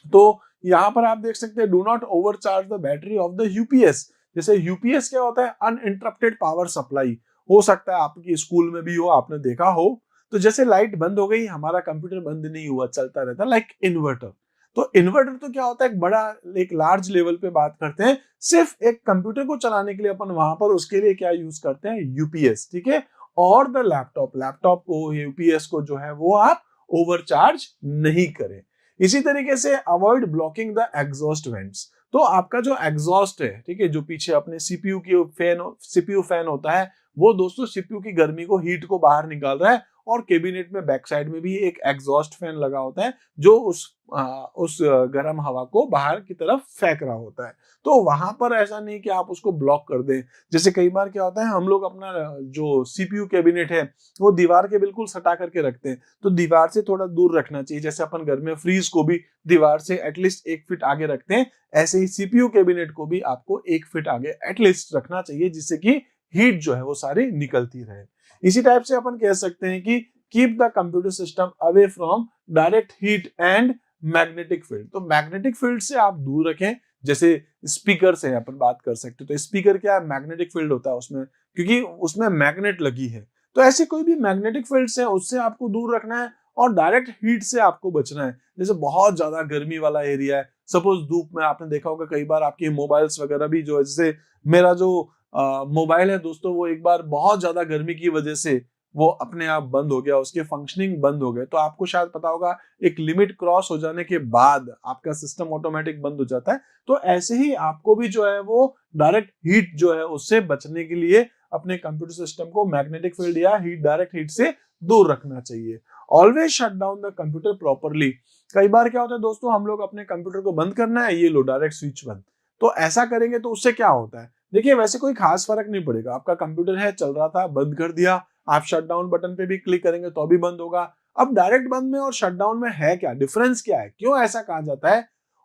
तो यहाँ पर आप देख सकते हैं do not overcharge the battery of the UPS. जैसे यूपीएस क्या होता है, अनइंटरप्टेड पावर सप्लाई। हो सकता है आपकी स्कूल में भी हो, आपने देखा हो, तो जैसे लाइट बंद हो गई, हमारा कंप्यूटर बंद नहीं हुआ, चलता रहता है, लाइक इन्वर्टर। तो इन्वर्टर तो क्या होता है, एक बड़ा एक लार्ज लेवल पे बात करते हैं, सिर्फ एक कंप्यूटर को चलाने के लिए अपन वहां पर उसके लिए क्या यूज करते हैं, यूपीएस। ठीक है, और द लैपटॉप को, यूपीएस को जो है वो आप ओवरचार्ज नहीं करें। इसी तरीके से avoid blocking the exhaust vents. तो आपका जो एग्जॉस्ट है, ठीक है, जो पीछे अपने सीपीयू फैन होता है, वो दोस्तों सीपीयू की गर्मी को, हीट को बाहर निकाल रहा है, और कैबिनेट में बैक साइड में भी एक एग्जॉस्ट फैन लगा होता है जो उस गर्म हवा को बाहर की तरफ फेंक रहा होता है। तो वहां पर ऐसा नहीं कि आप उसको ब्लॉक कर दें। जैसे कई बार क्या होता है, हम लोग अपना जो सीपीयू कैबिनेट है वो दीवार के बिल्कुल सटा करके रखते हैं, तो दीवार से थोड़ा दूर रखना चाहिए। जैसे अपन घर में फ्रीज को भी दीवार से एटलीस्ट 1 फीट आगे रखते हैं, ऐसे ही सीपीयू कैबिनेट को भी आपको 1 फीट आगे एटलीस्ट रखना चाहिए, जिससे कि हीट जो है वो सारी निकलती रहे। इसी टाइप से अपन कह सकते हैं कि keep the computer system away from direct heat and magnetic field. तो मैग्नेटिक फील्ड से आप दूर रखें। जैसे स्पीकर से अपन बात कर सकते हैं, तो स्पीकर क्या है, मैग्नेटिक फील्ड होता है उसमें, क्योंकि उसमें मैग्नेट लगी है। तो ऐसे कोई भी मैग्नेटिक फील्ड से उससे आपको दूर रखना है, और डायरेक्ट हीट से आपको बचना है। जैसे बहुत ज्यादा गर्मी वाला एरिया है, सपोज धूप में, आपने देखा होगा कई बार आपके मोबाइल्स वगैरह भी जो है, जैसे मेरा जो मोबाइल है दोस्तों, वो एक बार बहुत ज्यादा गर्मी की वजह से वो अपने आप बंद हो गया, उसके फंक्शनिंग बंद हो गए। तो आपको शायद पता होगा, एक लिमिट क्रॉस हो जाने के बाद आपका सिस्टम ऑटोमेटिक बंद हो जाता है। तो ऐसे ही आपको भी जो है वो डायरेक्ट हीट जो है उससे बचने के लिए अपने कंप्यूटर सिस्टम को मैग्नेटिक फील्ड या डायरेक्ट हीट से दूर रखना चाहिए। Always shut down the computer properly. कई बार क्या होता है दोस्तों, हम लोग अपने कंप्यूटर को बंद करना है, ये लो डायरेक्ट स्विच बंद। तो ऐसा करेंगे तो उससे क्या होता है, देखिए वैसे कोई खास फर्क नहीं पड़ेगा। आपका कंप्यूटर है, चल रहा था, बंद कर दिया, आप शटडाउन बटन पे भी क्लिक करेंगे तो भी बंद होगा। अब डायरेक्ट बंद में और शटडाउन में है क्या डिफरेंस, क्या है, क्यों ऐसा कहा जाता है?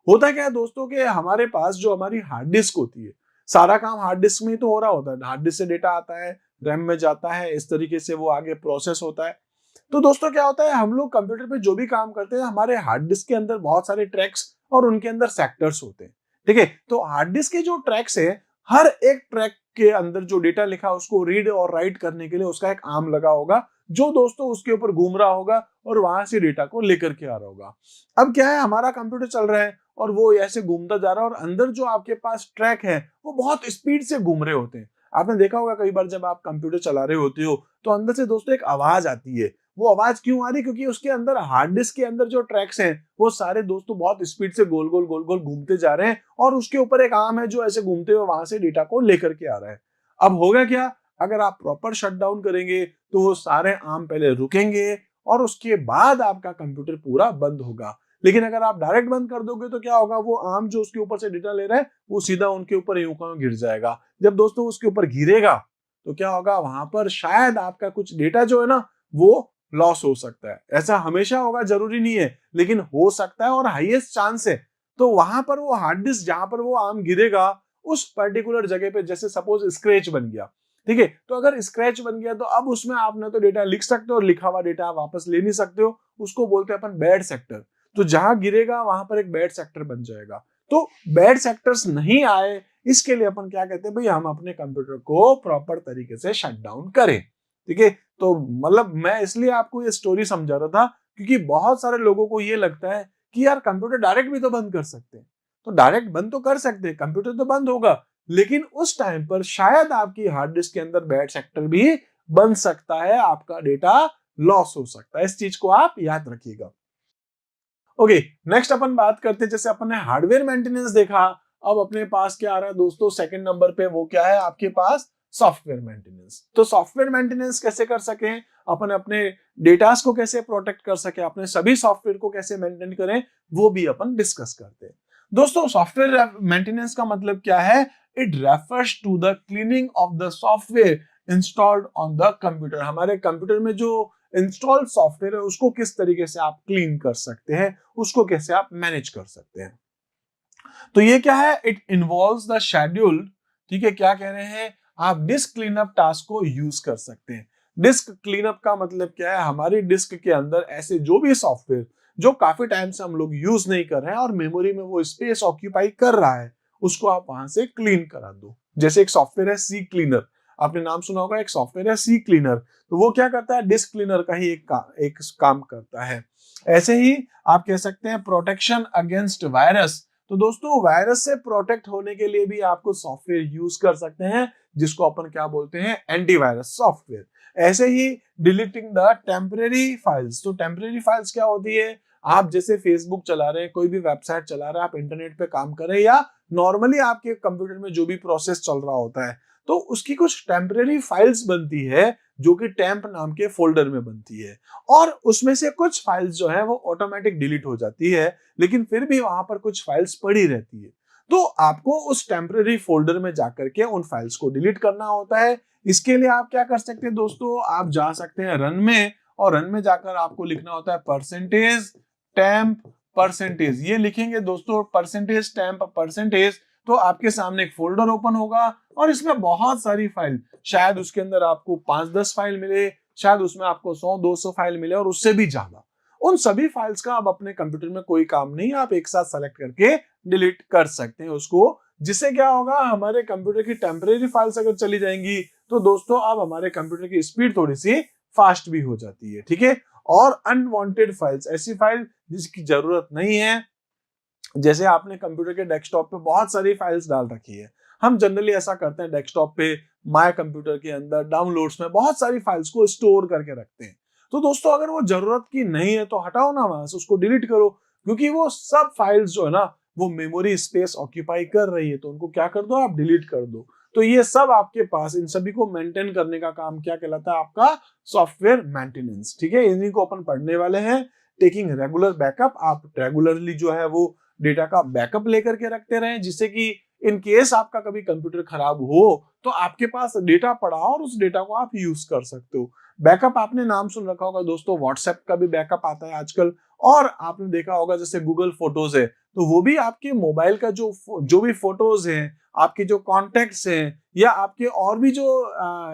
होता क्या है दोस्तों कि हमारे पास जो हमारी हार्ड डिस्क होती है, सारा काम हार्ड डिस्क में ही तो हो रहा होता है। हार्ड डिस्क से डेटा आता है, रैम में जाता है, इस तरीके से वो आगे प्रोसेस होता है। तो दोस्तों क्या होता है, हम लोग कंप्यूटर पे जो भी काम करते हैं, हमारे हार्ड डिस्क के अंदर बहुत सारे ट्रैक्स और उनके अंदर सेक्टर्स होते हैं। ठीक है, तो हार्ड डिस्क के जो ट्रैक्स है, हर एक ट्रैक के अंदर जो डेटा लिखा है उसको रीड और राइट करने के लिए उसका एक आर्म लगा होगा, जो दोस्तों उसके ऊपर घूम रहा होगा और वहां से डेटा को लेकर के आ रहा होगा। अब क्या है, हमारा कंप्यूटर चल रहा है और वो ऐसे घूमता जा रहा है, और अंदर जो आपके पास ट्रैक है वो बहुत स्पीड से घूम रहे होते हैं। आपने देखा होगा कई बार जब आप कंप्यूटर चला रहे होते हो तो अंदर से दोस्तों एक आवाज आती है। वो आवाज क्यों आ रही, क्योंकि उसके अंदर हार्ड डिस्क के अंदर जो ट्रैक्स हैं वो सारे दोस्तों बहुत स्पीड से गोल गोल घूमते जा रहे हैं, और उसके ऊपर एक आर्म है जो ऐसे घूमते हुए वहां से डेटा को लेकर के आ रहा है। अब होगा क्या, अगर आप प्रॉपर शटडाउन करेंगे तो वो सारे आर्म पहले रुकेंगे और उसके बाद आपका कंप्यूटर पूरा बंद होगा। लेकिन अगर आप डायरेक्ट बंद कर दोगे तो क्या होगा, वो आर्म जो उसके ऊपर से डेटा ले रहा है वो सीधा उनके ऊपर यूं का गिर जाएगा। जब दोस्तों उसके ऊपर गिरेगा तो क्या होगा, वहां पर शायद आपका कुछ डेटा जो है ना वो लॉस हो सकता है। ऐसा हमेशा होगा जरूरी नहीं है, लेकिन हो सकता है और हाईएस्ट चांस है। तो वहां पर वो हार्ड डिस्क जहां पर वो आम गिरेगा उस पर्टिकुलर जगह पे, जैसे सपोज स्क्रैच बन गया, ठीक है, तो अगर स्क्रैच बन गया तो अब उसमें आप ना तो डेटा लिख सकते हो और लिखा हुआ डेटा आप वापस ले नहीं सकते हो, उसको बोलते हैं अपन बैड सेक्टर। तो जहां गिरेगा वहां पर एक बैड सेक्टर बन जाएगा। तो बैड सेक्टर्स नहीं आए इसके लिए अपन क्या कहते हैं भाई, हम अपने कंप्यूटर को प्रॉपर तरीके से शट डाउन करें, ठीक है। तो मतलब मैं इसलिए आपको ये स्टोरी समझा रहा था क्योंकि बहुत सारे लोगों को ये लगता है कि यार कंप्यूटर डायरेक्ट भी तो बंद कर सकते हैं। तो डायरेक्ट बंद तो कर सकते हैं, कंप्यूटर तो बंद होगा, लेकिन उस टाइम पर शायद आपकी हार्ड डिस्क के अंदर बैड सेक्टर भी बन सकता है, आपका डेटा लॉस हो सकता है। इस चीज को आप याद रखिएगा। ओके, नेक्स्ट अपन बात करते हैं, जैसे अपन ने हार्डवेयर मेंटेनेंस देखा, अब अपने पास क्या आ रहा है दोस्तों सेकंड नंबर पे, वो क्या है आपके पास, सॉफ्टवेयर मेंटेनेंस। तो सॉफ्टवेयर मेंटेनेंस कैसे कर सके, अपन अपने डेटास को कैसे प्रोटेक्ट कर सके, अपने सभी सॉफ्टवेयर को कैसे मेंटेन करें, वो भी अपन डिस्कस करते हैं। दोस्तों सॉफ्टवेयर मेंटेनेंस का मतलब क्या है, it refers to the cleaning of the software installed on the computer. हमारे कंप्यूटर में जो इंस्टॉल सॉफ्टवेयर है उसको किस तरीके से आप क्लीन कर सकते हैं, उसको कैसे आप मैनेज कर सकते हैं। तो ये क्या है, इट इन्वॉल्व्स द शेड्यूल, ठीक है, क्या कह रहे हैं, आप डिस्क क्लीनअप टास्क को यूज कर सकते हैं। डिस्क क्लीनअप का मतलब क्या है, हमारी डिस्क के अंदर ऐसे जो भी सॉफ्टवेयर जो काफी टाइम से हम लोग यूज नहीं कर रहे हैं और मेमोरी में वो स्पेस ऑक्यूपाई कर रहा है, उसको आप वहां से क्लीन करा दो। जैसे एक सॉफ्टवेयर है सी क्लीनर, आपने नाम सुना होगा, एक सॉफ्टवेयर है सी क्लीनर, तो वो क्या करता है, डिस्क क्लीनर का ही एक काम करता है। ऐसे ही आप कह सकते हैं प्रोटेक्शन अगेंस्ट वायरस। तो दोस्तों वायरस से प्रोटेक्ट होने के लिए भी आपको सॉफ्टवेयर यूज कर सकते हैं, जिसको अपन क्या बोलते हैं, एंटीवायरस सॉफ्टवेयर। ऐसे ही डिलीटिंग द टेम्परेरी फाइल्स। तो टेम्परेरी फाइल्स क्या होती है, आप जैसे फेसबुक चला रहे हैं, कोई भी वेबसाइट चला रहे हैं, आप इंटरनेट पे काम कर रहे हैं, या नॉर्मली आपके कंप्यूटर में जो भी प्रोसेस चल रहा होता है, तो उसकी कुछ टेम्परेरी फाइल्स बनती है जो कि टेम्प नाम के फोल्डर में बनती है, और उसमें से कुछ फाइल्स जो है वो ऑटोमेटिक डिलीट हो जाती है, लेकिन फिर भी वहां पर कुछ फाइल्स पड़ी रहती है। तो आपको उस टेम्परेरी फोल्डर में जाकर के उन फाइल्स को डिलीट करना होता है। इसके लिए आप क्या कर सकते हैं दोस्तों, आप जा सकते हैं रन में, और रन में जाकर आपको लिखना होता है परसेंटेज टेम्प परसेंटेज। ये लिखेंगे दोस्तों परसेंटेज टेम्प परसेंटेज, तो आपके सामने एक फोल्डर ओपन होगा और इसमें बहुत सारी फाइल, शायद उसके अंदर आपको 5-10 फाइल मिले, शायद उसमें आपको 100-200 फाइल मिले और उससे भी ज्यादा। उन सभी फाइल्स का अब अपने कंप्यूटर में कोई काम नहीं, आप एक साथ सेलेक्ट करके डिलीट कर सकते हैं उसको। जिससे क्या होगा, हमारे कंप्यूटर की टेम्परेरी फाइल्स अगर चली जाएंगी तो दोस्तों अब हमारे कंप्यूटर की स्पीड थोड़ी सी फास्ट भी हो जाती है, ठीक है। और अनवांटेड फाइल्स, ऐसी फाइल जिसकी जरूरत नहीं है, जैसे आपने कंप्यूटर के डेस्कटॉप पे बहुत सारी फाइल्स डाल रखी है, हम जनरली ऐसा करते हैं डेस्कटॉप पे माय कंप्यूटर के अंदर डाउनलोड्स में बहुत सारी फाइल्स को स्टोर करके रखते हैं। तो दोस्तों अगर वो जरूरत की नहीं है तो हटाओ ना वहां से, उसको डिलीट करो, क्योंकि वो सब फाइल्स जो है ना वो मेमोरी स्पेस ऑक्यूपाई कर रही है, तो उनको क्या कर दो, आप डिलीट कर दो। तो ये सब आपके पास, इन सभी को मेंटेन करने का काम क्या कहलाता है, आपका सॉफ्टवेयर मेंटेनेंस, ठीक है। इन्हीं को अपन पढ़ने वाले हैं। टेकिंग रेगुलर बैकअप, आप रेगुलरली जो है वो डेटा का बैकअप लेकर के रखते रहें, जिससे कि इन केस आपका कभी कंप्यूटर खराब हो तो आपके पास डेटा पड़ा और उस डेटा को आप यूज कर सकते हो। बैकअप आपने नाम सुन रखा होगा दोस्तों, व्हाट्सएप का भी बैकअप आता है आजकल, और आपने देखा होगा जैसे गूगल फोटोज है, तो वो भी आपके मोबाइल का जो भी फोटोज हैं, आपके जो कॉन्टेक्ट्स हैं, या आपके और भी जो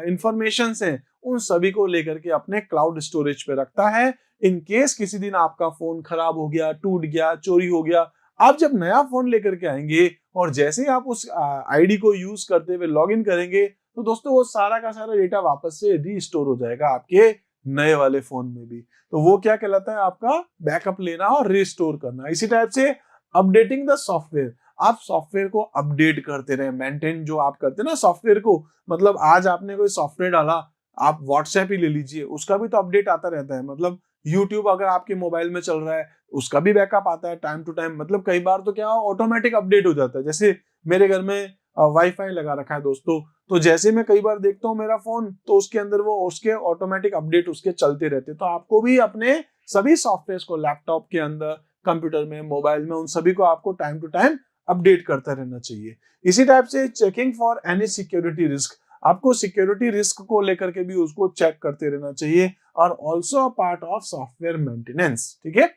इंफॉर्मेशन हैं, उन सभी को लेकर के अपने क्लाउड स्टोरेज पे रखता है। इन केस किसी दिन आपका फोन खराब हो गया, टूट गया, चोरी हो गया, आप जब नया फोन लेकर के आएंगे और जैसे ही आप उस आईडी को यूज करते हुए लॉगिन करेंगे, तो दोस्तों वो सारा का सारा डेटा वापस से रीस्टोर हो जाएगा आपके नए वाले फोन में भी। तो वो क्या कहलाता है, आपका बैकअप लेना और रिस्टोर करना। इसी टाइप से अपडेटिंग द सॉफ्टवेयर, आप सॉफ्टवेयर को अपडेट करते रहे, मेंटेन जो आप करते हैं ना सॉफ्टवेयर को, मतलब आज आपने कोई सॉफ्टवेयर डाला, आप व्हाट्सएप ही ले लीजिए, उसका भी तो अपडेट आता रहता है। मतलब यूट्यूब अगर आपके मोबाइल में चल रहा है, उसका भी बैकअप आता है टाइम टू टाइम। मतलब कई बार तो क्या ऑटोमेटिक अपडेट हो जाता है। जैसे मेरे घर में वाईफाई लगा रखा है दोस्तों, तो जैसे मैं कई बार देखता हूँ मेरा फोन, तो उसके अंदर वो उसके ऑटोमेटिक अपडेट उसके चलते रहते हैं। तो आपको भी अपने सभी सॉफ्टवेयर को लैपटॉप के अंदर, कंप्यूटर में, मोबाइल में, उन सभी को आपको टाइम टू टाइम अपडेट करता रहना चाहिए। इसी टाइप से checking for any security risk, आपको सिक्योरिटी रिस्क को लेकर के भी उसको चेक करते रहना चाहिए, और also a part of software maintenance, ठीक है।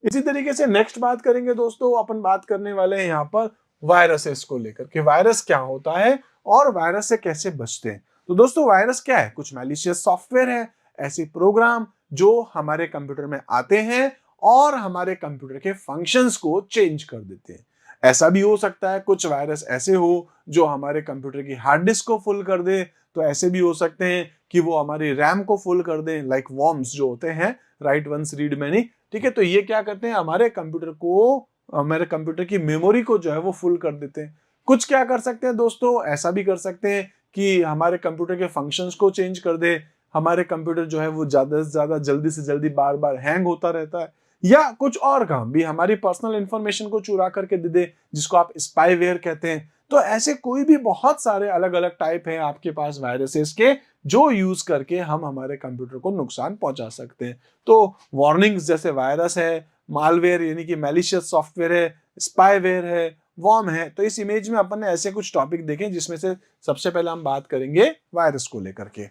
इसी तरीके से नेक्स्ट बात करेंगे दोस्तों, अपन बात करने वाले हैं यहाँ पर वायरसेस को लेकर के, वायरस क्या होता है और वायरस से कैसे बचते हैं। तो दोस्तों वायरस क्या है? कुछ मैलिशियस सॉफ्टवेयर है, ऐसे प्रोग्राम जो हमारे कंप्यूटर में आते हैं और हमारे कंप्यूटर के फंक्शंस को चेंज कर देते हैं। ऐसा भी हो सकता है कुछ वायरस ऐसे हो जो हमारे कंप्यूटर की हार्ड डिस्क को फुल कर दे, तो ऐसे भी हो सकते हैं कि वो हमारी रैम को फुल कर दें, लाइक वॉर्म्स जो होते हैं, राइट वंस रीड मैनी। ठीक है, तो ये क्या करते हैं, हमारे कंप्यूटर को, हमारे कंप्यूटर की मेमोरी को जो है वो फुल कर देते हैं। कुछ क्या कर सकते हैं दोस्तों, ऐसा भी कर सकते हैं कि हमारे कंप्यूटर के फंक्शंस को चेंज कर दे, हमारे कंप्यूटर जो है वो ज्यादा से ज्यादा जल्दी से जल्दी बार बार हैंग होता रहता है, या कुछ और काम भी हमारी पर्सनल इंफॉर्मेशन को चुरा करके दे दे, जिसको आप स्पाईवेयर कहते हैं। तो ऐसे कोई भी बहुत सारे अलग अलग टाइप हैं आपके पास वायरसेस के, जो यूज करके हम हमारे कंप्यूटर को नुकसान पहुंचा सकते हैं। तो वार्निंग्स जैसे वायरस है, मालवेयर यानी कि मैलिशियस सॉफ्टवेयर है, स्पाईवेयर है, वॉर्म है। तो इस इमेज में अपन ने ऐसे कुछ टॉपिक देखे, जिसमें से सबसे पहले हम बात करेंगे वायरस को लेकर के।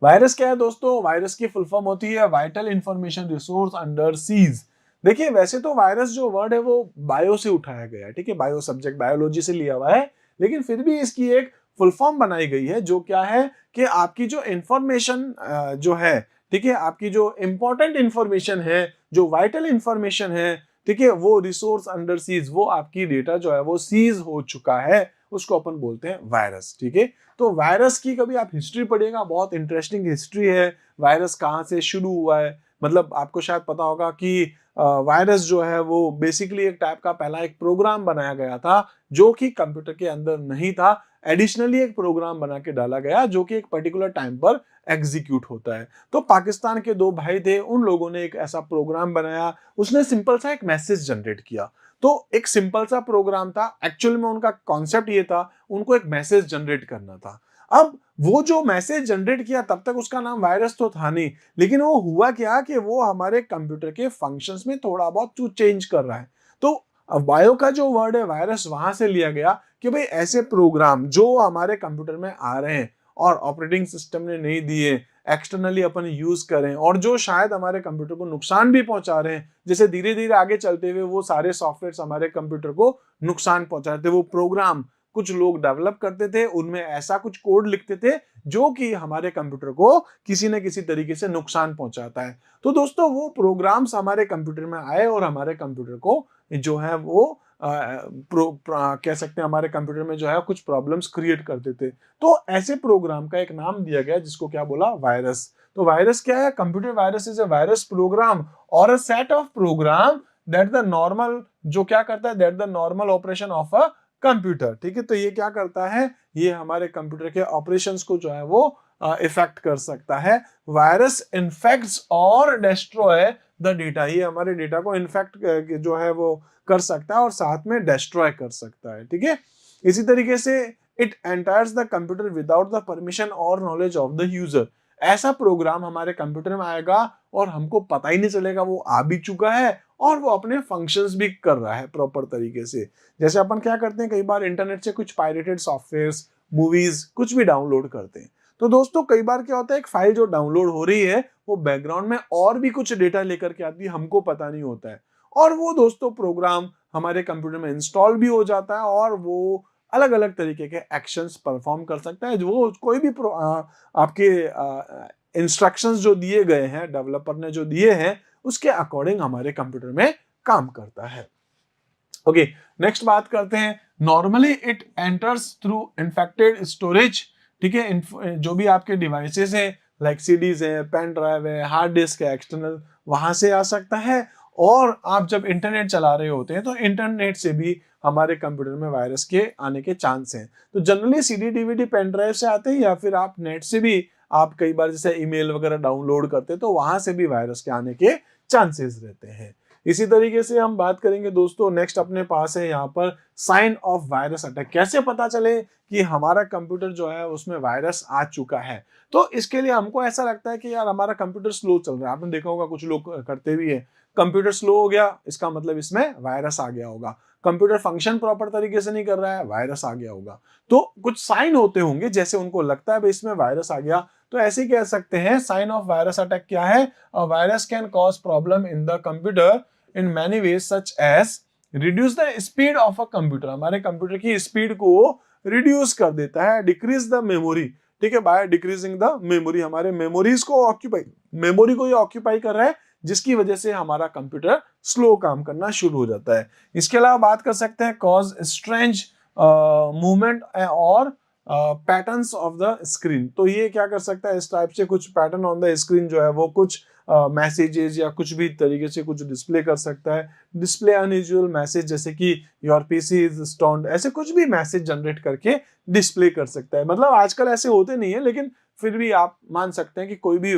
वायरस क्या है दोस्तों? वायरस की फुल फॉर्म होती है vital information resource under seize. देखिए वैसे तो वायरस जो वर्ड है वो बायो से उठाया गया है, ठीक है, बायो सब्जेक्ट बायोलॉजी से लिया हुआ है, लेकिन फिर भी इसकी एक फुल फॉर्म बनाई गई है, जो क्या है कि आपकी जो इंफॉर्मेशन जो है, ठीक है, आपकी जो इंपॉर्टेंट इंफॉर्मेशन है, जो वाइटल इंफॉर्मेशन है, ठीक है, वो रिसोर्स अंडर सीज, वो आपकी डेटा जो है वो सीज हो चुका है, उसको अपन बोलते हैं वायरस। ठीक है, तो वायरस की कभी आप हिस्ट्री पढ़िएगा, बहुत इंटरेस्टिंग हिस्ट्री है। वायरस कहाँ से शुरू हुआ है, मतलब आपको शायद पता होगा कि वायरस जो है वो बेसिकली एक टाइप का पहला एक प्रोग्राम बनाया गया था, जो कि कंप्यूटर के अंदर नहीं था, एडिशनली एक प्रोग्राम बना के डाला गया जो कि एक पर्टिकुलर टाइम पर एग्जीक्यूट होता है। तो पाकिस्तान के दो भाई थे, उन लोगों ने एक ऐसा प्रोग्राम बनाया, उसने सिंपल सा एक मैसेज जनरेट किया। तो एक सिंपल सा प्रोग्राम था, एक्चुअल में उनका कॉन्सेप्ट ये था, उनको एक मैसेज जनरेट करना था। अब वो जो मैसेज जनरेट किया, तब तक उसका नाम वायरस तो था नहीं, लेकिन वो हुआ क्या कि वो हमारे कंप्यूटर के फंक्शंस में थोड़ा बहुत चेंज कर रहा है। तो बायो का जो वर्ड है वायरस, वहां से लिया गया कि भाई ऐसे प्रोग्राम जो हमारे कंप्यूटर में आ रहे हैं और ऑपरेटिंग सिस्टम ने नहीं दिए, एक्सटर्नली अपन यूज करें, और जो शायद हमारे कंप्यूटर को नुकसान भी पहुंचा रहे हैं, जैसे धीरे धीरे आगे चलते हुए वो सारे सॉफ्टवेयर हमारे कंप्यूटर को नुकसान पहुंचा रहे थे। वो प्रोग्राम कुछ लोग डेवलप करते थे, उनमें ऐसा कुछ कोड लिखते थे जो कि हमारे कंप्यूटर को किसी न किसी तरीके से नुकसान पहुंचाता है। तो दोस्तों वो प्रोग्राम्स हमारे कंप्यूटर में आए और हमारे कंप्यूटर को जो है वो कह सकते हैं हमारे कंप्यूटर में जो है कुछ प्रॉब्लम्स क्रिएट करते थे। तो ऐसे प्रोग्राम का एक नाम दिया गया जिसको क्या बोला, वायरस। तो वायरस क्या है? Computer virus is a virus program और a set of program that the normal, जो क्या करता है, that the normal operation of a computer. ठीक है, तो ये क्या करता है, ये हमारे कंप्यूटर के ऑपरेशंस को जो है वो इफेक्ट कर सकता है। वायरस इन्फेक्ट्स और डिस्ट्रॉय द डेटा, ये हमारे डेटा को इन्फेक्ट जो है वो कर सकता है और साथ में डिस्ट्रॉय कर सकता है। ठीक है, इसी तरीके से it enters the computer without the permission और नॉलेज ऑफ द यूजर। ऐसा प्रोग्राम हमारे कंप्यूटर में आएगा और हमको पता ही नहीं चलेगा वो आ भी चुका है और वो अपने फंक्शंस भी कर रहा है प्रॉपर तरीके से। जैसे अपन क्या करते हैं, कई बार इंटरनेट से कुछ पायरेटेड सॉफ्टवेयर्स, मूवीज कुछ भी डाउनलोड करते हैं। तो दोस्तों कई बार क्या होता है, एक फाइल जो डाउनलोड हो रही है वो बैकग्राउंड में और भी कुछ डेटा लेकर के आती है, हमको पता नहीं होता है, और वो दोस्तों प्रोग्राम हमारे कंप्यूटर में इंस्टॉल भी हो जाता है और वो अलग अलग तरीके के एक्शंस परफॉर्म कर सकता है। जो वो कोई भी आपके इंस्ट्रक्शंस जो दिए गए हैं, डेवलपर ने जो दिए हैं, उसके अकॉर्डिंग हमारे कंप्यूटर में काम करता है। ओके, नेक्स्ट बात करते हैं। Normally it enters through infected storage. ठीक है, जो भी आपके डिवाइसेस है, लाइक सीडीज है, पेन ड्राइव है, हार्ड डिस्क है, एक्सटर्नल, वहां से आ सकता है। और आप जब इंटरनेट चला रहे होते हैं तो इंटरनेट से भी हमारे कंप्यूटर में वायरस के आने के चांस हैं। तो generally CD DVD pen drive से आते हैं, या फिर आप नेट से भी, आप कई बार जैसे ईमेल वगैरह डाउनलोड करते हैं तो वहां से भी वायरस के आने के चांसेस रहते हैं। इसी तरीके से हम बात करेंगे दोस्तों, नेक्स्ट अपने पास है यहाँ पर साइन ऑफ वायरस अटैक। कैसे पता चले कि हमारा कंप्यूटर जो है उसमें वायरस आ चुका है? तो इसके लिए हमको ऐसा लगता है कि यार हमारा कंप्यूटर स्लो चल रहा है। आपने देखा होगा कुछ लोग करते भी है, कंप्यूटर स्लो हो गया, इसका मतलब इसमें वायरस आ गया होगा। कंप्यूटर फंक्शन प्रॉपर तरीके से नहीं कर रहा है, वायरस आ गया होगा। तो कुछ साइन होते होंगे, जैसे उनको लगता है भाई इसमें वायरस आ गया, तो ऐसे ही कह सकते हैं साइन ऑफ वायरस अटैक क्या है? A virus can cause problem in the computer in many ways such as reduce the speed of a computer, हमारे कंप्यूटर की स्पीड को रिड्यूस कर देता है, डिक्रीज द मेमोरी, ठीक है, बाय डिक्रीजिंग द मेमोरी, हमारे मेमोरीज को ऑक्यूपाई, मेमोरी को ये ऑक्यूपाई कर रहा है, जिसकी वजह से हमारा कंप्यूटर स्लो काम करना शुरू हो जाता है। इसके अलावा बात कर सकते हैं कॉज स्ट्रेंज मूवमेंट और पैटर्न्स ऑफ द स्क्रीन, तो ये क्या कर सकता है, इस टाइप से कुछ पैटर्न ऑन द स्क्रीन जो है वो कुछ मैसेजेस या कुछ भी तरीके से कुछ डिस्प्ले कर सकता है, डिस्प्ले अनयूजुअल मैसेज, जैसे कि योर पीसी इज स्टोन्ड, ऐसे कुछ भी मैसेज जनरेट करके डिस्प्ले कर सकता है। मतलब आजकल ऐसे होते नहीं है, लेकिन फिर भी आप मान सकते हैं कि कोई भी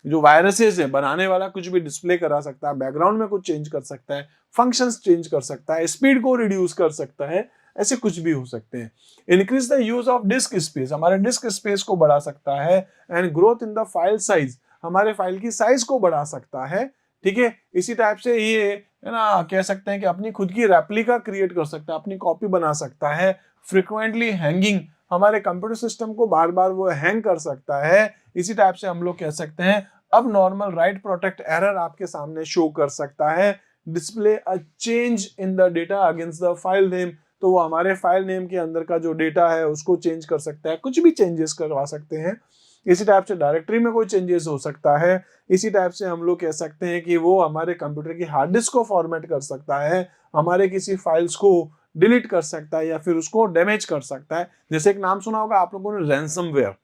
जो वायरसेस है बनाने वाला कुछ भी डिस्प्ले करा सकता है, बैकग्राउंड में कुछ चेंज कर सकता है, फंक्शंस चेंज कर सकता है, स्पीड को रिड्यूस कर सकता है, ऐसे कुछ भी हो सकते हैं। Increase the use of disc space, हमारे डिस्क स्पेस को बढ़ा सकता है, and growth in the file size, हमारे फाइल की साइज को बढ़ा सकता है, ठीक है। इसी टाइप से ये है ना, कह सकते हैं कि अपनी खुद की रेप्लिका क्रिएट कर सकता है, अपनी कॉपी बना सकता है। फ्रिक्वेंटली हैंगिंग, हमारे कंप्यूटर सिस्टम को बार बार वो हैंग कर सकता है। इसी टाइप से हम लोग कह सकते हैं अब नॉर्मल राइट प्रोटेक्ट एरर आपके सामने शो कर सकता है। Display a change in the data against the file name, तो वो हमारे फाइल नेम के अंदर का जो डेटा है उसको चेंज कर सकता है, कुछ भी चेंजेस करवा सकते हैं। इसी टाइप से डायरेक्टरी में कोई चेंजेस हो सकता है। इसी टाइप से हम लोग कह सकते हैं कि वो हमारे कंप्यूटर की हार्ड डिस्क को फॉर्मेट कर सकता है, हमारे किसी फाइल्स को डिलीट कर सकता है या फिर उसको डैमेज कर सकता है। जैसे एक नाम सुना होगा आप लोगों ने, रैंसमवेयर,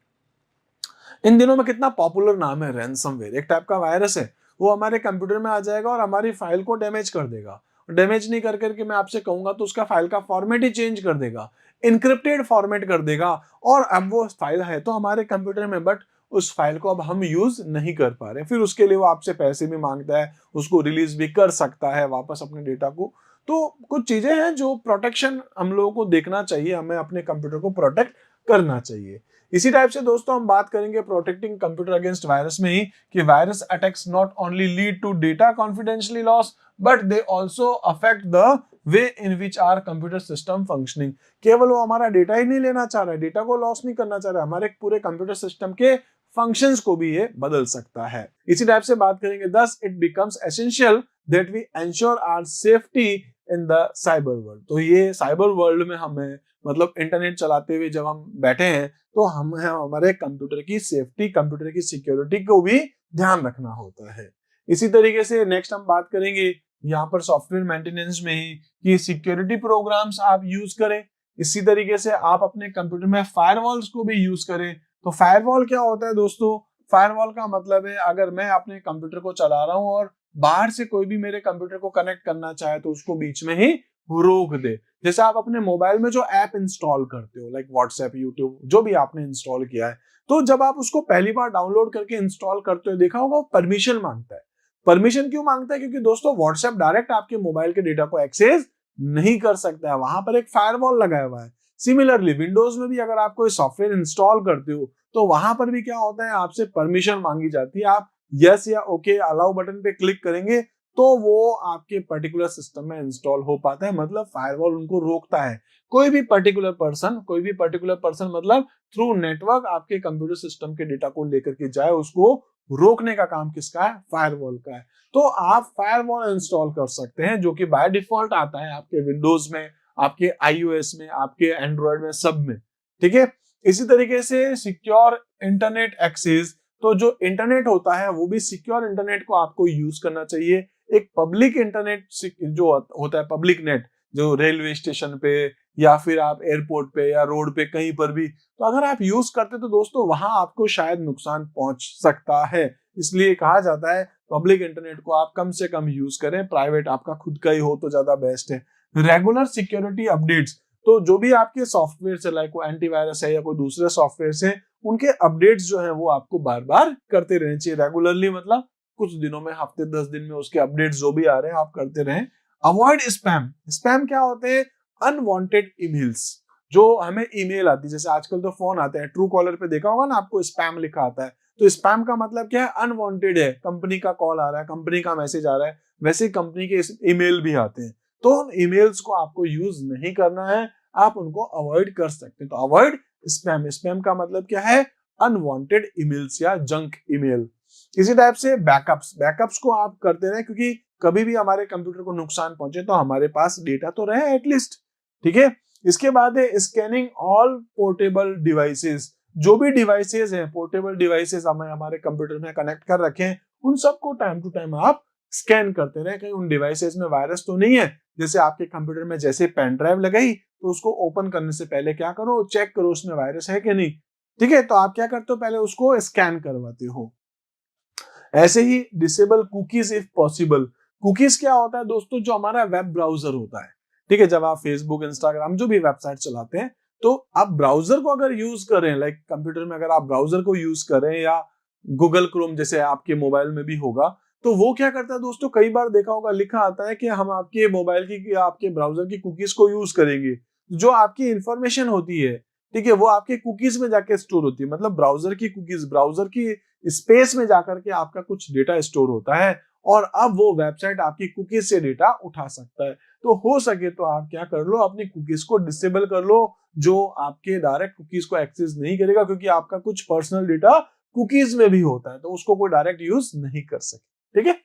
इन दिनों में कितना पॉपुलर नाम है रैंसमवेयर, एक टाइप का वायरस है, वो हमारे कंप्यूटर में आ जाएगा और हमारी फाइल को डैमेज कर देगा। डैमेज नहीं कर करके मैं आपसे कहूंगा तो उसका फाइल का फॉर्मेट ही चेंज कर देगा, इनक्रिप्टेड फॉर्मेट कर देगा, और अब वो फाइल है तो हमारे कंप्यूटर में, बट उस फाइल को अब हम यूज नहीं कर पा रहे, फिर उसके लिए वो आपसे पैसे भी मांगता है, उसको रिलीज भी कर सकता है वापस अपने डेटा को। तो कुछ चीजें हैं जो प्रोटेक्शन हम लोगों को देखना चाहिए, हमें अपने कंप्यूटर को प्रोटेक्ट करना चाहिए। इसी टाइप से दोस्तों हम बात करेंगे प्रोटेक्टिंग कंप्यूटर अगेंस्ट वायरस में ही, कि virus attacks not only lead to data confidentiality loss but they also affect the way in which our computer system functioning, केवल वो हमारा डेटा ही नहीं लेना चाह रहा है, डेटा को लॉस नहीं करना चाह रहा है, हमारे पूरे कंप्यूटर सिस्टम के फंक्शंस को भी ये बदल सकता है। इसी टाइप से बात करेंगे, thus it becomes essential that we ensure our safety in the cyber world, तो ये साइबर वर्ल्ड में हमें, मतलब इंटरनेट चलाते हुए जब हम बैठे हैं तो हमें हमारे कंप्यूटर की सेफ्टी, कंप्यूटर की सिक्योरिटी को भी ध्यान रखना होता है। इसी तरीके से नेक्स्ट हम बात करेंगे यहाँ पर सॉफ्टवेयर मेंटेनेंस में ही, कि सिक्योरिटी प्रोग्राम्स आप यूज करें। इसी तरीके से आप अपने कंप्यूटर में फायरवॉल्स को भी यूज करें। तो फायरवॉल क्या होता है दोस्तों? फायरवॉल का मतलब है अगर मैं अपने कंप्यूटर को चला रहा हूं और बाहर से कोई भी मेरे कंप्यूटर को कनेक्ट करना चाहे तो उसको बीच में ही रोक दे। जैसे आप अपने मोबाइल में जो ऐप इंस्टॉल करते हो, लाइक व्हाट्सएप, यूट्यूब, जो भी आपने इंस्टॉल किया है, तो जब आप उसको पहली बार डाउनलोड करके इंस्टॉल करते हो, देखा होगा, वो परमिशन मांगता है। परमिशन क्यों मांगता है? क्योंकि दोस्तों व्हाट्सएप डायरेक्ट आपके मोबाइल के डेटा को एक्सेस नहीं कर सकता है, वहां पर एक फायरवॉल लगाया हुआ है। सिमिलरली विंडोज में भी अगर आप कोई सॉफ्टवेयर इंस्टॉल करते हो तो वहां पर भी क्या होता है, आपसे परमिशन मांगी जाती है। आप यस या ओके अलाउ बटन पे क्लिक करेंगे तो वो आपके पर्टिकुलर सिस्टम में इंस्टॉल हो पाता है, मतलब फायरवॉल उनको रोकता है। कोई भी पर्टिकुलर पर्सन मतलब थ्रू नेटवर्क आपके कंप्यूटर सिस्टम के डेटा को लेकर के जाए, उसको रोकने का काम किसका है? फायरवॉल का है। तो आप फायरवॉल इंस्टॉल कर सकते हैं, जो कि बाय डिफॉल्ट आता है आपके विंडोज में, आपके आईओएस में, आपके एंड्रॉइड में, सब में, ठीक है। इसी तरीके से सिक्योर इंटरनेट एक्सेस, तो जो इंटरनेट होता है वो भी सिक्योर इंटरनेट को आपको यूज करना चाहिए। एक पब्लिक इंटरनेट जो होता है, पब्लिक नेट, जो रेलवे स्टेशन पे या फिर आप एयरपोर्ट पे या रोड पे कहीं पर भी, तो अगर आप यूज करते तो दोस्तों वहां आपको शायद नुकसान पहुंच सकता है। इसलिए कहा जाता है पब्लिक इंटरनेट को आप कम से कम यूज करें, प्राइवेट आपका खुद का ही हो तो ज्यादा बेस्ट है। रेगुलर सिक्योरिटी अपडेट्स, तो जो भी आपके सॉफ्टवेयर है, लाइक वो एंटीवायरस है या कोई दूसरे सॉफ्टवेयर है, उनके अपडेट्स जो है वो आपको बार बार करते रहने चाहिए। रेगुलरली मतलब कुछ दिनों में, हफ्ते 10 दिन में उसके अपडेट्स जो भी आ रहे हैं आप करते रहें। Avoid spam. स्पैम क्या होते हैं? अनवांटेड ईमेल्स, जो हमें ईमेल आती है, जैसे आजकल तो फोन आते हैं, ट्रू कॉलर पे देखा होगा ना आपको, स्पैम लिखा आता है। तो स्पैम का मतलब क्या है? अनवांटेड है, कंपनी का कॉल आ रहा है, कंपनी का मैसेज आ रहा है, वैसे कंपनी के ईमेल भी आते हैं। तो उन ईमेल्स को आपको यूज नहीं करना है, आप उनको अवॉइड कर सकते हैं। तो अवॉइड स्पैम, स्पैम का मतलब क्या है, अनवांटेड ईमेल्स या जंक ईमेल। इसी टाइप से बैकअप्स, बैकअप्स को आप करते रहे, क्योंकि कभी भी हमारे कंप्यूटर को नुकसान पहुंचे तो हमारे पास डेटा तो रहे एटलीस्ट, ठीक है। इसके बाद है स्कैनिंग ऑल पोर्टेबल डिवाइसेस। जो भी डिवाइसेस हैं, पोर्टेबल डिवाइसेस हमें हमारे कंप्यूटर में कनेक्ट कर रखे हैं, उन सबको टाइम टू टाइम आप स्कैन करते रहे, कहीं उन डिवाइसेस में वायरस तो नहीं है। जैसे आपके कंप्यूटर में जैसे पेन ड्राइव लगाई, तो उसको ओपन करने से पहले क्या करो, चेक करो उसमें वायरस है कि नहीं, ठीक है। तो आप क्या करते हो, पहले उसको स्कैन करवाते हो। ऐसे ही disable cookies if possible. Cookies क्या होता है दोस्तों, जो हमारा वेब ब्राउजर होता है, ठीक है। जब आप फेसबुक, इंस्टाग्राम जो भी वेबसाइट चलाते हैं, तो आप ब्राउजर को अगर यूज करें, लाइक कंप्यूटर में अगर आप ब्राउजर को यूज करें या गूगल क्रोम जैसे आपके मोबाइल में भी होगा, तो वो क्या करता है दोस्तों, कई बार देखा होगा लिखा आता है कि हम आपके मोबाइल की या आपके ब्राउजर की कुकीज को यूज करेंगे। जो आपकी इंफॉर्मेशन होती है, ठीक है, वो आपके कुकीज में जाके स्टोर होती है। मतलब ब्राउजर की कुकीज, ब्राउजर की स्पेस में जाकर के आपका कुछ डेटा स्टोर होता है, और अब वो वेबसाइट आपकी कुकीज से डेटा उठा सकता है। तो हो सके तो आप क्या कर लो, अपनी कुकीज को डिसेबल कर लो, जो आपके डायरेक्ट कुकीज को एक्सेस नहीं करेगा, क्योंकि आपका कुछ पर्सनल डेटा कुकीज में भी होता है, तो उसको कोई डायरेक्ट यूज नहीं कर सके, ठीक है।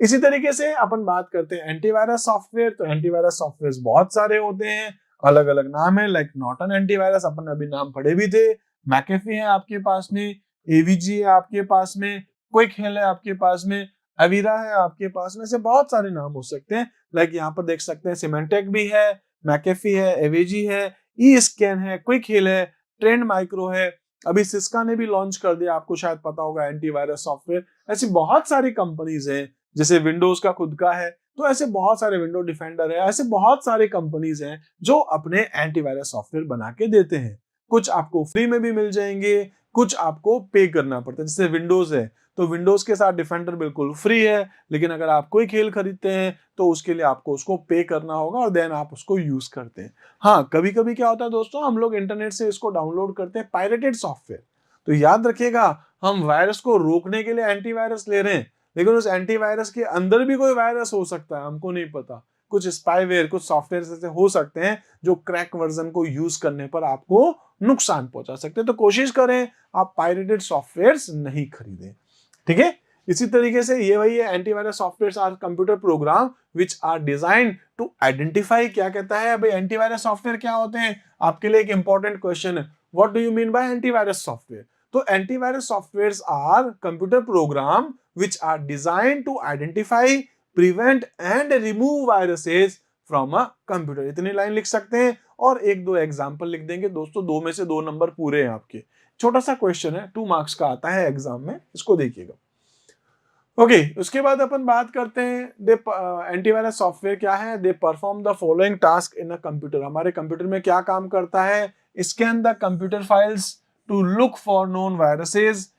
इसी तरीके से अपन बात करते हैं एंटीवायरस सॉफ्टवेयर। तो एंटीवायरस सॉफ्टवेयर बहुत सारे होते हैं, अलग अलग नाम है, लाइक नॉर्टन एंटीवायरस अपन अभी नाम पढ़े भी थे, मैकेफी है आपके पास में, एवीजी है आपके पास में, क्विक हिल है आपके पास में, अवीरा है आपके पास में, से बहुत सारे नाम हो सकते हैं। लाइक यहाँ पर देख सकते हैं सिमेंटेक भी है, मैकेफी है, एवीजी है, ई स्कैन है, क्विक हिल है, ट्रेंड माइक्रो है, अभी सिस्का ने भी लॉन्च कर दिया, आपको शायद पता होगा एंटीवायरस सॉफ्टवेयर। ऐसी बहुत सारी कंपनीज हैं, जैसे विंडोज का खुद का है, तो ऐसे बहुत सारे, विंडो डिफेंडर है, ऐसे बहुत सारे कंपनीज हैं जो अपने एंटीवायरस सॉफ्टवेयर बना के देते हैं। कुछ आपको फ्री में भी मिल जाएंगे, कुछ आपको पे करना पड़ता है। जैसे विंडोज है, तो विंडोज के साथ डिफेंडर बिल्कुल फ्री है, लेकिन अगर आप कोई खेल खरीदते हैं तो उसके लिए आपको उसको पे करना होगा, और देन आप उसको यूज करते हैं। हाँ, कभी कभी क्या होता है दोस्तों, हम लोग इंटरनेट से इसको डाउनलोड करते हैं, पायरेटेड सॉफ्टवेयर। तो याद रखिएगा, हम वायरस को रोकने के लिए एंटीवायरस ले रहे हैं, लेकिन उस एंटीवायरस के अंदर भी कोई वायरस हो सकता है, हमको नहीं पता। कुछ स्पाईवेयर, कुछ सॉफ्टवेयर ऐसे हो सकते हैं जो क्रैक वर्जन को यूज करने पर आपको नुकसान पहुंचा सकते हैं। तो कोशिश करें आप पायरेटेड सॉफ्टवेयर्स नहीं खरीदें, ठीक है। इसी तरीके से ये वही है, antivirus software are computer program which are design to identify. क्या कहता है भाई, एंटीवायरस सॉफ्टवेयर क्या होते हैं, आपके लिए एक इंपॉर्टेंट क्वेश्चन है, what do you mean by antivirus software. तो antivirus software are computer program which are designed to identify, prevent and remove viruses from a computer। इतनी लाइन लिख सकते हैं, और एक दो एग्जांपल लिख देंगे दोस्तों, 2 में से 2 नंबर पूरे हैं आपके। छोटा सा क्वेश्चन है, 2 मार्क्स का आता है एग्जाम में, इसको देखिएगा। ओके, उसके बाद अपन बात करते हैं दे एंटीवायरस सॉफ्टवेयर क्या है, they perform the following task in a computer. हमारे कंप्यूटर में क्या काम करता है, scan the computer files to look for known viruses,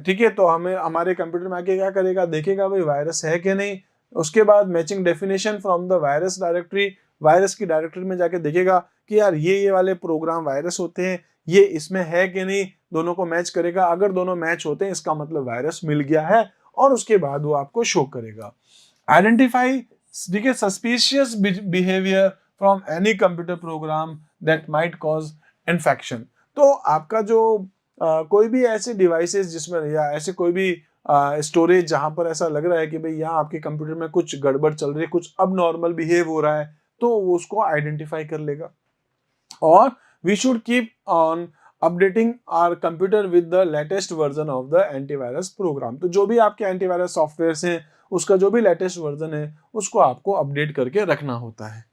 ठीक है। तो हमें हमारे कंप्यूटर में आके क्या करेगा, देखेगा भाई वायरस है कि नहीं। उसके बाद matching definition from the virus directory, virus की डायरेक्टरी में जाके देखेगा कि यार ये वाले प्रोग्राम वायरस होते हैं, ये इसमें है कि नहीं, दोनों को मैच करेगा। अगर दोनों मैच होते हैं इसका मतलब वायरस मिल गया है, और उसके बाद वो आपको शो करेगा। आइडेंटिफाई, ठीक है, suspicious behaviour from any computer program that might cause infection. तो आपका जो कोई भी ऐसे डिवाइसेस जिसमें, या ऐसे कोई भी स्टोरेज जहां पर ऐसा लग रहा है कि भाई यहाँ आपके कंप्यूटर में कुछ गड़बड़ चल रही है, कुछ अब नॉर्मल बिहेव हो रहा है, तो वो उसको आइडेंटिफाई कर लेगा। और we should keep on updating our computer with the latest version of the antivirus program. तो जो भी आपके एंटीवायरस सॉफ्टवेयर हैं, उसका जो भी लेटेस्ट वर्जन है उसको आपको अपडेट करके रखना होता है।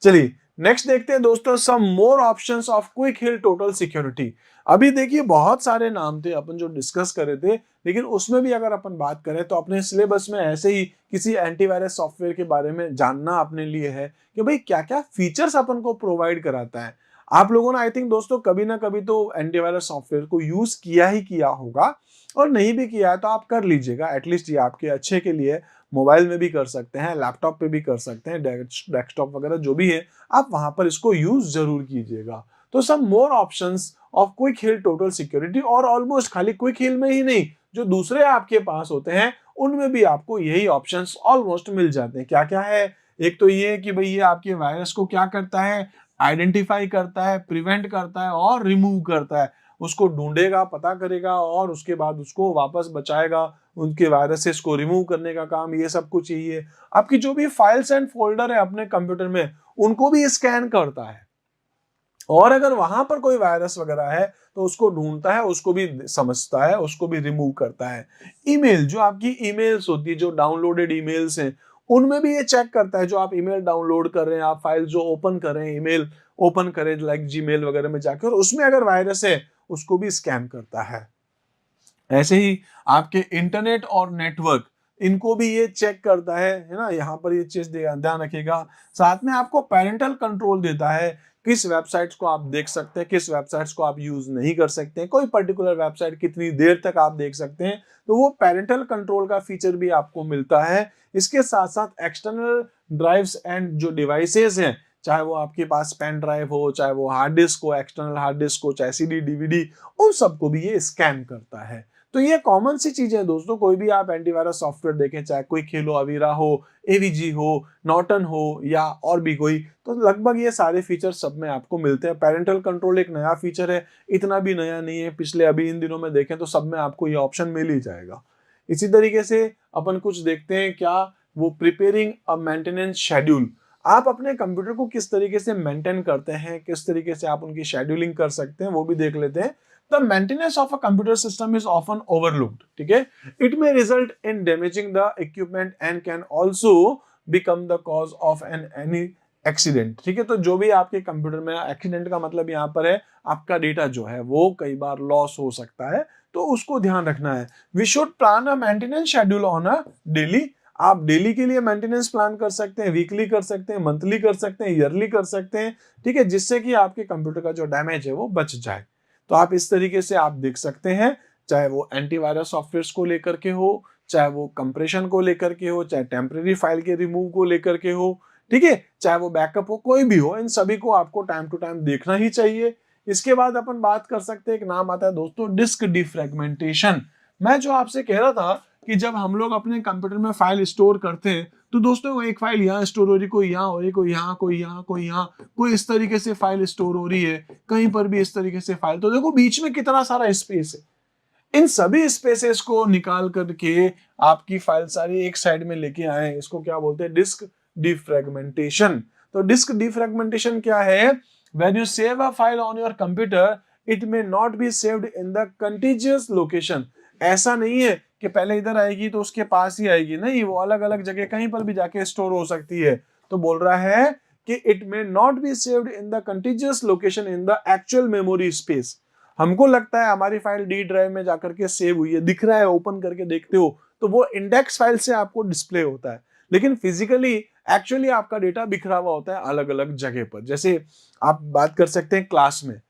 चलिए नेक्स्ट देखते हैं दोस्तों, some more options of Quick Heal Total Security. अभी देखिए बहुत सारे नाम थे अपन जो डिस्कस कर रहे थे, लेकिन उसमें भी अगर अपन बात करें तो अपने सिलेबस में ऐसे ही किसी एंटीवायरस सॉफ्टवेयर के बारे में जानना अपने लिए है कि भाई क्या क्या फीचर्स अपन को प्रोवाइड कराता है। आप लोगों ने आई थिंक दोस्तों कभी ना कभी तो एंटीवायरस सॉफ्टवेयर को यूज किया ही किया होगा, और नहीं भी किया है तो आप कर लीजिएगा, एटलीस्ट ये आपके अच्छे के लिए। मोबाइल में भी कर सकते हैं, लैपटॉप पे भी कर सकते हैं, डेस्कटॉप वगैरह जो भी है, आप वहां पर इसको यूज जरूर कीजिएगा। तो some more options of Quick Heal Total Security, और ऑलमोस्ट खाली क्विक हिल में ही नहीं, जो दूसरे आपके पास होते हैं उनमें भी आपको यही ऑप्शंस ऑलमोस्ट मिल जाते हैं। क्या क्या है? एक तो ये कि भाई ये आपके वायरस को क्या करता है, आइडेंटिफाई करता है, प्रिवेंट करता है और रिमूव करता है। उसको ढूंढेगा, पता करेगा और उसके बाद उसको वापस बचाएगा, उनके वायरसेस को रिमूव करने का काम, ये सब कुछ यही है। आपकी जो भी फाइल्स एंड फोल्डर है अपने कंप्यूटर में, उनको भी स्कैन करता है और अगर वहां पर कोई वायरस वगैरह है तो उसको ढूंढता है, उसको भी समझता है, उसको भी रिमूव करता है। ईमेल, जो आपकी ईमेल्स होती है, जो डाउनलोडेड ईमेल्स हैं, उनमें भी ये चेक करता है। जो आप ईमेल डाउनलोड कर रहे हैं, आप फाइल जो ओपन कर रहे हैं, ईमेल ओपन करें लाइक जीमेल वगैरह में जाकर, उसमें अगर वायरस है उसको भी स्कैन करता है। ऐसे ही आपके इंटरनेट और नेटवर्क, इनको भी ये चेक करता है ना। यहाँ पर ये चीज ध्यान रखिएगा। साथ में आपको पेरेंटल कंट्रोल देता है, किस वेबसाइट्स को आप देख सकते हैं, किस वेबसाइट्स को आप यूज नहीं कर सकते हैं, कोई पर्टिकुलर वेबसाइट कितनी देर तक आप देख सकते हैं, तो वो पेरेंटल कंट्रोल का फीचर भी आपको मिलता है। इसके साथ साथ एक्सटर्नल ड्राइव्स एंड जो डिवाइसेस हैं, चाहे वो आपके पास पेन ड्राइव हो, चाहे वो हार्ड डिस्क हो, एक्सटर्नल हार्ड डिस्क हो, चाहे सीडी डीवीडी, उन सबको भी ये स्कैन करता है। तो ये कॉमन सी चीजें हैं दोस्तों। कोई भी आप एंटीवायरस सॉफ्टवेयर देखें, चाहे कोई खेलो अवीरा हो, एवीजी हो, नॉर्टन हो या और भी कोई, तो लगभग ये सारे फीचर सब में आपको मिलते हैं। पेरेंटल कंट्रोल एक नया फीचर है, इतना भी नया नहीं है, पिछले अभी इन दिनों में देखें तो सब में आपको ये ऑप्शन मिल ही जाएगा। इसी तरीके से अपन कुछ देखते हैं, क्या वो प्रिपेयरिंग अ मेंटेनेंस शेड्यूल, आप अपने कंप्यूटर को किस तरीके से मेंटेन करते हैं, किस तरीके से आप उनकी शेड्यूलिंग कर सकते हैं, वो भी देख लेते हैं। The maintenance of a computer system is often overlooked. ठीक है, it may result in damaging the equipment and can also become the cause of any accident. ठीक है, तो जो भी आपके कंप्यूटर में एक्सीडेंट का मतलब यहाँ पर है आपका डेटा जो है वो कई बार लॉस हो सकता है, तो उसको ध्यान रखना है। We should plan a maintenance schedule on a daily. आप डेली के लिए मेंटेनेंस प्लान कर सकते हैं, वीकली कर सकते हैं, मंथली कर सकते हैं, ईयरली कर सकते हैं। ठीक है, जिससे कि आपके कंप्यूटर का जो डैमेज है वो बच जाए। तो आप इस तरीके से आप देख सकते हैं, चाहे वो एंटीवायरस सॉफ्टवेयर्स को लेकर के हो, चाहे वो कंप्रेशन को लेकर के हो, चाहे टेम्परेरी फाइल के रिमूव को लेकर के हो, ठीक है, चाहे वो बैकअप हो, कोई भी हो, इन सभी को आपको टाइम टू टाइम देखना ही चाहिए। इसके बाद अपन बात कर सकते हैं, एक नाम आता है दोस्तों डिस्क डिफ्रेगमेंटेशन। मैं जो आपसे कह रहा था कि जब हम लोग अपने कंप्यूटर में फाइल स्टोर करते हैं तो दोस्तों वो एक फाइल यहाँ स्टोर हो रही, कोई यहाँ हो रही, कोई यहाँ, कोई यहाँ, कोई यहाँ, कोई इस तरीके से फाइल स्टोर हो रही है, कहीं पर भी इस तरीके से फाइल, तो देखो बीच में कितना सारा स्पेस है। इन सभी स्पेसेस को निकाल करके आपकी फाइल सारी एक साइड में लेके आए, इसको क्या बोलते हैं, डिस्क डिफ्रेगमेंटेशन। तो डिस्क डिफ्रेगमेंटेशन क्या है? When you save a file on your computer, it may not be saved in the contiguous location. ऐसा नहीं है कि पहले इधर आएगी तो उसके पास ही आएगी, नहीं, वो अलग अलग जगह कहीं पर भी जाके स्टोर हो सकती है। तो बोल रहा है कि it may not be saved in the contiguous location in the actual memory space. हमको लगता है हमारी फाइल डी ड्राइव में जाकर के सेव हुई है, दिख रहा है, ओपन करके देखते हो तो वो इंडेक्स फाइल से आपको डिस्प्ले होता है, लेकिन फिजिकली एक्चुअली आपका डेटा बिखरा हुआ होता है अलग अलग जगह पर। जैसे आप बात कर सकते हैं क्लास में,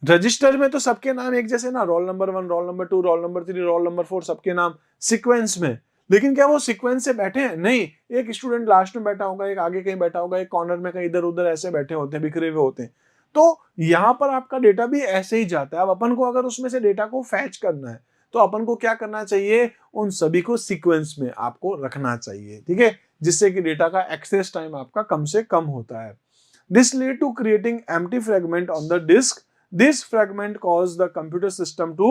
रजिस्टर में तो सबके नाम एक जैसे ना, roll number 1, roll number 2, roll number 3, roll number 4, सबके नाम सीक्वेंस में। लेकिन क्या वो सीक्वेंस से बैठे हैं? नहीं, एक स्टूडेंट लास्ट में बैठा होगा, एक आगे कहीं बैठा होगा, एक कॉर्नर में कहीं इधर उधर ऐसे बैठे होते हैं, बिखरे हुए होते हैं। तो यहाँ पर आपका डेटा भी ऐसे ही जाता है। अब अपन को अगर उसमें से डेटा को फैच करना है तो अपन को क्या करना चाहिए, उन सभी को सीक्वेंस में आपको रखना चाहिए, ठीक है, जिससे कि डेटा का एक्सेस टाइम आपका कम से कम होता है। This lead to creating empty fragment on the disk. This fragment cause the computer system to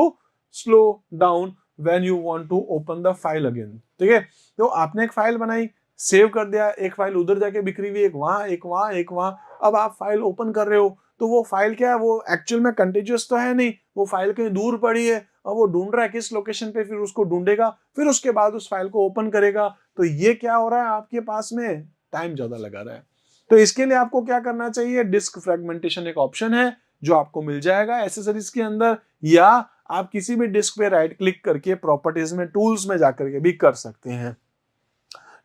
slow down when you want to open the file again. ठीक है, तो आपने एक फाइल बनाई, सेव कर दिया, एक फाइल उधर जाके बिखरी हुई, एक वहां, एक वहां, एक वहां। अब आप फाइल ओपन कर रहे हो तो वो फाइल क्या है, वो एक्चुअल में कंटीन्यूअस तो है नहीं, वो फाइल कहीं दूर पड़ी है और वो ढूंढ रहा है किस लोकेशन पे, फिर उसको ढूंढेगा, फिर उसके बाद उस फाइल को ओपन करेगा। तो ये क्या हो रहा है, आपके पास में टाइम ज्यादा लगा रहा है। तो इसके लिए आपको क्या करना चाहिए, डिस्क फ्रेगमेंटेशन एक ऑप्शन है जो आपको मिल जाएगा एसेसरीज के अंदर, या आप किसी भी डिस्क पे राइट क्लिक करके प्रॉपर्टीज में, टूल्स में जाकर के भी कर सकते हैं।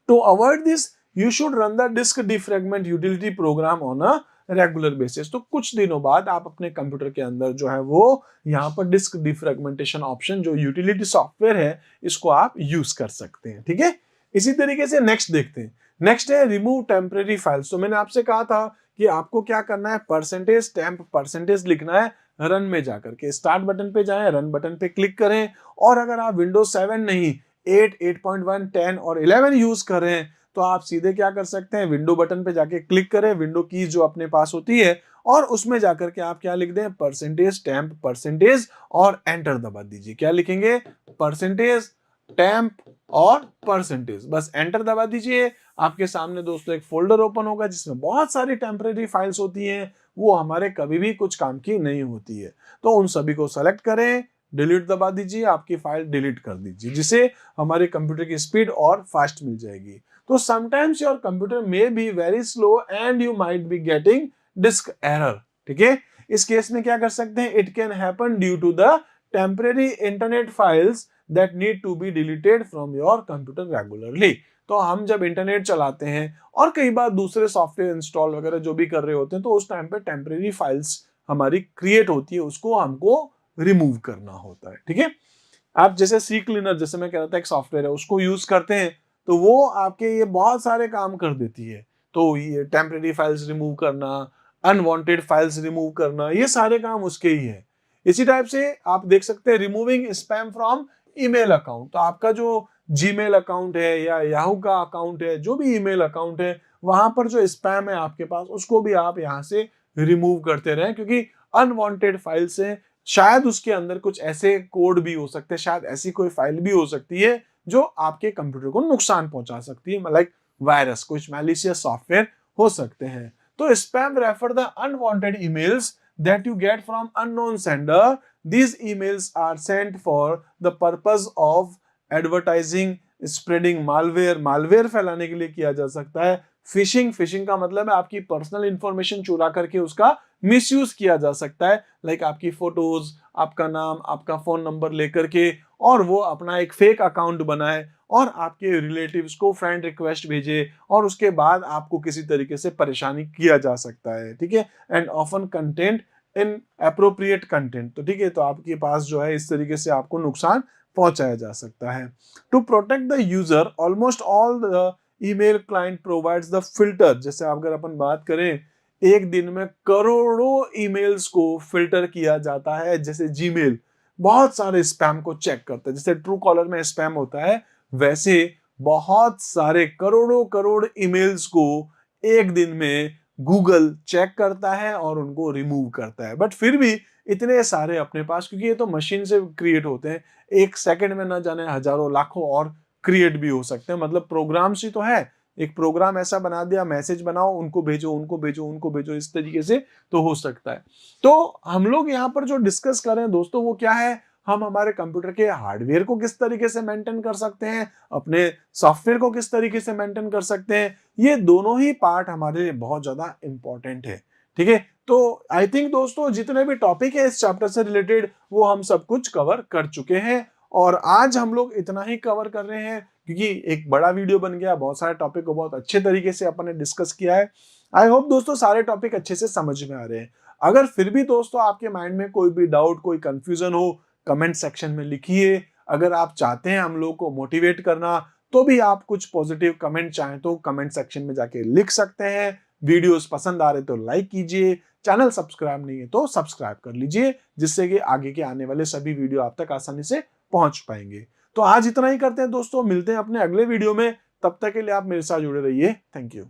To avoid this you should run the disk defragment utility program on a regular basis. तो कुछ दिनों बाद आप अपने कंप्यूटर के अंदर जो है वो यहाँ पर डिस्क डिफ्रेगमेंटेशन ऑप्शन जो यूटिलिटी सॉफ्टवेयर है, इसको आप यूज कर सकते हैं, ठीक है। इसी तरीके से नेक्स्ट देखते हैं। नेक्स्ट है रिमूव टेम्परेरी फाइल्स। तो मैंने आपसे कहा था कि आपको क्या करना है, परसेंटेज टेम्प परसेंटेज लिखना है, रन में जाकर के स्टार्ट बटन पे जाएं, रन बटन पे क्लिक करें, और अगर आप विंडोज 7 नहीं 8, 8.1, 10 और 11 यूज कर रहे हैं तो आप सीधे क्या कर सकते हैं, विंडो बटन पे जाके क्लिक करें, विंडो की जो अपने पास होती है और उसमें जाकर के आप क्या लिख दें, परसेंटेज टेम्प परसेंटेज और एंटर दबा दीजिए। क्या लिखेंगे, परसेंटेज टेम्प और परसेंटेज, बस एंटर दबा दीजिए। आपके सामने दोस्तों एक फोल्डर ओपन होगा जिसमें बहुत सारी टेम्परेरी फाइल्स होती हैं, वो हमारे कभी भी कुछ काम की नहीं होती है। तो उन सभी को सेलेक्ट करें, डिलीट दबा दीजिए, आपकी फाइल डिलीट कर दीजिए, जिससे हमारे कंप्यूटर की स्पीड और फास्ट मिल जाएगी। तो sometimes your computer may be very slow and you might be getting disk error. ठीक है, इस केस में क्या कर सकते हैं, it can happen due to the temporary internet files that need to be deleted from your computer regularly. तो हम जब इंटरनेट चलाते हैं और कई बार दूसरे सॉफ्टवेयर इंस्टॉल वगैरह जो भी कर रहे होते हैं तो उस टाइम पे टेम्परेरी फाइल्स हमारी क्रिएट होती है, उसको हमको रिमूव करना होता है। ठीक है, आप जैसे सी क्लीनर, जैसे मैं कह रहा था एक सॉफ्टवेयर है, उसको यूज करते हैं तो वो आपके ये बहुत सारे काम कर देती है। तो ये टेम्परेरी फाइल्स रिमूव करना, अनवांटेड फाइल्स रिमूव करना, ये सारे काम उसके ही है। इसी टाइप से आप देख सकते हैं removing spam from email account. तो आपका जो जीमेल अकाउंट है या याहू का अकाउंट है, जो भी ईमेल अकाउंट है, वहां पर जो स्पैम है आपके पास, उसको भी आप यहाँ से रिमूव करते रहें, क्योंकि अनवांटेड फाइल्स है, शायद उसके अंदर कुछ ऐसे कोड भी हो सकते हैं, शायद ऐसी कोई फाइल भी हो सकती है जो आपके कंप्यूटर को नुकसान पहुंचा सकती है, लाइक वायरस, कुछ मैलिशियस सॉफ्टवेयर हो सकते हैं। तो spam refer the unwanted emails that you get from unknown sender. These emails are sent for the purpose of advertising, spreading malware, malware फैलाने के लिए किया जा सकता है। फिशिंग, फिशिंग का मतलब है आपकी पर्सनल इंफॉर्मेशन चुरा करके उसका मिसयूज किया जा सकता है, लाइक आपकी फोटोज, आपका नाम, आपका फोन नंबर लेकर के, और वो अपना एक फेक अकाउंट बनाए और आपके रिलेटिव्स को फ्रेंड रिक्वेस्ट भेजे और उसके बाद आपको किसी तरीके से परेशानी किया जा सकता है। ठीक है, and often content in appropriate content. तो ठीक है, तो आपके पास जो है इस तरीके से आपको नुकसान पहुंचाया जा सकता है। To protect the user, almost all the email client provides the filter. जैसे अगर अपन बात करें, एक दिन में करोड़ों ईमेल्स को फिल्टर किया जाता है। जैसे जीमेल बहुत सारे स्पैम को चेक करता है, जैसे ट्रू कॉलर में स्पैम होता है, वैसे बहुत सारे करोड़ों करोड़ ईमेल्स को एक दिन में गूगल चेक करता है और उनको रिमूव करता है। बट फिर भी इतने सारे अपने पास, क्योंकि ये तो मशीन से क्रिएट होते हैं, एक सेकंड में ना जाने हजारों लाखों और क्रिएट भी हो सकते हैं। मतलब प्रोग्राम्स ही तो है, एक प्रोग्राम ऐसा बना दिया, मैसेज बनाओ, उनको भेजो, उनको भेजो, उनको भेजो, इस तरीके से तो हो सकता है। तो हम लोग यहाँ पर जो डिस्कस कर रहे हैं दोस्तों, वो क्या है, हम हमारे कंप्यूटर के हार्डवेयर को किस तरीके से मेंटेन कर सकते हैं, अपने सॉफ्टवेयर को किस तरीके से मेंटेन कर सकते हैं। ये दोनों ही पार्ट हमारे लिए बहुत ज्यादा इंपॉर्टेंट है। ठीक है, तो आई थिंक दोस्तों जितने भी टॉपिक है इस चैप्टर से रिलेटेड वो हम सब कुछ कवर कर चुके हैं, और आज हम लोग इतना ही कवर कर रहे हैं क्योंकि एक बड़ा वीडियो बन गया, बहुत सारे टॉपिक को बहुत अच्छे तरीके से अपन ने डिस्कस किया है। आई होप दोस्तों सारे टॉपिक अच्छे से समझ में आ रहे हैं। अगर फिर भी दोस्तों आपके माइंड में कोई भी डाउट, कोई कंफ्यूजन हो, कमेंट सेक्शन में लिखिए। अगर आप चाहते हैं हम लोग को मोटिवेट करना, तो भी आप कुछ पॉजिटिव कमेंट चाहें तो कमेंट सेक्शन में जाके लिख सकते हैं। वीडियोस पसंद आ रहे तो लाइक कीजिए, चैनल सब्सक्राइब नहीं है तो सब्सक्राइब कर लीजिए, जिससे कि आगे के आने वाले सभी वीडियो आप तक आसानी से पहुंच पाएंगे। तो आज इतना ही करते हैं दोस्तों, मिलते हैं अपने अगले वीडियो में। तब तक के लिए आप मेरे साथ जुड़े रहिए। Thank you.